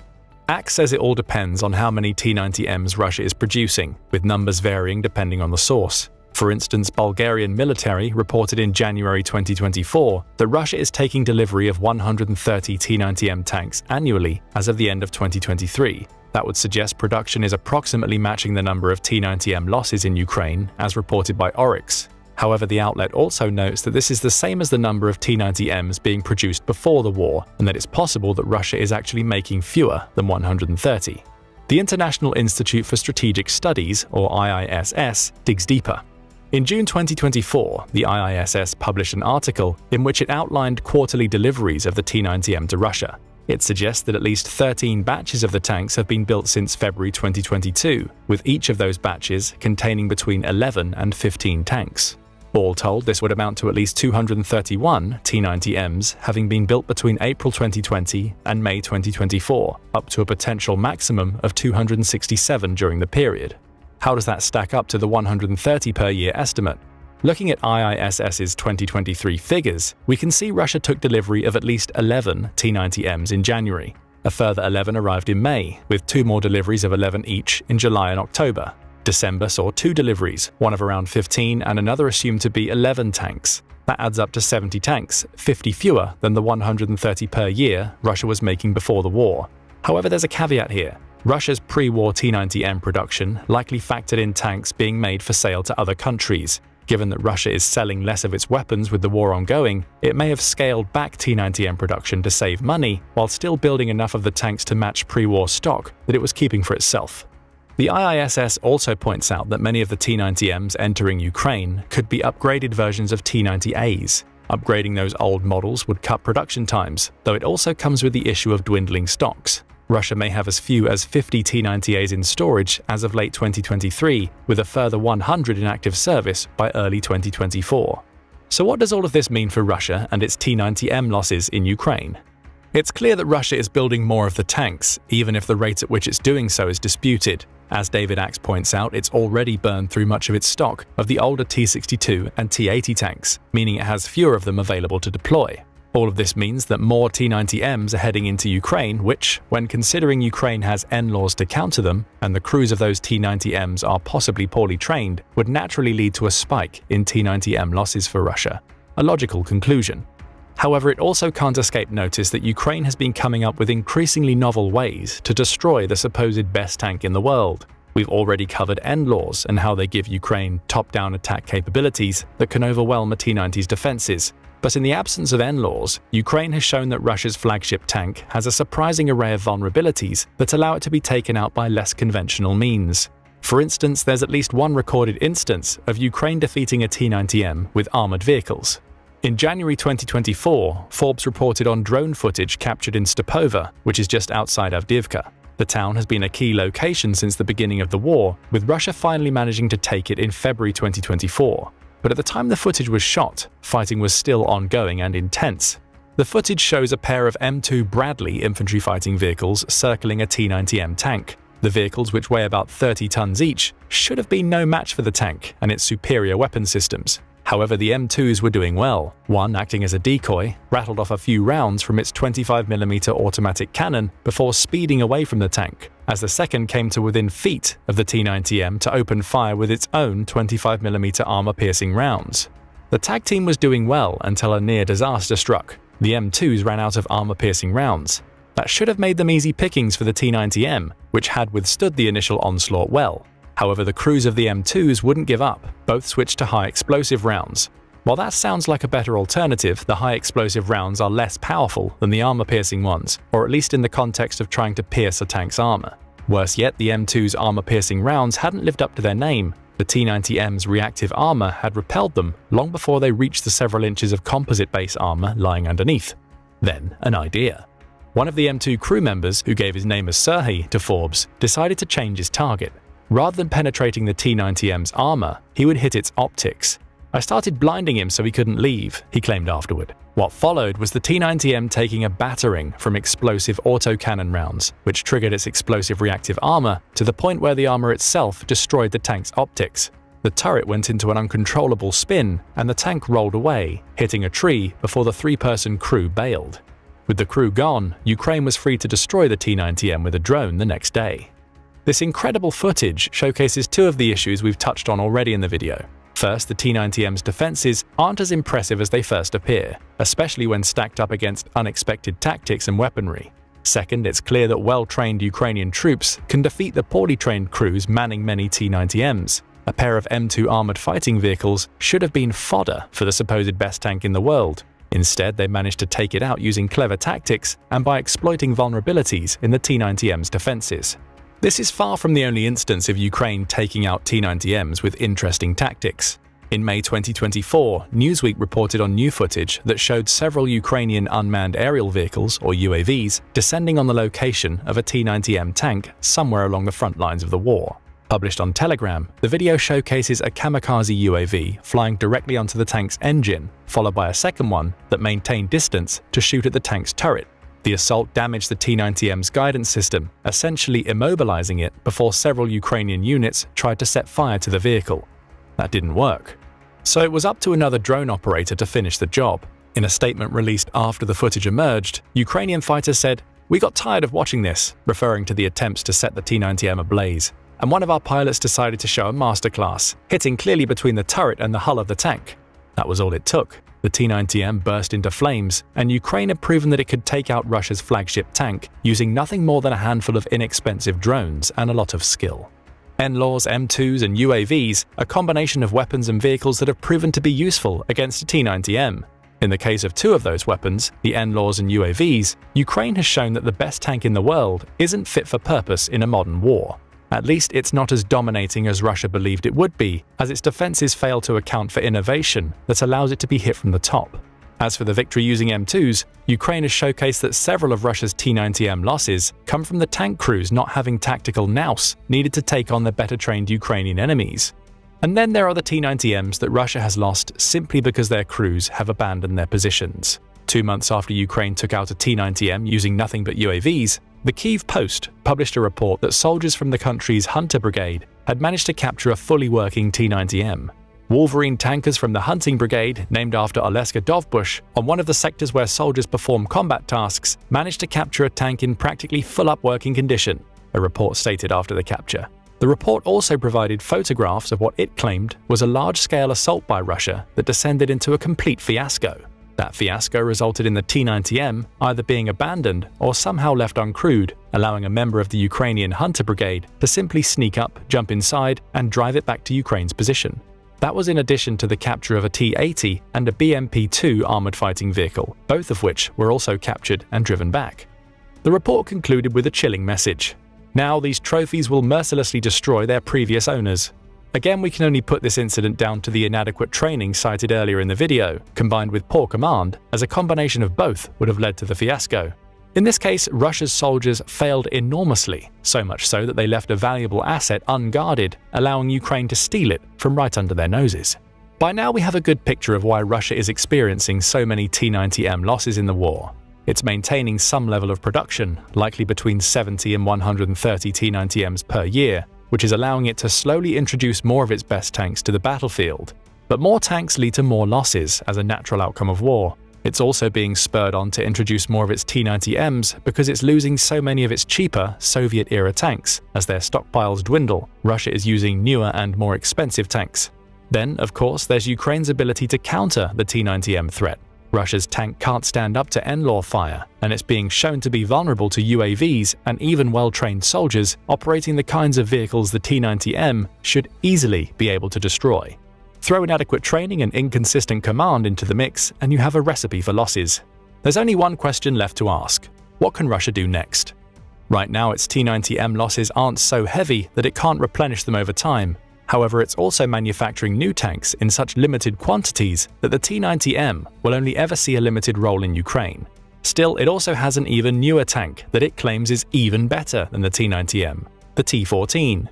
Axe says it all depends on how many T-90Ms Russia is producing, with numbers varying depending on the source. For instance, Bulgarian military reported in January 2024 that Russia is taking delivery of 130 T-90M tanks annually as of the end of 2023. That would suggest production is approximately matching the number of T-90M losses in Ukraine, as reported by Oryx. However, the outlet also notes that this is the same as the number of T-90Ms being produced before the war, and that it's possible that Russia is actually making fewer than 130. The International Institute for Strategic Studies, or IISS, digs deeper. In June 2024, the IISS published an article in which it outlined quarterly deliveries of the T-90M to Russia. It suggests that at least 13 batches of the tanks have been built since February 2022, with each of those batches containing between 11 and 15 tanks. All told, this would amount to at least 231 T-90Ms having been built between April 2020 and May 2024, up to a potential maximum of 267 during the period. How does that stack up to the 130 per year estimate? Looking at IISS's 2023 figures, we can see Russia took delivery of at least 11 T-90Ms in January. A further 11 arrived in May, with 2 more deliveries of 11 each in July and October. December saw 2 deliveries, one of around 15 and another assumed to be 11 tanks. That adds up to 70 tanks, 50 fewer than the 130 per year Russia was making before the war. However, there's a caveat here. Russia's pre-war T-90M production likely factored in tanks being made for sale to other countries. Given that Russia is selling less of its weapons with the war ongoing, it may have scaled back T-90M production to save money while still building enough of the tanks to match pre-war stock that it was keeping for itself. The IISS also points out that many of the T-90Ms entering Ukraine could be upgraded versions of T-90As. Upgrading those old models would cut production times, though it also comes with the issue of dwindling stocks. Russia may have as few as 50 T-90As in storage as of late 2023, with a further 100 in active service by early 2024. So what does all of this mean for Russia and its T-90M losses in Ukraine? It's clear that Russia is building more of the tanks, even if the rate at which it's doing so is disputed. As David Axe points out, it's already burned through much of its stock of the older T-62 and T-80 tanks, meaning it has fewer of them available to deploy. All of this means that more T-90Ms are heading into Ukraine, which, when considering Ukraine has NLAWs to counter them, and the crews of those T-90Ms are possibly poorly trained, would naturally lead to a spike in T-90M losses for Russia. A logical conclusion. However, it also can't escape notice that Ukraine has been coming up with increasingly novel ways to destroy the supposed best tank in the world. We've already covered NLAWs and how they give Ukraine top-down attack capabilities that can overwhelm a T-90's defenses. But in the absence of NLAWs, Ukraine has shown that Russia's flagship tank has a surprising array of vulnerabilities that allow it to be taken out by less conventional means. For instance, there's at least one recorded instance of Ukraine defeating a T-90M with armored vehicles. In January 2024, Forbes reported on drone footage captured in Stepova, which is just outside Avdiivka. The town has been a key location since the beginning of the war, with Russia finally managing to take it in February 2024. But at the time the footage was shot, fighting was still ongoing and intense. The footage shows a pair of M2 Bradley infantry fighting vehicles circling a T-90M tank. The vehicles, which weigh about 30 tons each, should have been no match for the tank and its superior weapon systems. However, the M2s were doing well. One, acting as a decoy, rattled off a few rounds from its 25mm automatic cannon before speeding away from the tank, as the second came to within feet of the T-90M to open fire with its own 25mm armor-piercing rounds. The tag team was doing well until a near disaster struck. The M2s ran out of armor-piercing rounds. That should have made them easy pickings for the T-90M, which had withstood the initial onslaught well. However, the crews of the M2s wouldn't give up, both switched to high-explosive rounds. While that sounds like a better alternative, the high-explosive rounds are less powerful than the armor-piercing ones, or at least in the context of trying to pierce a tank's armor. Worse yet, the M2's armor-piercing rounds hadn't lived up to their name. The T-90M's reactive armor had repelled them long before they reached the several inches of composite base armor lying underneath. Then, an idea. One of the M2 crew members, who gave his name as Serhiy to Forbes, decided to change his target. Rather than penetrating the T-90M's armor, he would hit its optics. "I started blinding him so he couldn't leave," he claimed afterward. What followed was the T-90M taking a battering from explosive autocannon rounds, which triggered its explosive reactive armor to the point where the armor itself destroyed the tank's optics. The turret went into an uncontrollable spin, and the tank rolled away, hitting a tree before the three-person crew bailed. With the crew gone, Ukraine was free to destroy the T-90M with a drone the next day. This incredible footage showcases two of the issues we've touched on already in the video. First, the T-90M's defenses aren't as impressive as they first appear, especially when stacked up against unexpected tactics and weaponry. Second, it's clear that well-trained Ukrainian troops can defeat the poorly trained crews manning many T-90Ms. A pair of M2 armored fighting vehicles should have been fodder for the supposed best tank in the world. Instead, they managed to take it out using clever tactics and by exploiting vulnerabilities in the T-90M's defenses. This is far from the only instance of Ukraine taking out T-90Ms with interesting tactics. In May 2024, Newsweek reported on new footage that showed several Ukrainian unmanned aerial vehicles, or UAVs, descending on the location of a T-90M tank somewhere along the front lines of the war. Published on Telegram, the video showcases a kamikaze UAV flying directly onto the tank's engine, followed by a second one that maintained distance to shoot at the tank's turret. The assault damaged the T-90M's guidance system, essentially immobilizing it before several Ukrainian units tried to set fire to the vehicle. That didn't work. So it was up to another drone operator to finish the job. In a statement released after the footage emerged, Ukrainian fighters said, "We got tired of watching this," referring to the attempts to set the T-90M ablaze. And one of our pilots decided to show a masterclass, hitting clearly between the turret and the hull of the tank. That was all it took. The T-90M burst into flames, and Ukraine had proven that it could take out Russia's flagship tank using nothing more than a handful of inexpensive drones and a lot of skill. NLAWs, M2s, and UAVs, a combination of weapons and vehicles that have proven to be useful against a T-90M. In the case of two of those weapons, the NLAWs and UAVs, Ukraine has shown that the best tank in the world isn't fit for purpose in a modern war. At least it's not as dominating as Russia believed it would be, as its defenses fail to account for innovation that allows it to be hit from the top. As for the victory using M2s, Ukraine has showcased that several of Russia's T-90M losses come from the tank crews not having tactical nous needed to take on the better-trained Ukrainian enemies. And then there are the T-90Ms that Russia has lost simply because their crews have abandoned their positions. 2 months after Ukraine took out a T-90M using nothing but UAVs, the Kyiv Post published a report that soldiers from the country's Hunter Brigade had managed to capture a fully working T-90M. Wolverine tankers from the Hunting Brigade, named after Oleska Dovbush, on one of the sectors where soldiers perform combat tasks, managed to capture a tank in practically full-up working condition, a report stated after the capture. The report also provided photographs of what it claimed was a large-scale assault by Russia that descended into a complete fiasco. That fiasco resulted in the T-90M either being abandoned or somehow left uncrewed, allowing a member of the Ukrainian Hunter Brigade to simply sneak up, jump inside, and drive it back to Ukraine's position. That was in addition to the capture of a T-80 and a BMP-2 armored fighting vehicle, both of which were also captured and driven back. The report concluded with a chilling message. Now these trophies will mercilessly destroy their previous owners. Again, we can only put this incident down to the inadequate training cited earlier in the video, combined with poor command, as a combination of both would have led to the fiasco. In this case, Russia's soldiers failed enormously, so much so that they left a valuable asset unguarded, allowing Ukraine to steal it from right under their noses. By now we have a good picture of why Russia is experiencing so many T-90M losses in the war. It's maintaining some level of production, likely between 70 and 130 T-90Ms per year, which is allowing it to slowly introduce more of its best tanks to the battlefield. But more tanks lead to more losses as a natural outcome of war. It's also being spurred on to introduce more of its T-90Ms because it's losing so many of its cheaper Soviet-era tanks. As their stockpiles dwindle, Russia is using newer and more expensive tanks. Then, of course, there's Ukraine's ability to counter the T-90M threat. Russia's tank can't stand up to NLAW fire, and it's being shown to be vulnerable to UAVs and even well-trained soldiers operating the kinds of vehicles the T-90M should easily be able to destroy. Throw inadequate training and inconsistent command into the mix, and you have a recipe for losses. There's only one question left to ask. What can Russia do next? Right now, its T-90M losses aren't so heavy that it can't replenish them over time. However, it's also manufacturing new tanks in such limited quantities that the T-90M will only ever see a limited role in Ukraine. Still, it also has an even newer tank that it claims is even better than the T-90M, the T-14.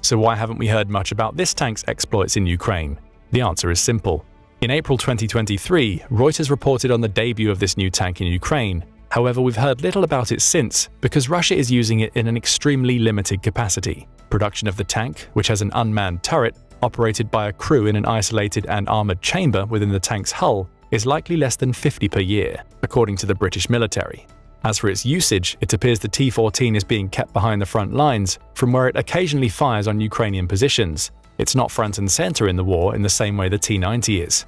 So why haven't we heard much about this tank's exploits in Ukraine? The answer is simple. In April 2023, Reuters reported on the debut of this new tank in Ukraine. However, we've heard little about it since because Russia is using it in an extremely limited capacity. Production of the tank, which has an unmanned turret operated by a crew in an isolated and armored chamber within the tank's hull, is likely less than 50 per year, according to the British military. As for its usage, it appears the T-14 is being kept behind the front lines, from where it occasionally fires on Ukrainian positions. It's not front and center in the war in the same way the T-90 is.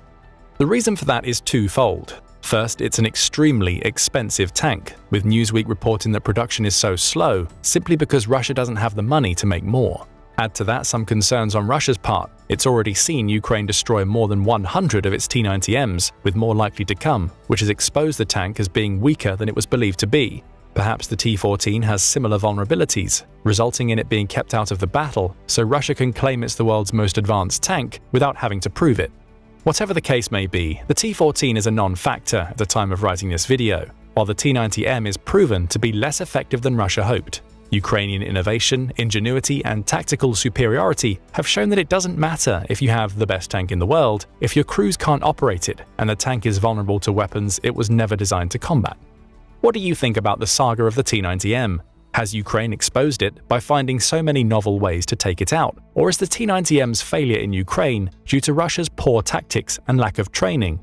The reason for that is twofold. First, it's an extremely expensive tank, with Newsweek reporting that production is so slow simply because Russia doesn't have the money to make more. Add to that some concerns on Russia's part. It's already seen Ukraine destroy more than 100 of its T-90Ms, with more likely to come, which has exposed the tank as being weaker than it was believed to be. Perhaps the T-14 has similar vulnerabilities, resulting in it being kept out of the battle, so Russia can claim it's the world's most advanced tank without having to prove it. Whatever the case may be, the T-14 is a non-factor at the time of writing this video, while the T-90M is proven to be less effective than Russia hoped. Ukrainian innovation, ingenuity, and tactical superiority have shown that it doesn't matter if you have the best tank in the world if your crews can't operate it and the tank is vulnerable to weapons it was never designed to combat. What do you think about the saga of the T-90M? Has Ukraine exposed it by finding so many novel ways to take it out? Or is the T-90M's failure in Ukraine due to Russia's poor tactics and lack of training?